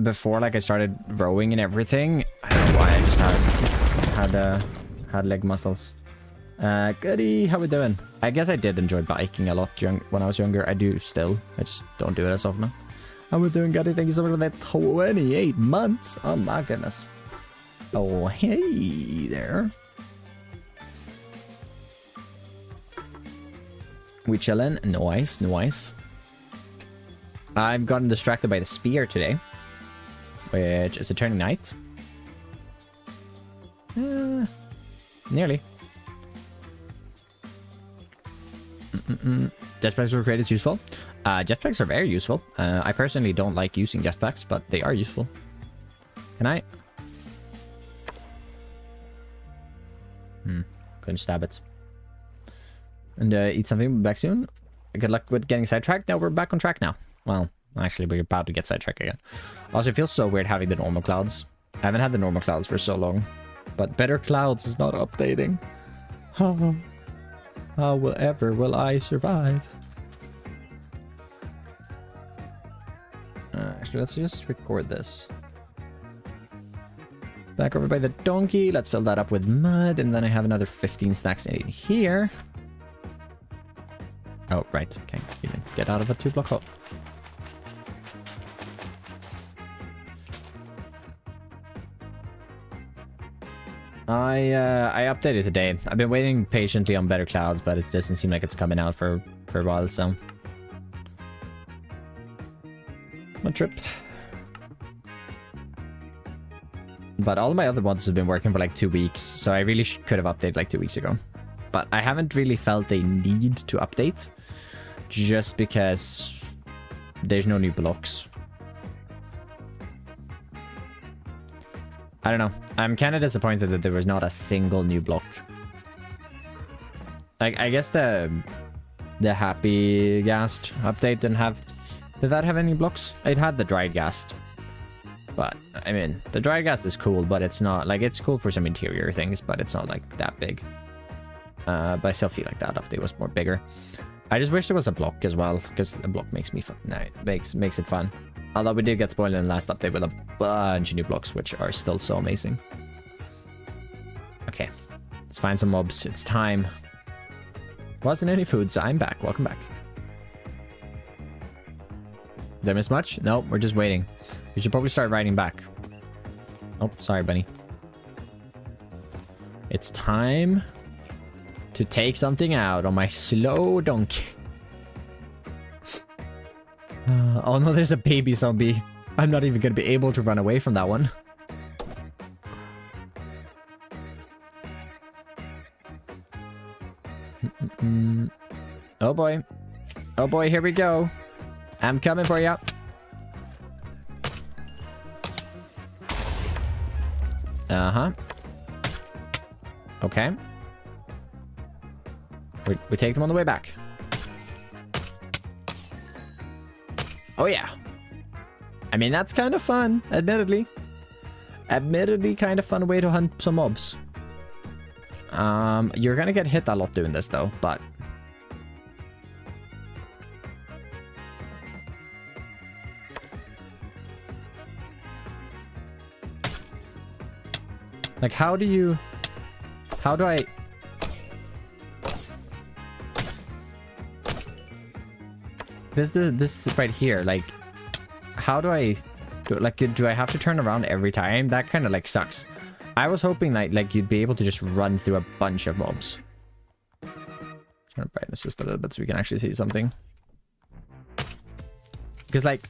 before like I started rowing and everything, I don't know why I just had leg muscles. Goody, how we doing? I guess I did enjoy biking a lot when I was younger. I do still. I just don't do it as often now. How we doing, Goody? Thank you so much for that 28 months. Oh my goodness. Oh, hey there. We chillin'? Nice, nice. I've gotten distracted by the spear today, which is a turning knight. Nearly. Jetpacks for creators useful. Jetpacks are very useful. I personally don't like using jetpacks, but they are useful. Can I? Couldn't stab it. And eat something back soon. Good luck with getting sidetracked. No, we're back on track now. Well, actually, we're about to get sidetracked again. Also, it feels so weird having the normal clouds. I haven't had the normal clouds for so long. But better clouds is not updating. How will I survive? Actually, let's just record this. Back over by the donkey. Let's fill that up with mud. And then I have another 15 stacks in here. Oh, right. Can't even get out of a 2-block hole. I updated today. I've been waiting patiently on better clouds, but it doesn't seem like it's coming out for a while, so. One trip. But all of my other mods have been working for like 2 weeks, so I really could have updated like 2 weeks ago. But I haven't really felt a need to update, just because there's no new blocks. I don't know. I'm kind of disappointed that there was not a single new block. Like, I guess the Happy Ghast update didn't have... Did that have any blocks? It had the Dried Ghast. But, I mean, the Dried Ghast is cool, but it's not... Like, it's cool for some interior things, but it's not, like, that big. But I still feel like that update was more bigger. I just wish there was a block as well, because the block makes me fun. No, it makes it fun. Although we did get spoiled in the last update with a bunch of new blocks, which are still so amazing. Okay, let's find some mobs. It's time. Wasn't any food, so I'm back. Welcome back. Did I miss much? No, we're just waiting. We should probably start riding back. Oh, sorry, bunny. It's time to take something out on my slow donkey. Oh no, there's a baby zombie. I'm not even going to be able to run away from that one. Oh boy. Oh boy, here we go. I'm coming for you. Uh-huh. Okay. We take them on the way back. Oh yeah. I mean, that's kind of fun, admittedly. Admittedly, kind of fun way to hunt some mobs. You're gonna get hit a lot doing this though, but... Like, how do I... This right here, like, how do I... do I have to turn around every time? That kind of, like, sucks. I was hoping that, like, you'd be able to just run through a bunch of mobs. Turn to brightness just a little bit so we can actually see something. Because, like...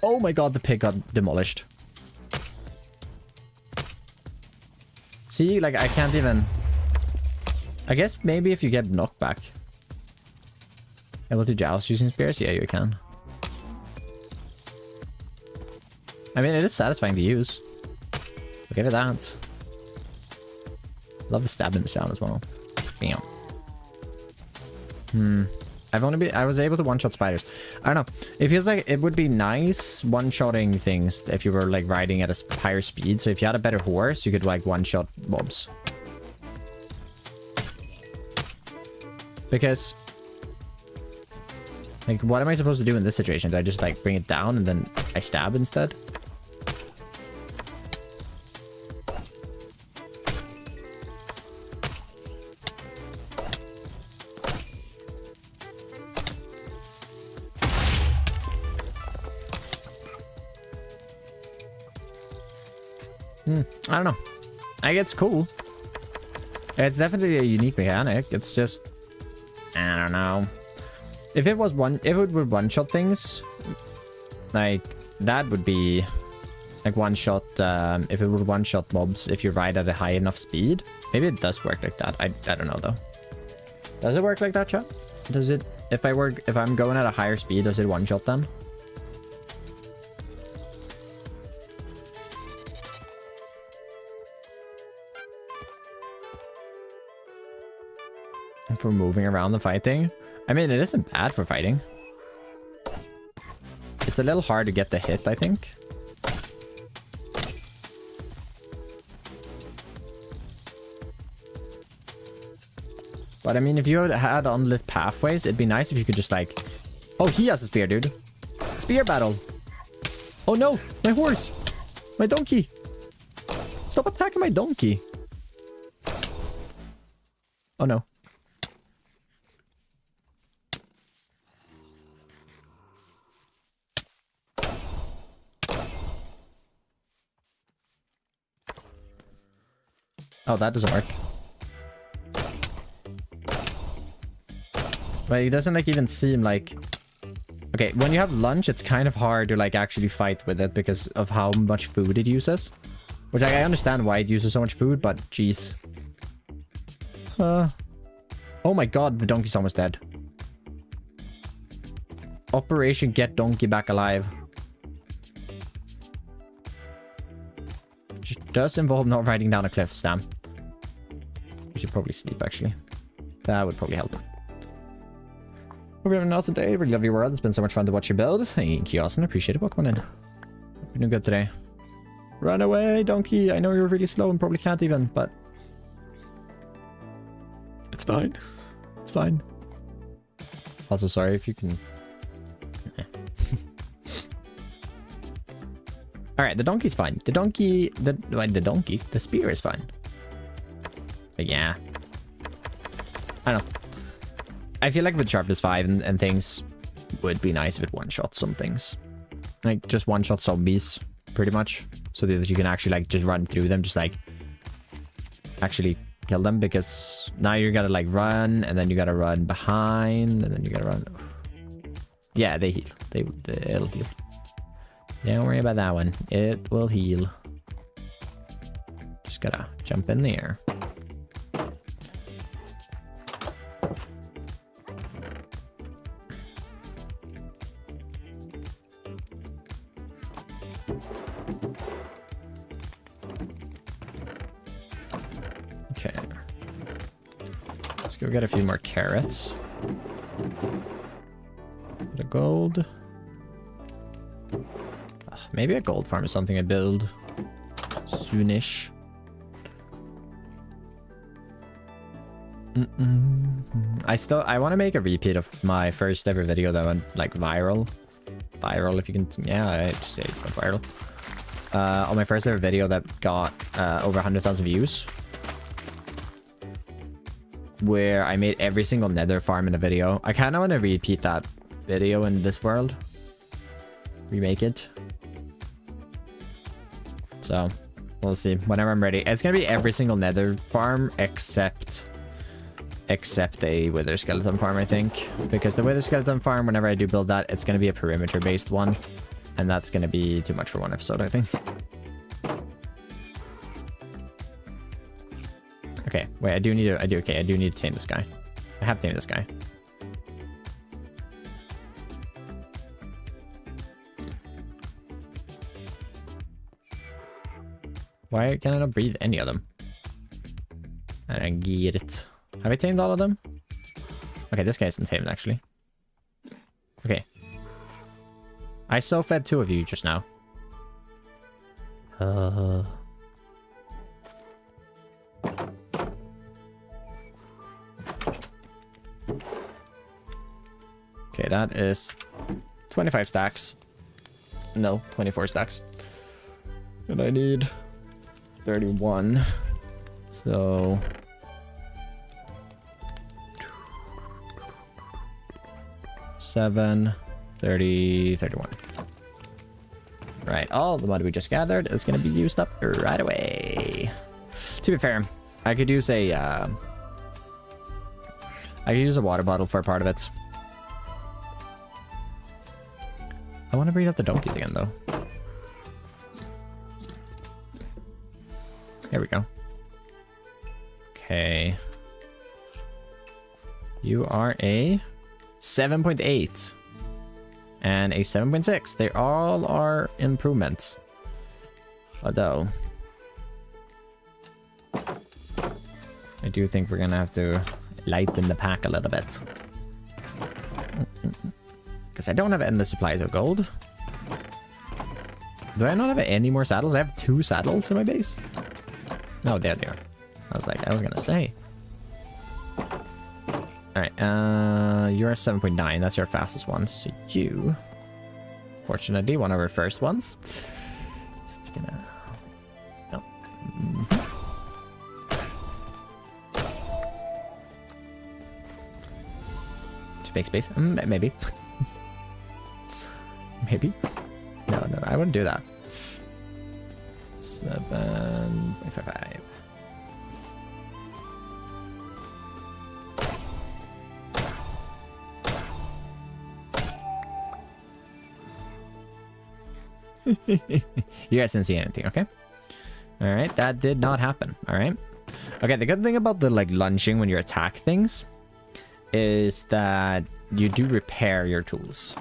Oh my god, the pig got demolished. See, like, I can't even... I guess maybe if you get knocked back. Able to joust using spears? Yeah, you can. I mean, it is satisfying to use. I'll give it that. Love the stabbing sound as well. Bam. I was able to one-shot spiders. I don't know. It feels like it would be nice one-shotting things if you were, like, riding at a higher speed. So if you had a better horse, you could, like, one-shot mobs. Because... like, what am I supposed to do in this situation? Do I just, like, bring it down and then I stab instead? I don't know. I think it's cool. It's definitely a unique mechanic. It's just... I don't know. If it was one-shot things, like, that would be... like, one-shot... if it would one-shot mobs if you ride at a high enough speed. Maybe it does work like that. I don't know, though. Does it work like that, chat? Does it... if I'm going at a higher speed, does it one-shot then? For moving around the fighting. I mean, it isn't bad for fighting. It's a little hard to get the hit, I think. But I mean, if you had unlit pathways, it'd be nice if you could just like... oh, he has a spear, dude. Spear battle. Oh no, my horse. My donkey. Stop attacking my donkey. Oh no. Oh, that doesn't work. But it doesn't like even seem like... okay, when you have lunch, it's kind of hard to like actually fight with it because of how much food it uses. Which I understand why it uses so much food, but jeez. Oh my god, the donkey's almost dead. Operation Get Donkey Back Alive. Which does involve not riding down a cliff, Stam. We should probably sleep, actually. That would probably help. Hope you're having an awesome day. Really love your world. It's been so much fun to watch you build. Thank you, Austin. Appreciate it. Welcome in. Hope you're doing good today. Run away, donkey. I know you're really slow and probably can't even, but... it's fine. It's fine. Also, sorry if you can... Alright, the donkey's fine. The donkey... the spear is fine. But yeah. I don't know. I feel like with sharpness 5 and things would be nice if it one-shot some things. Like, just one-shot zombies, pretty much. So that you can actually, like, just run through them. Just, like, actually kill them. Because now you gotta, like, run. And then you gotta run behind. And then you gotta run... yeah, they heal. They'll heal. Don't worry about that one. It will heal. Just gotta jump in the air. Okay. Let's go get a few more carrots. Bit of gold. Maybe a gold farm is something I build soonish. I want to make a repeat of my first ever video that went like viral. Viral, if you can, yeah, I just say it went viral. On my first ever video that got over 100,000 views, where I made every single nether farm in a video. I kind of want to repeat that video in this world. Remake it. So, we'll see. Whenever I'm ready. It's going to be every single nether farm except a wither skeleton farm, I think. Because the wither skeleton farm, whenever I do build that, it's going to be a perimeter-based one. And that's going to be too much for one episode, I think. Okay, wait, I do need to tame this guy. I have tamed this guy. Why can I not breathe any of them? I don't get it. Have I tamed all of them? Okay, this guy isn't tamed, actually. Okay. I so fed 2 of you just now. Okay, that is 25 stacks. No, 24 stacks. And I need 31. So... 7, 30, 31. Right, all the mud we just gathered is going to be used up right away. To be fair, I could use a water bottle for a part of it. I want to breed up the donkeys again, though. There we go. Okay. You are a 7.8 and a 7.6. They all are improvements. Although, I do think we're gonna have to lighten the pack a little bit. Because I don't have endless supplies of gold. Do I not have any more saddles? I have 2 saddles in my base. No, there they are. I was gonna say. Alright, you're a 7.9. That's your fastest one. So you, fortunately, one of our first ones. Just gonna... No. To make space? Maybe. Maybe. No, I wouldn't do that. 7.55. You guys didn't see anything, okay? Alright, that did not happen, alright? Okay, the good thing about the, like, lunging when you attack things is that you do repair your tools.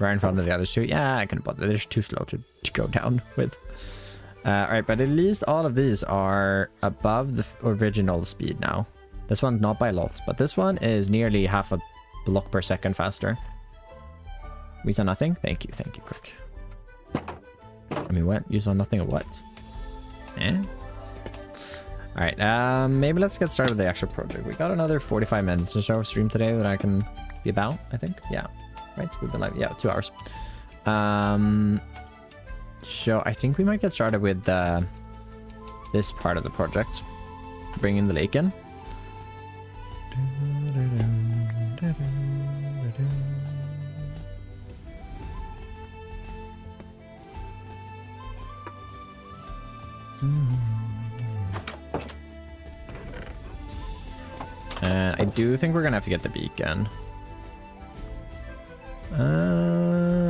Right in front of the others too. Yeah, I couldn't bother. They're too slow to go down with. Alright, but at least all of these are above the original speed now. This one, not by a lot, but this one is nearly half a block per second faster. We saw nothing? Thank you, Quick. I mean, what? You saw nothing of what? Eh? Alright, maybe let's get started with the actual project. We got another 45 minutes or so of stream today that I can be about, I think. Yeah. Right? We've been like, yeah, 2 hours. So I think we might get started with this part of the project. Bring in the lake in. I do think we're gonna have to get the beacon.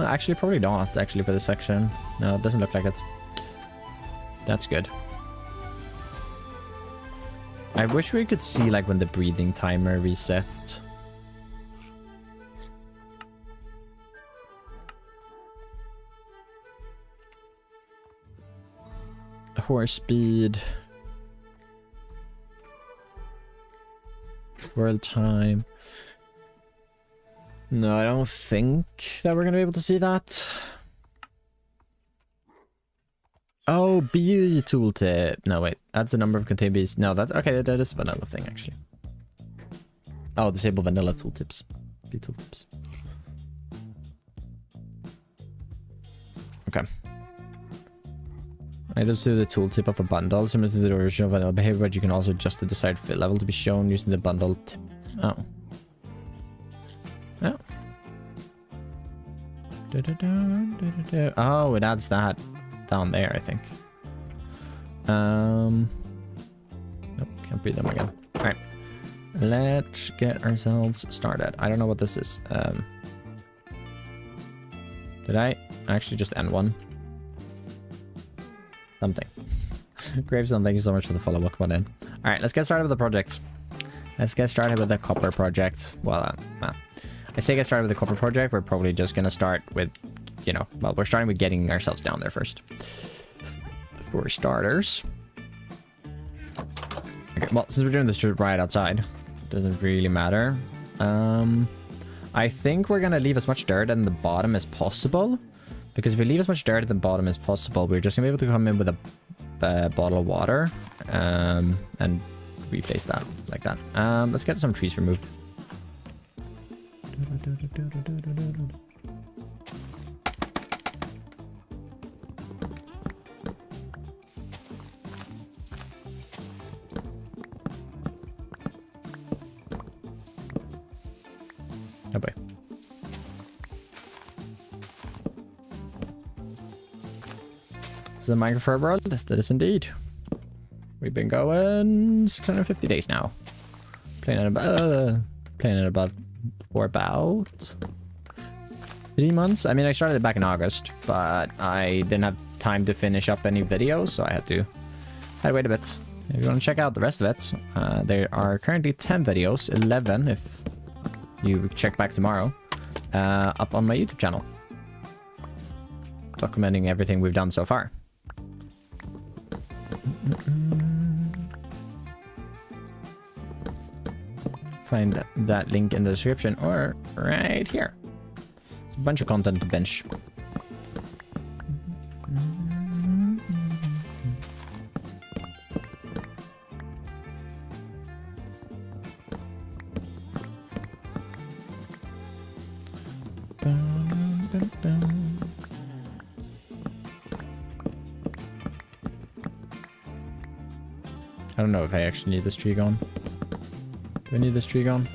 Actually, probably not, actually, for this section. No, it doesn't look like it. That's good. I wish we could see, like, when the breathing timer reset. Horse speed. World time. No, I don't think that we're gonna be able to see that. Oh, bee tooltip. No, wait. That's the number of contained bees. No, that's okay. That is another thing, actually. Oh, disable vanilla tooltips. Tooltips. Okay. Items to the tooltip of a bundle, similar to the original vanilla behavior, but you can also adjust the desired fit level to be shown using the bundle tip. Oh. Oh. Oh, it adds that down there, I think. Nope, can't beat them again. Alright. Let's get ourselves started. I don't know what this is. Did I actually just end one? Something. Gravestone, thank you so much for the follow. Welcome on in. Alright, let's get started with the project. Let's get started with the copper project. Well, I say get started with the copper project. We're probably just going to start with, you know, well, we're starting with getting ourselves down there first. For starters. Okay, well, since we're doing this just right outside, doesn't really matter. I think we're going to leave as much dirt in the bottom as possible. Because if we leave as much dirt at the bottom as possible, we're just going to be able to come in with a bottle of water. And replace that like that. Let's get some trees removed. Oh boy. This is a Minecraft world. That is indeed. We've been going 650 days now. Playing it about for about 3 months. I mean, I started it back in August, but I didn't have time to finish up any videos, so I had to wait a bit. If you want to check out the rest of it, there are currently 10 videos, 11 if you check back tomorrow, up on my YouTube channel, documenting everything we've done so far. Find that link in the description or right here. It's a bunch of content to bench. I don't know if I actually need this tree gone. Do I need this tree gone?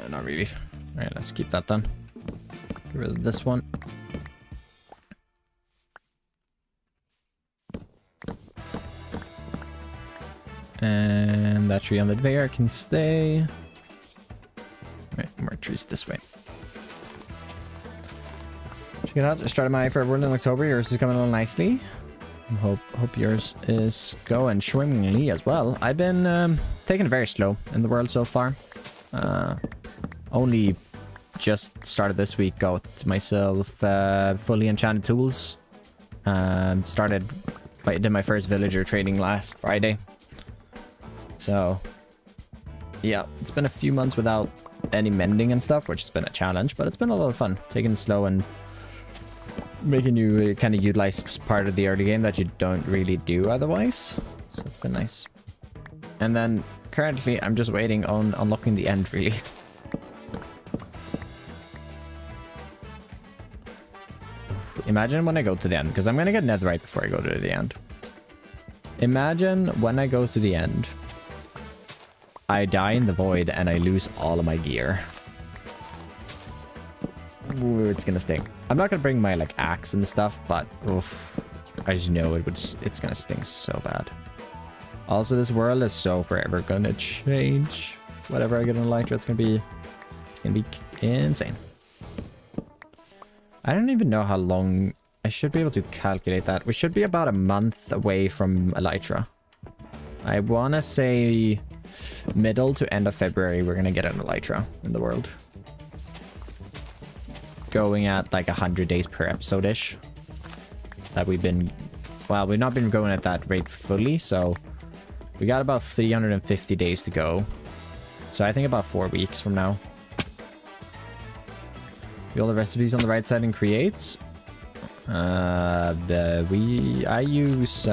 Not really. Alright, let's keep that done. Get rid of this one. And that tree on the there can stay. Alright, more trees this way. Check it out. I started my favorite world in October. Yours is coming along nicely. Hope yours is going swimmingly as well. I've been taking it very slow in the world so far. Only just started this week. Got myself fully enchanted tools. Did my first villager trading last Friday. So yeah, it's been a few months without any mending and stuff, which has been a challenge, but it's been a lot of fun taking it slow and making you kind of utilize part of the early game that you don't really do otherwise. So it's been nice. And then currently I'm just waiting on unlocking the end, really. Imagine when I go to the end, because I'm going to get netherite before I go to the end. Imagine when I go to the end, I die in the void and I lose all of my gear. Ooh, it's gonna stink. I'm not gonna bring my like axe and stuff, but oof, I just know it's gonna stink so bad. Also, this world is so forever gonna change. Whatever I get on Elytra, it's gonna be insane. I don't even know how long. I should be able to calculate that. We should be about a month away from Elytra. I wanna say middle to end of February we're gonna get an Elytra in the world. Going at like 100 days per episode-ish. That we've been... Well, we've not been going at that rate fully, so... We got about 350 days to go. So I think about 4 weeks from now. All the recipes on the right side and create. I use...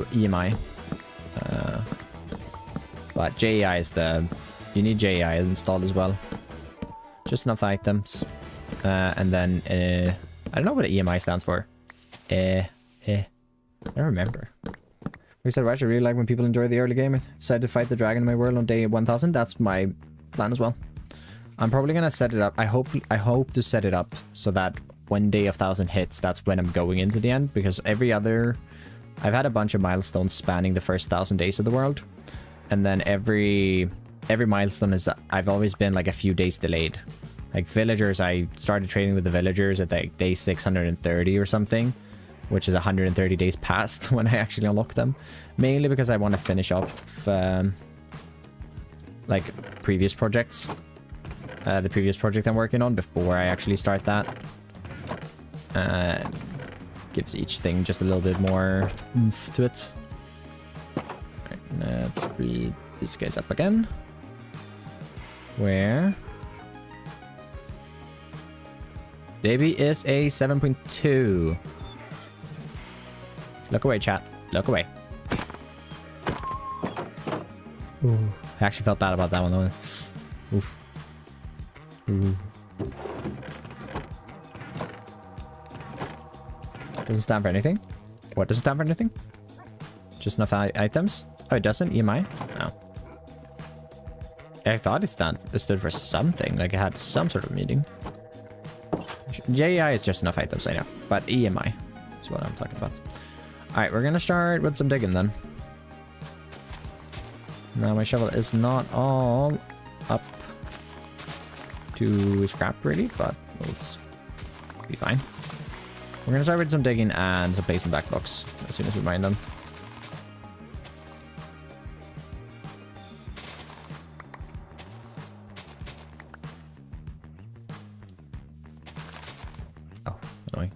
EMI. But JEI is you need JEI installed as well. Just enough items. And then, I don't know what EMI stands for. I don't remember. We said, Raj, I really like when people enjoy the early game. I decided to fight the dragon in my world on day 1000. That's my plan as well. I'm probably gonna set it up. I hope to set it up so that when day 1000 hits, that's when I'm going into the end. Because I've had a bunch of milestones spanning the first 1000 days of the world, and then every milestone is, I've always been like a few days delayed. Like villagers, I started trading with the villagers at like day 630 or something, which is 130 days past when I actually unlock them. Mainly because I want to finish up like previous projects. The previous project I'm working on before I actually start that. Gives each thing just a little bit more oomph to it. Alright, let's speed these guys up again. Where? Davey is a 7.2. Look away, chat. Look away. Ooh. I actually felt bad about that one though. Oof. Ooh. Doesn't stand for anything? What doesn't stand for anything? Just enough items? Oh, it doesn't? EMI? No. I thought it stood for something. Like it had some sort of meaning. JEI is just enough items, I know. But EMI is what I'm talking about. Alright, we're gonna start with some digging then. Now my shovel is not all up to scrap really, but it's be fine. We're gonna start with some digging and some placing back blocks as soon as we mine them. Oh, annoying.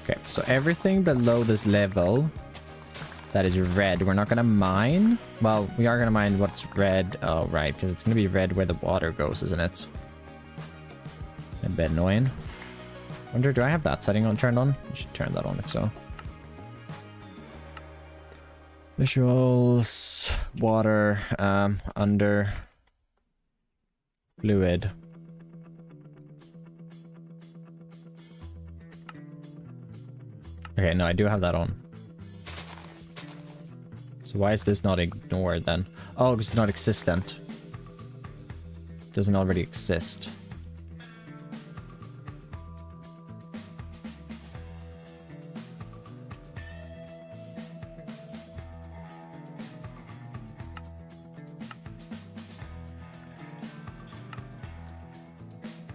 Okay, so everything below this level that is red, we're not gonna mine. Well, we are gonna mine what's red. Oh, right, because it's gonna be red where the water goes, isn't it? A bit annoying. Wonder, do I have that setting on turned on? I should turn that on if so. Visuals, water, under, fluid. Okay, no, I do have that on. So why is this not ignored then? Oh, because it's not existent. It doesn't already exist.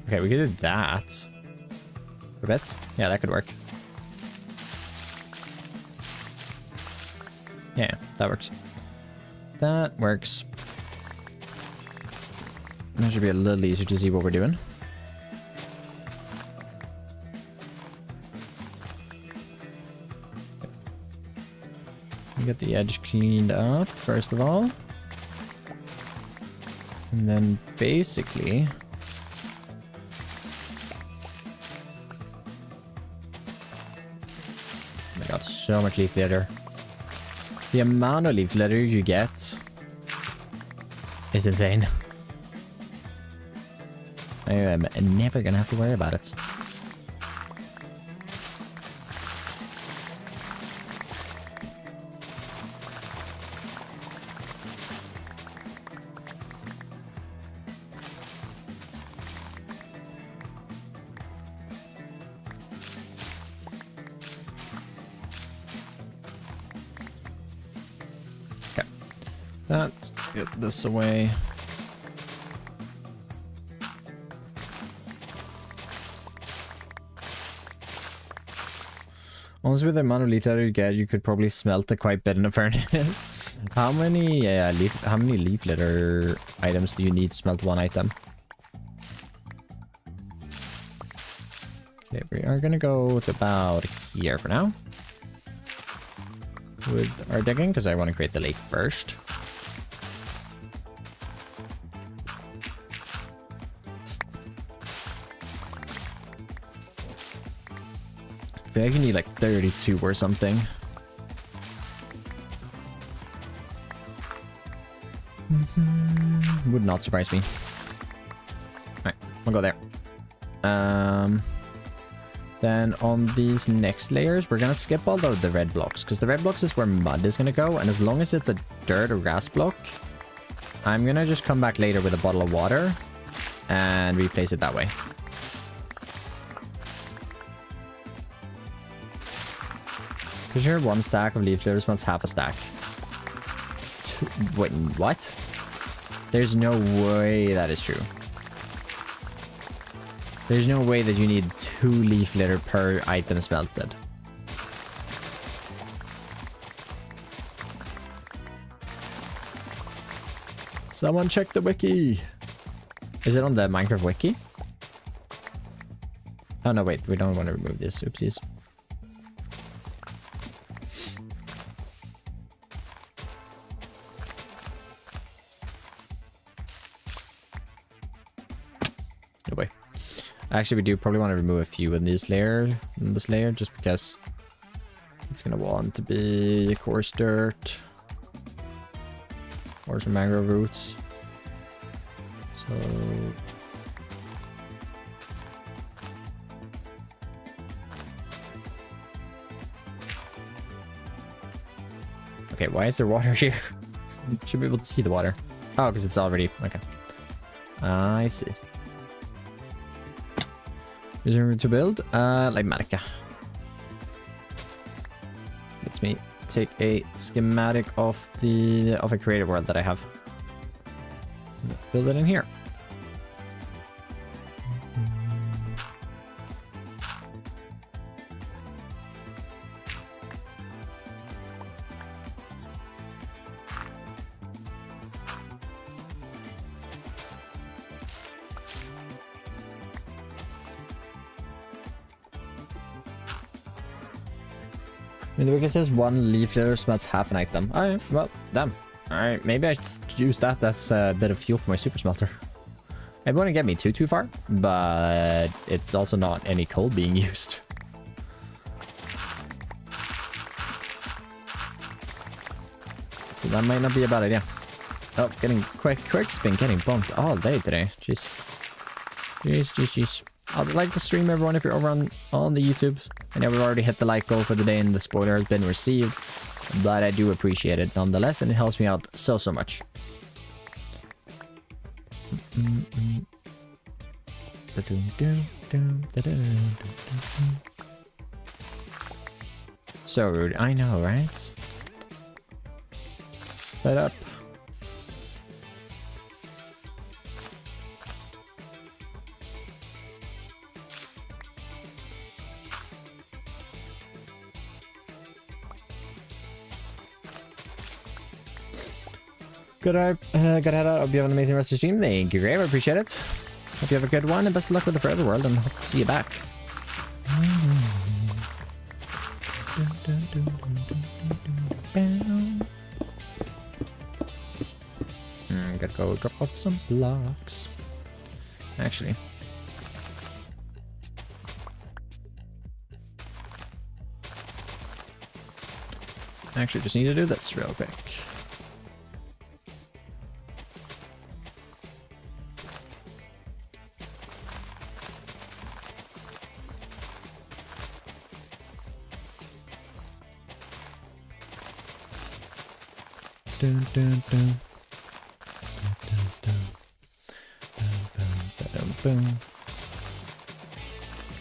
Okay, we could do that. For bits? Yeah, that could work. Yeah, that works. That works. That should be a little easier to see what we're doing. Get the edge cleaned up, first of all. And then basically... Oh my god, so much leaf litter. The amount of leaf litter you get is insane. I am never gonna have to worry about it. Let's get this away. Honestly, with the amount of leaf litter you get, you could probably smelt it quite a bit in a furnace. How many leaf litter items do you need to smelt one item? Okay, we are gonna go to about here for now with our digging, because I want to create the lake first. I feel like you need like 32 or something. Would not surprise me. Alright, we'll go there. Then on these next layers, we're gonna skip all the red blocks, because the red blocks is where mud is gonna go, and as long as it's a dirt or grass block, I'm gonna just come back later with a bottle of water and replace it that way. Because your one stack of leaf litter smells half a stack. Wait, what? There's no way that is true. There's no way that you need 2 leaf litter per item smelted. Someone check the wiki. Is it on the Minecraft wiki? Oh no, wait, we don't want to remove this. Oopsies. No way. Actually, we do probably want to remove a few in this layer, just because it's gonna want to be coarse dirt or some mangrove roots. So okay, why is there water here? Should be able to see the water. Oh, because it's already okay. I see. Is there room to build? Litematica. Let me take a schematic of a creative world that I have. Build it in here. I mean, the wiki says 1 leaf litter smelts half an item. Alright, well, damn. Alright, maybe I should use that as a bit of fuel for my super smelter. It wouldn't get me too far, but it's also not any coal being used. So that might not be a bad idea. Oh, getting quick spin, getting bumped all day today. Jeez. Jeez. I'd like to stream, everyone, if you're over on the YouTube. I know we've already hit the like goal for the day and the spoiler has been received, but I do appreciate it nonetheless, and it helps me out so much. So rude, I know, right? Set up. Gotta head out. Hope you have an amazing rest of the stream. Thank you, Grave. I appreciate it. Hope you have a good one, and best of luck with the Forever World, and hope to see you back. Gotta go drop off some blocks. Actually, just need to do this real quick.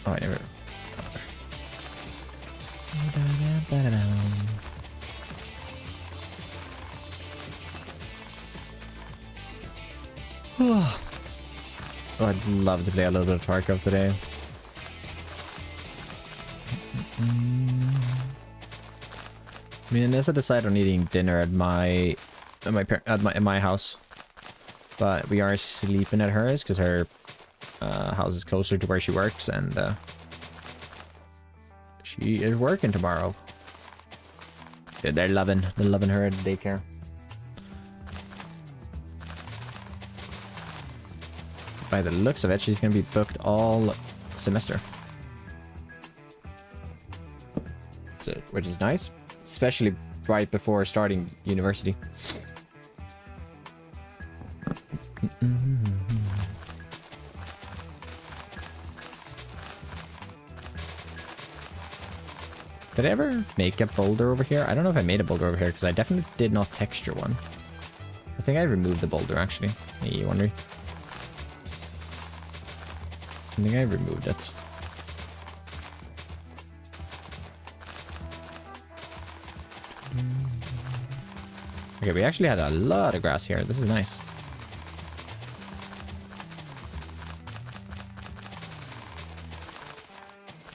Oh, I never. Oh, I'd love to play a little bit of Tarkov today. Me and Nessa decided on eating dinner at my house, but we are sleeping at hers because her house is closer to where she works, and she is working tomorrow. Yeah, they're loving her at daycare. By the looks of it, she's gonna be booked all semester, so, which is nice, especially right before starting university. Did I ever make a boulder over here? I don't know if I made a boulder over here, because I definitely did not texture one. I think I removed the boulder, actually. Hey, you wondering? I think I removed it. Okay, we actually had a lot of grass here. This is nice.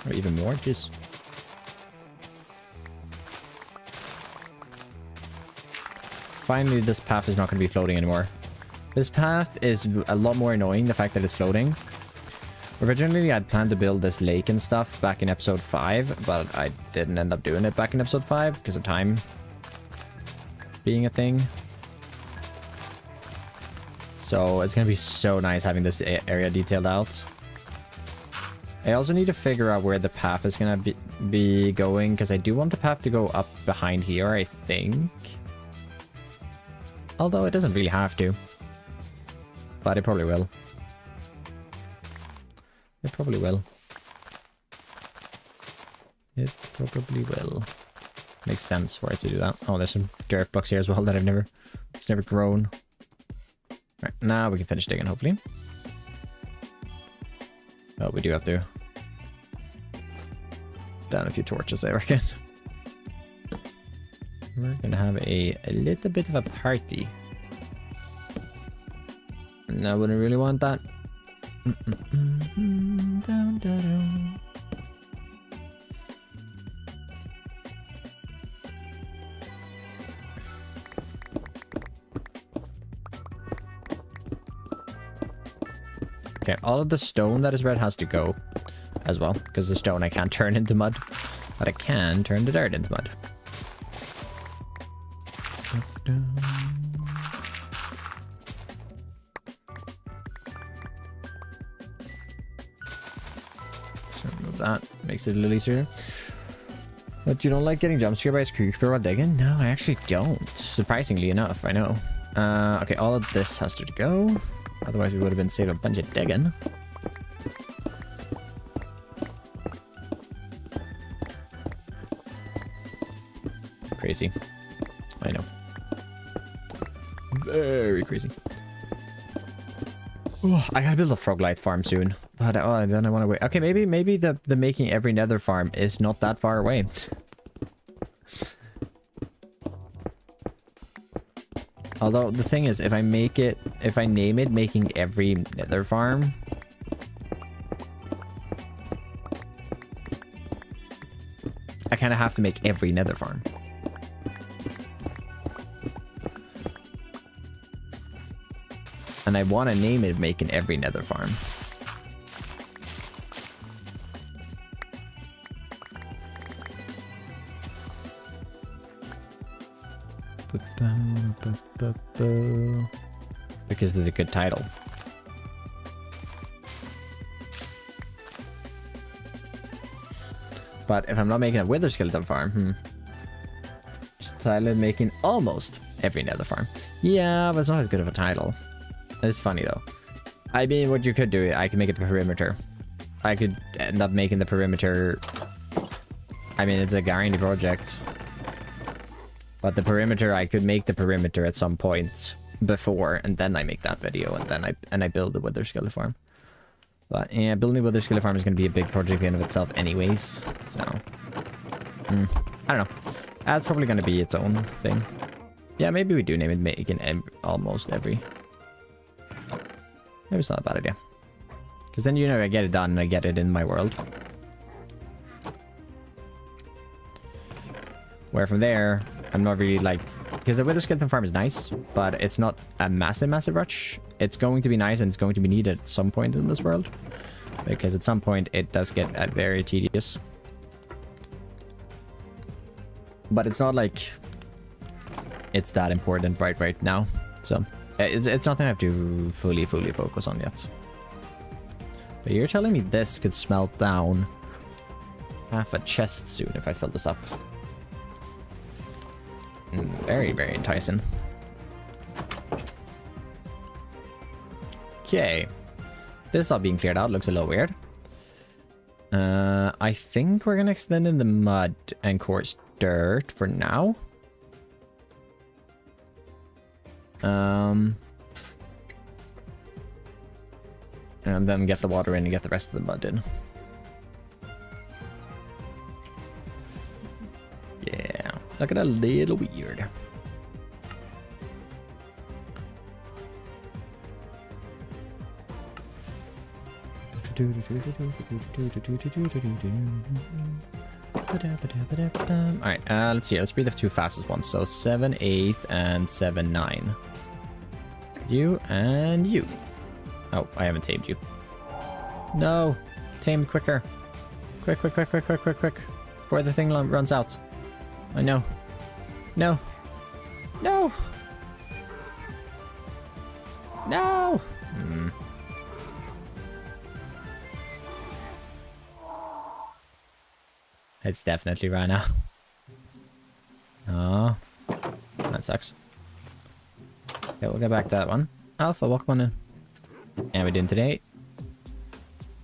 Or even more, jeez. Finally, this path is not going to be floating anymore. This path is a lot more annoying, the fact that it's floating. Originally, I'd planned to build this lake and stuff back in episode 5, but I didn't end up doing it back in episode 5 because of time being a thing. So it's going to be so nice having this area detailed out. I also need to figure out where the path is going to be going, because I do want the path to go up behind here, I think. Although it doesn't really have to. But it probably will. It probably will. It probably will. Makes sense for it to do that. Oh, there's some dirt blocks here as well that it's never grown. Right, now we can finish digging, hopefully. Oh, we do have to down a few torches, I reckon. We're gonna have a little bit of a party. And I wouldn't really want that. Down, down. Okay, all of the stone that is red has to go as well, because the stone I can't turn into mud, but I can turn the dirt into mud. So remove that, makes it a little easier. But you don't like getting jump scared by a creeper while digging? No, I actually don't. Surprisingly enough, I know. Okay, all of this has to go. Otherwise we would have been saving a bunch of digging. Crazy. I know. Very crazy. Oh, I gotta build a frog-light farm soon. But then I want to wait. Okay, maybe the making every nether farm is not that far away. Although the thing is, if I name it making every nether farm, I kind of have to make every nether farm. And I want to name it making every nether farm. Because it's a good title. But if I'm not making a wither skeleton farm, just title it making almost every nether farm. Yeah, but it's not as good of a title. It's funny though. I mean, what you could do, I could make it the perimeter. I could end up making the perimeter. I mean, it's a guaranteed project. But the perimeter, I could make the perimeter at some point before, and then I make that video, and then I build the wither skeleton farm. But yeah, building a wither skeleton farm is going to be a big project in of itself anyways. So, I don't know. That's probably going to be its own thing. Yeah, maybe we do name it making almost every. Maybe it's not a bad idea. Because then, you know, I get it done and I get it in my world. Where from there, I'm not really like... Because the Wither Skeleton Farm is nice, but it's not a massive rush. It's going to be nice and it's going to be needed at some point in this world. Because at some point it does get very tedious. But it's not like it's that important right now. So it's nothing I have to fully focus on yet. But you're telling me this could smelt down half a chest soon if I fill this up. Very enticing. Okay. This all being cleared out looks a little weird. I think we're gonna extend in the mud and coarse dirt for now. And then get the water in and get the rest of the mud in. Yeah, look at a little weird. Alright, let's see. Let's be the two fastest ones. So 7, 8, and 7, 9. You and you. Oh, I haven't tamed you. No! Tame quicker. Quick. Before the thing runs out. I know. No! No! No! It's definitely right now. Oh, that sucks. Okay, we'll get back to that one. Alpha, welcome on in. And we're doing today.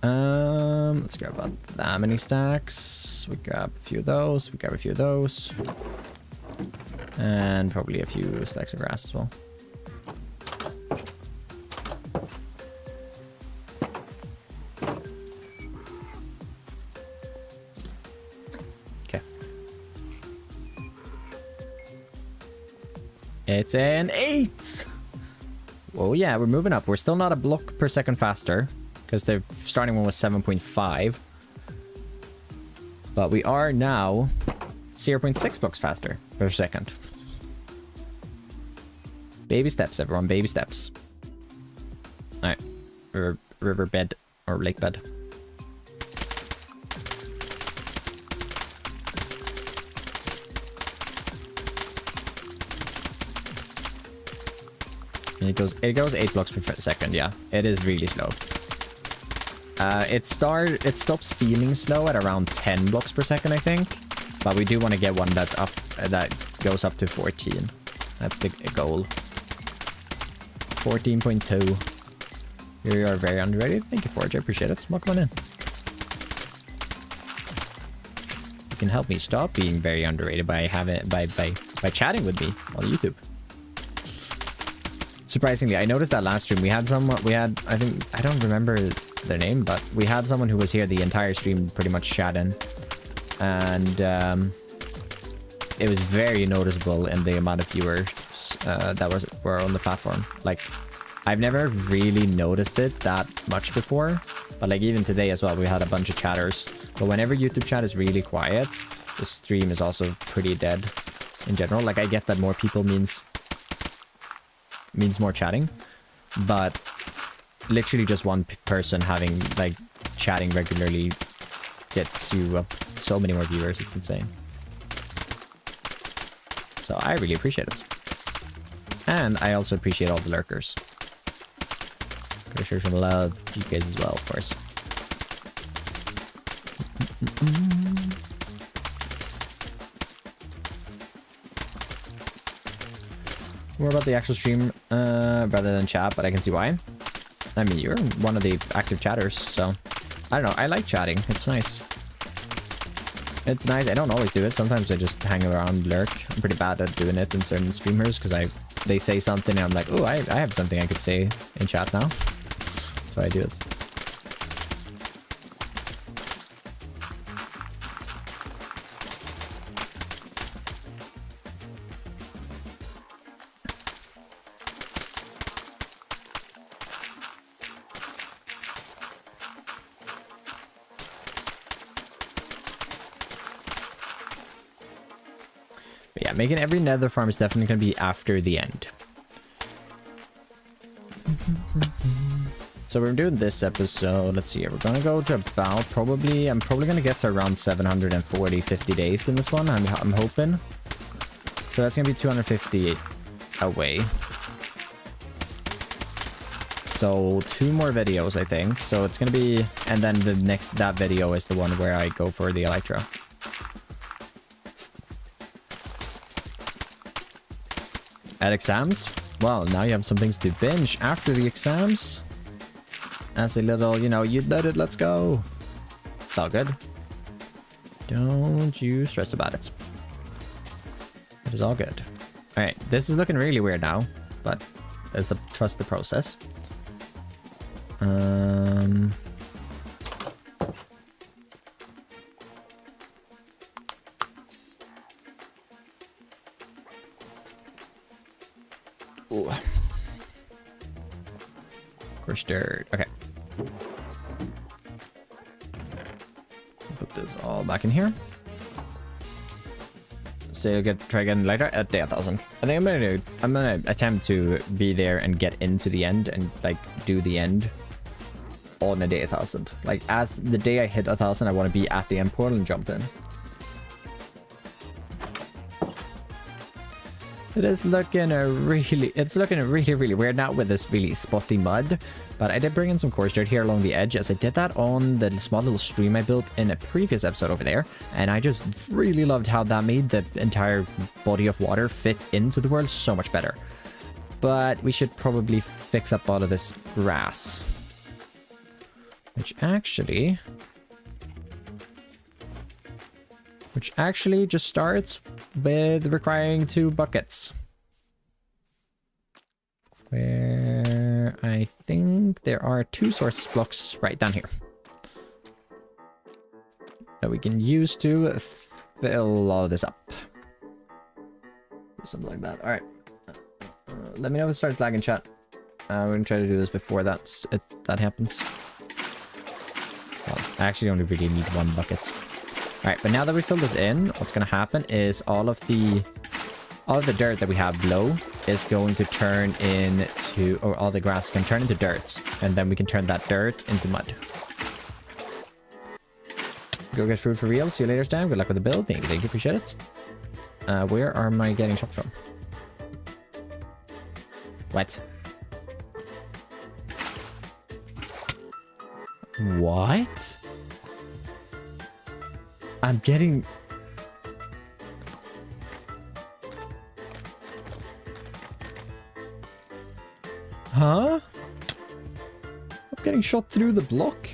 Let's grab about that many stacks. We grab a few of those. We grab a few of those. And probably a few stacks of grass as well. It's an 8! Oh yeah, we're moving up. We're still not a block per second faster, because the starting one was 7.5. But we are now 0.6 blocks faster per second. Baby steps, everyone. Baby steps. Alright. Riverbed or lakebed. It goes 8 blocks per second, yeah. It is really slow. It stops feeling slow at around 10 blocks per second, I think. But we do want to get one that's up that goes up to 14. That's the goal. 14.2. You are very underrated. Thank you, Forge. I appreciate it. Welcome on in. You can help me stop being very underrated by chatting with me on YouTube. Surprisingly, I noticed that last stream I think, I don't remember their name, but we had someone who was here the entire stream pretty much chatting. And it was very noticeable in the amount of viewers that were on the platform. Like, I've never really noticed it that much before, but like even today as well, we had a bunch of chatters. But whenever YouTube chat is really quiet, the stream is also pretty dead in general. Like, I get that more people means more chatting, but literally just one person having like chatting regularly gets you so many more viewers. It's insane. So I really appreciate it, and I also appreciate all the lurkers. Gotta share some love to you guys as well, of course. More about the actual stream rather than chat, but I can see why. I mean, you're one of the active chatters, so I don't know. I like chatting. It's nice. It's nice. I don't always do it. Sometimes I just hang around, lurk. I'm pretty bad at doing it in certain streamers because they say something and I'm like, oh, I have something I could say in chat now. So I do it. Yeah, making every nether farm is definitely going to be after the end. So we're doing this episode. Let's see. We're going to go to about probably... I'm probably going to get to around 740, 50 days in this one. I'm hoping. So that's going to be 250 away. So 2 more videos, I think. So it's going to be... And then that video is the one where I go for the Elytra. At exams? Well, now you have some things to binge after the exams. As a little, you know, you did it, let's go. It's all good. Don't you stress about it. It is all good. Alright, this is looking really weird now, but let's trust the process. Ooh. Coarse dirt. Okay. Put this all back in here. So you'll try again later at day 1000. I think I'm gonna attempt to be there and get into the end and like do the end on a day 1000. Like as the day I hit 1000, I want to be at the end portal and jump in. It's looking really weird now with this really spotty mud. But I did bring in some coarse dirt here along the edge, as I did that on the small little stream I built in a previous episode over there. And I just really loved how that made the entire body of water fit into the world so much better. But we should probably fix up all of this grass. Which actually just starts with requiring 2 buckets. Where I think there are 2 source blocks right down here. That we can use to fill all of this up. Something like that. Alright. Let me know if it starts lagging, chat. We're going to try to do this before that happens. Well, I actually only really need 1 bucket. Alright, but now that we fill this in, what's going to happen is all of the dirt that we have below is going to turn into, or all the grass can turn into dirt, and then we can turn that dirt into mud. Go get food for real. See you later, Stan. Good luck with the build. Thank you, appreciate it. Where am I getting shot from? What? What? I'm getting... Huh? I'm getting shot through the block?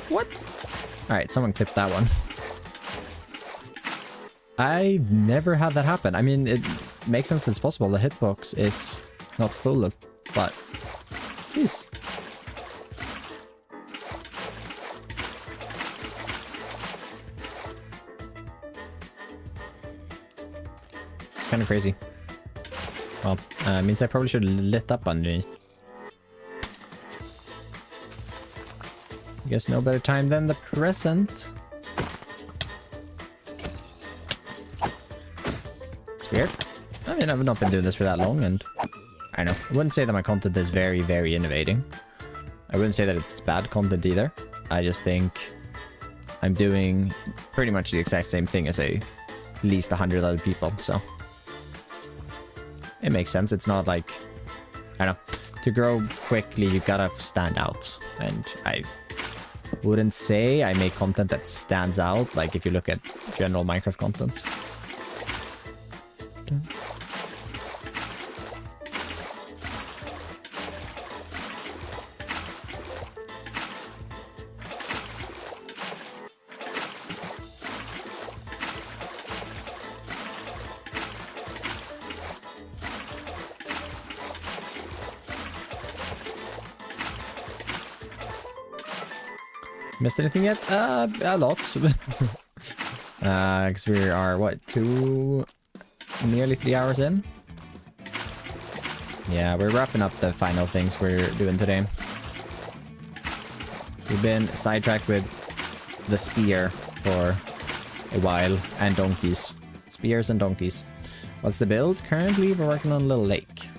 What? Alright, someone clipped that one. I never had that happen. I mean, it makes sense that it's possible. The hitbox is not full of... But... Jeez. Kind of crazy. Well, means I probably should have lit up underneath. I guess no better time than the present. It's weird. I mean, I've not been doing this for that long, and I know. I wouldn't say that my content is very, very innovating. I wouldn't say that it's bad content either. I just think I'm doing pretty much the exact same thing as at least 100 other people, so... It makes sense. It's not like, I don't know, to grow quickly, you gotta stand out. And I wouldn't say I make content that stands out, like if you look at general Minecraft content. Missed anything yet? A lot. Because we are, what, nearly 3 hours in? Yeah, we're wrapping up the final things we're doing today. We've been sidetracked with the spear for a while. And donkeys. Spears and donkeys. What's the build? Currently, we're working on a little lake.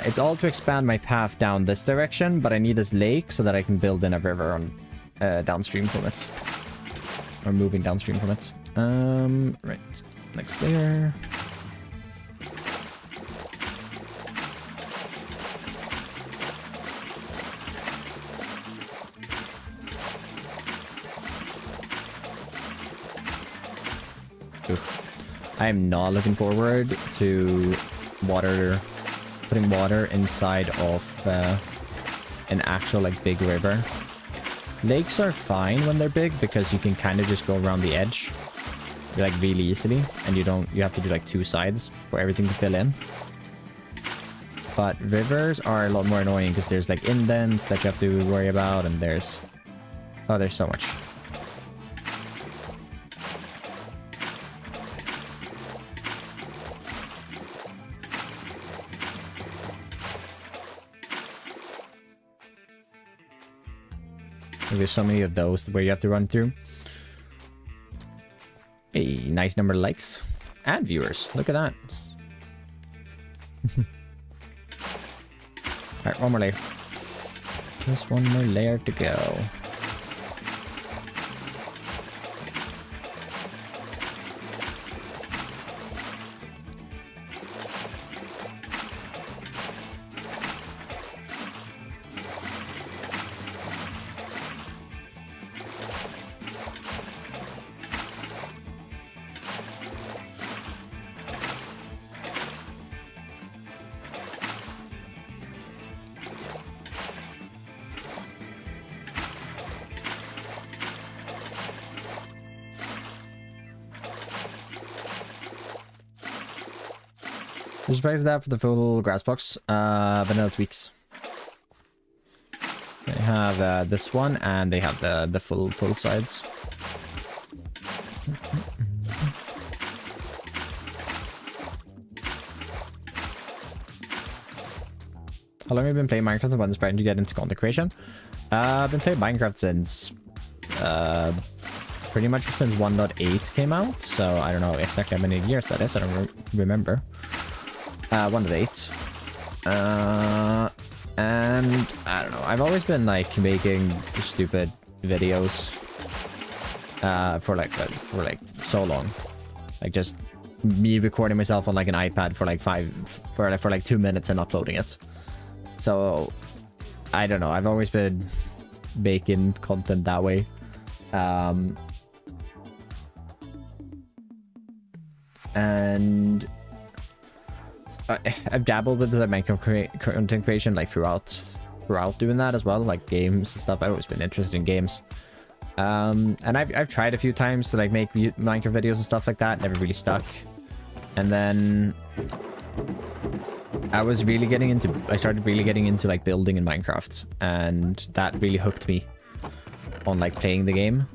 It's all to expand my path down this direction, but I need this lake so that I can build in a river on downstream from it. Or moving downstream from it. Right. Next layer. I am not looking forward to putting water inside of an actual like big river. Lakes are fine when they're big because you can kind of just go around the edge like really easily, and you have to do like 2 sides for everything to fill in. But rivers are a lot more annoying because there's like indents that you have to worry about, and there's so much. There's so many of those where you have to run through. A nice number of likes and viewers. Look at that. Alright, one more layer. Just one more layer to go. There's a price of that for the full grass box. Vanilla tweaks. They have this one, and they have the full sides. How long have you been playing Minecraft, and when inspired you to get into content creation? I've been playing Minecraft since pretty much since 1.8 came out, so I don't know exactly how many years that is. I don't remember. 1.8. And I don't know. I've always been like making stupid videos for like so long. Like just me recording myself on like an iPad for like 2 minutes and uploading it. So I don't know. I've always been making content that way. And I've dabbled with the Minecraft content creation like throughout doing that as well, like games and stuff. I've always been interested in games. And I've tried a few times to like make Minecraft videos and stuff like that. Never really stuck. And then I started really getting into like building in Minecraft, and that really hooked me on like playing the game.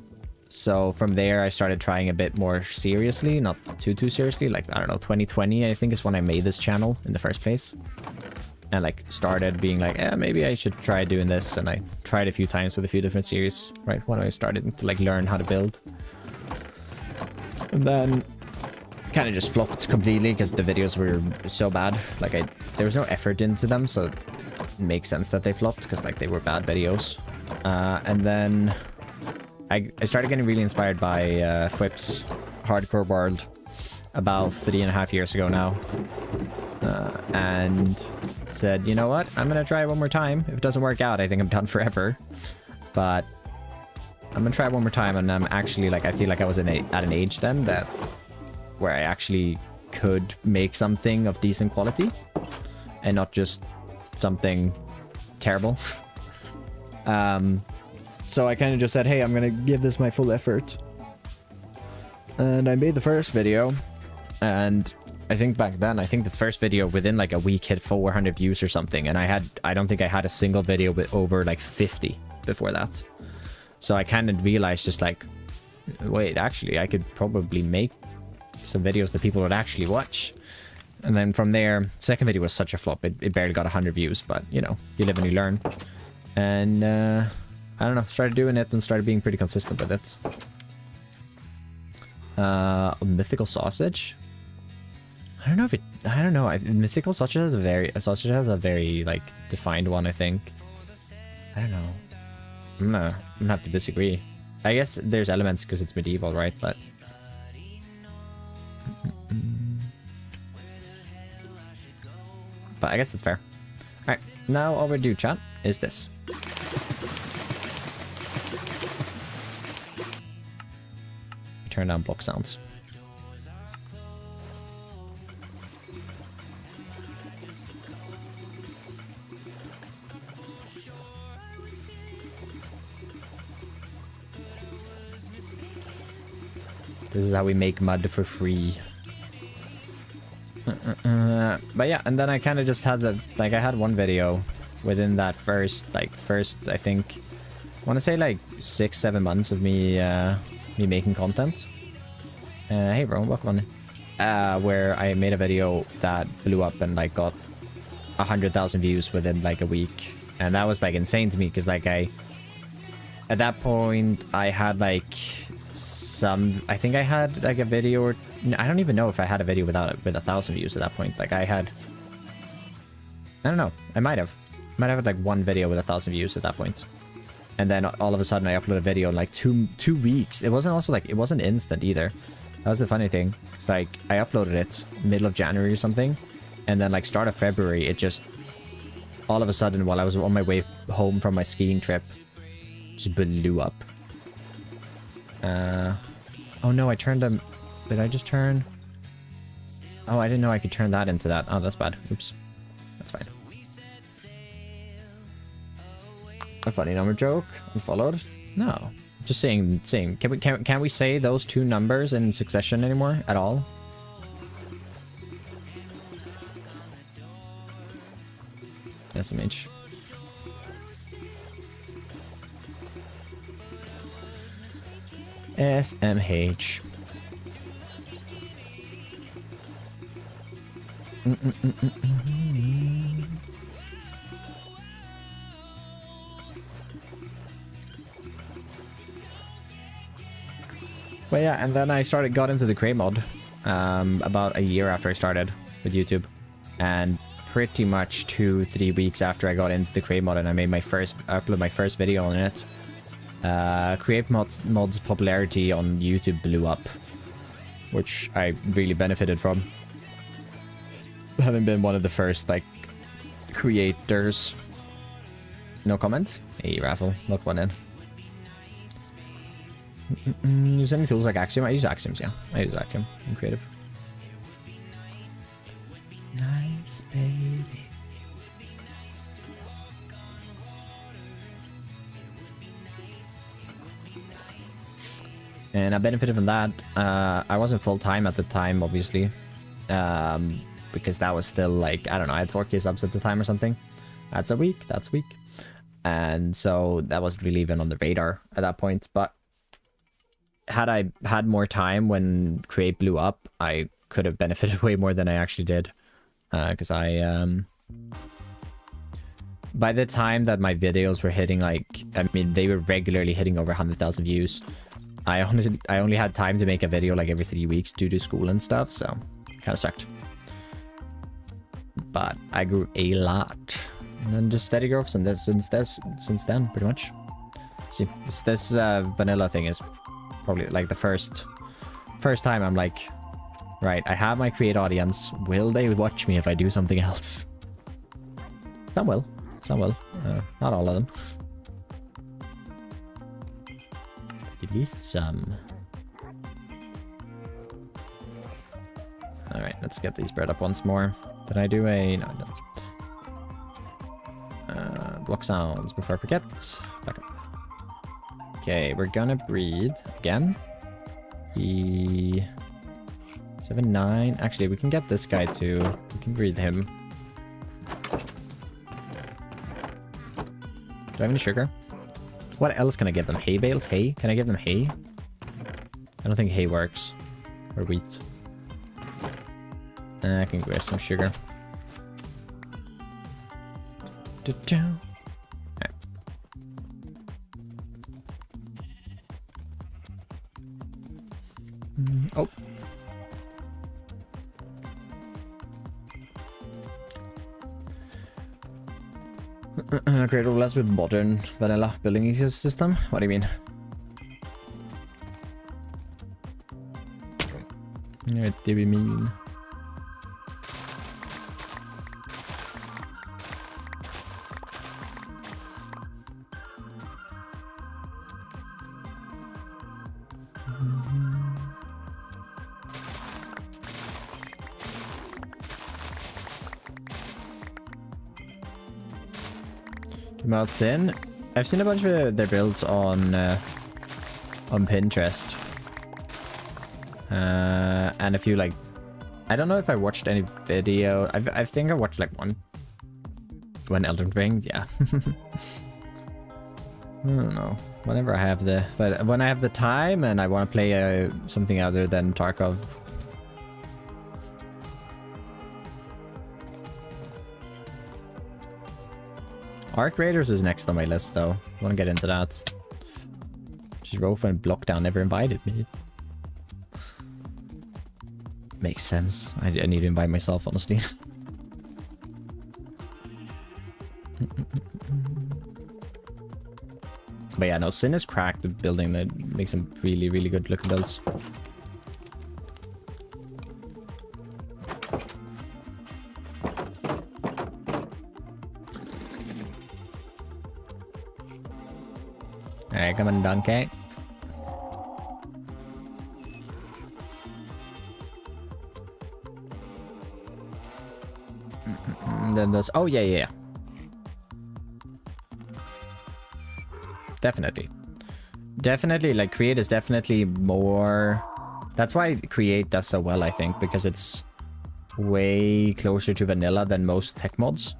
So from there, I started trying a bit more seriously, not too seriously. Like, I don't know, 2020, I think is when I made this channel in the first place. And like started being like, yeah, maybe I should try doing this. And I tried a few times with a few different series, right? When I started to like learn how to build. And then kind of just flopped completely because the videos were so bad. Like there was no effort into them, so it makes sense that they flopped because like they were bad videos. And then I started getting really inspired by Fwip's Hardcore World about 3.5 years ago now. And said, you know what? I'm going to try it one more time. If it doesn't work out, I think I'm done forever. But I'm going to try it one more time. And I'm actually like, I feel like I was at an age then where I actually could make something of decent quality and not just something terrible. So I kind of just said, hey, I'm going to give this my full effort. And I made the first video. And I think back then, the first video within like a week hit 400 views or something. And I don't think I had a single video with over like 50 before that. So I kind of realized just like, wait, actually, I could probably make some videos that people would actually watch. And then from there, second video was such a flop. It barely got 100 views, but you know, you live and you learn. And I don't know, started doing it and started being pretty consistent with it. Mythical sausage? I don't know if it, I don't know. Mythical sausage has a very like defined one, I think. I don't know. I'm gonna have to disagree. I guess there's elements because it's medieval, right? But I guess that's fair. Alright, now all we do, chat, is this. Turn down block sounds. This is how we make mud for free. But yeah, and then I kind of just had the, like, I had one video within that first, I think, I want to say like 6-7 months of me making content. Hey bro, welcome on. Where I made a video that blew up and like got 100,000 views within like a week, and that was like insane to me because like at that point I had like I think I had like a video, or I don't even know if I had a video with 1,000 views at that point. Like I don't know, I might have had like one video with 1,000 views at that point. And then all of a sudden I uploaded a video in like two weeks. It wasn't instant either. That was the funny thing. It's like I uploaded it middle of January or something, and then like start of February it just all of a sudden while I was on my way home from my skiing trip just blew up. Oh no, I turned them. Did I just turn? Oh, I didn't know I could turn that into that. Oh, that's bad. Oops. That's fine. A funny number joke. Unfollowed? No. Just saying. Can we say those two numbers in succession anymore at all? SMH. SMH. Well, yeah, and then I got into the Cray mod about a year after I started with YouTube, and pretty much 2-3 weeks after I got into the Cray mod and I made upload my first video on it, Create mod's popularity on YouTube blew up, which I really benefited from, having been one of the first like creators. No comment. Hey Raffle, look one in. Use any tools like Axiom? I use Axioms, yeah. I use Axiom in creative. Nice baby. And I benefited from that. I wasn't full-time at the time, obviously. Because that was still like, I don't know, I had 4K subs at the time or something. That's weak. And so that wasn't really even on the radar at that point. But had I had more time when Create blew up, I could have benefited way more than I actually did. Because by the time that my videos were hitting, like, I mean, they were regularly hitting over 100,000 views. I only had time to make a video like every 3 weeks due to school and stuff, so kind of sucked. But I grew a lot, and then just steady growth since then, pretty much. See, this vanilla thing is probably like the first time I'm like, right, I have my Create audience. Will they watch me if I do something else? Some will. Not all of them. At least some. Alright, let's get these bred up once more. Did I do a... No, I didn't. Block sounds before I forget. Back up. Okay, we're gonna breed again. The 7-9. Actually, we can get this guy too. We can breed him. Do I have any sugar? What else can I give them? Hay bales? Hay? Can I give them hay? I don't think hay works. Or wheat. I can grab some sugar. Right. Create overlaps with modern vanilla building ecosystem? What do you mean? What do you mean? About Sin, I've seen a bunch of their builds on Pinterest, and a few like, I don't know if I watched any video. I think I watched like one Elden Ring. Yeah, I don't know. Whenever I have when I have the time and I want to play something other than Tarkov. Arc Raiders is next on my list, though. I want to get into that. Just Rofa and Blockdown never invited me. Makes sense. I need to invite myself, honestly. But yeah, no, Sin is cracked at building that makes some really, really good looking builds. Alright, come on, donkey. Then there's... Oh, yeah. Definitely, like, Create is definitely more... That's why Create does so well, I think, because it's way closer to vanilla than most tech mods.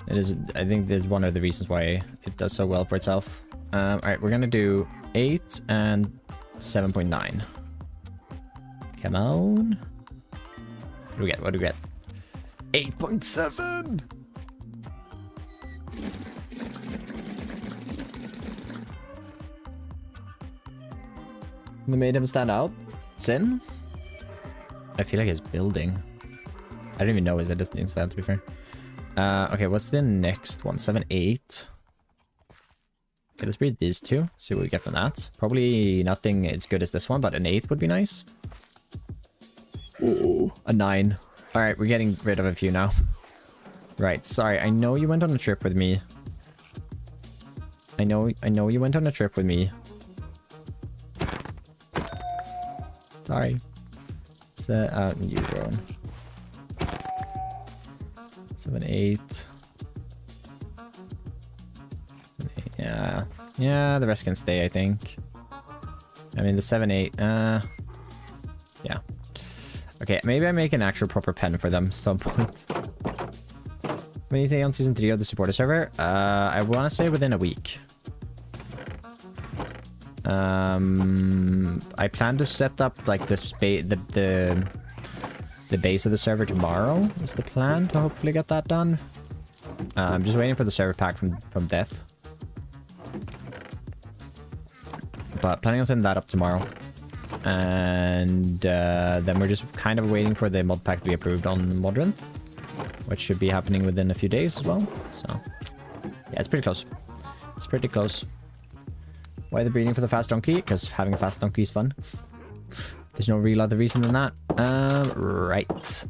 It is, I think that's one of the reasons why it does so well for itself. Alright, we're gonna do 8 and 7.9. Come on. What do we get? 8.7! What made him stand out? Sin? I feel like it's building. I don't even know his distance stand, to be fair. Okay, what's the next one? 7, 8. Okay, let's breed these two. See what we get from that. Probably nothing as good as this one, but an 8 would be nice. Ooh, a 9. Alright, we're getting rid of a few now. Right, sorry. I know you went on a trip with me. I know you went on a trip with me. Sorry. So, you grown. 7, 8. Yeah, the rest can stay, I think. I mean, the 7, 8, yeah. Okay, maybe I make an actual proper pen for them at some point. Anything on Season 3 of the supporter server? I want to say within a week. I plan to set up, like, the base of the server tomorrow, is the plan to hopefully get that done. I'm just waiting for the server pack from Death. But planning on setting that up tomorrow. And then we're just kind of waiting for the mod pack to be approved on Modrinth, which should be happening within a few days as well. So, yeah, it's pretty close. It's pretty close. Why the breeding for the fast donkey? Because having a fast donkey is fun. There's no real other reason than that. Right.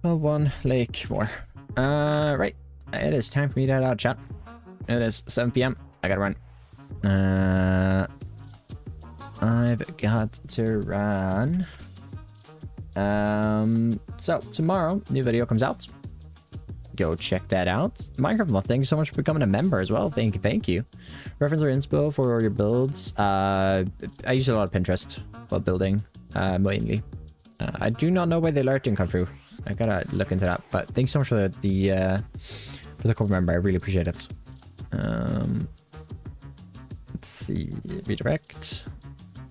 Well, one lake more. Right. It is time for me to head out, chat. It is 7 PM. I gotta run. I've got to run. So tomorrow, new video comes out. Go check that out. Minecraft Muff, thank you so much for becoming a member as well. Thank you. Reference or inspo for your builds. I use a lot of Pinterest while building, mainly. I do not know where the alert didn't come through. I gotta look into that. But thanks so much for the core member. I really appreciate it. Let's see. Redirect.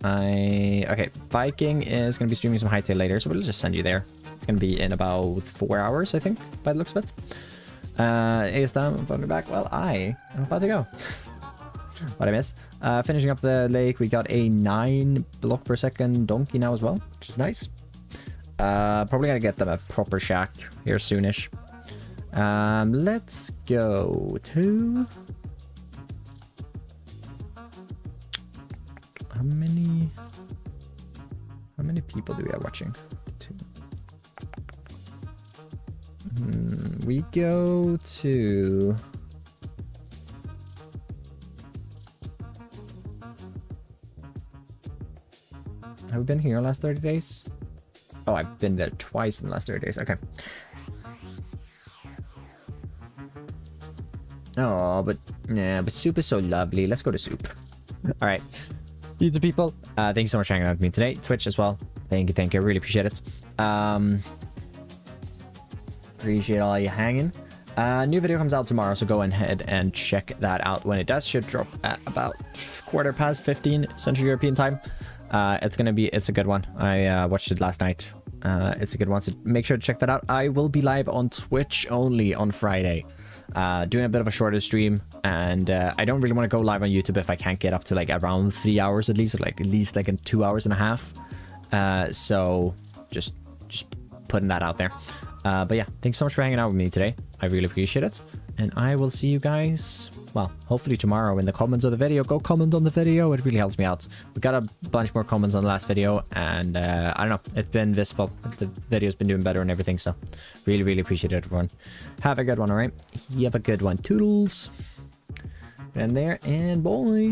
Okay, Viking is going to be streaming some Hytale later, so we'll just send you there. It's going to be in about 4 hours, I think, by the looks of it. ASDAM, I'm me back. Well, I am about to go. What I miss? Finishing up the lake, we got a 9 block per second donkey now as well, which is nice. Probably going to get them a proper shack here soonish. Let's go to... How many people do we have watching? 2. We go to... Have we been here the last 30 days? Oh, I've been there twice in the last 30 days. Okay. Oh, but soup is so lovely. Let's go to soup. All right. YouTube people, thank you so much for hanging out with me today. Twitch as well. Thank you. I really appreciate it. Appreciate all you hanging. New video comes out tomorrow, so go ahead and check that out when it does. Should drop at about 15:15 Central European time. It's a good one. I watched it last night. It's a good one, so make sure to check that out. I will be live on Twitch only on Friday, doing a bit of a shorter stream, and I don't really want to go live on YouTube if I can't get up to like around 3 hours at least, or like at least like in 2 hours and a half. So just putting that out there. But yeah, thanks so much for hanging out with me today. I really appreciate it, and I will see you guys, well, hopefully tomorrow in the comments of the video. Go comment on the video, it really helps me out. We got a bunch more comments on the last video, and I don't know, it's been visible. The video's been doing better and everything, so really appreciate it, everyone. Have a good one, all right? You have a good one. Toodles. And there, and bye.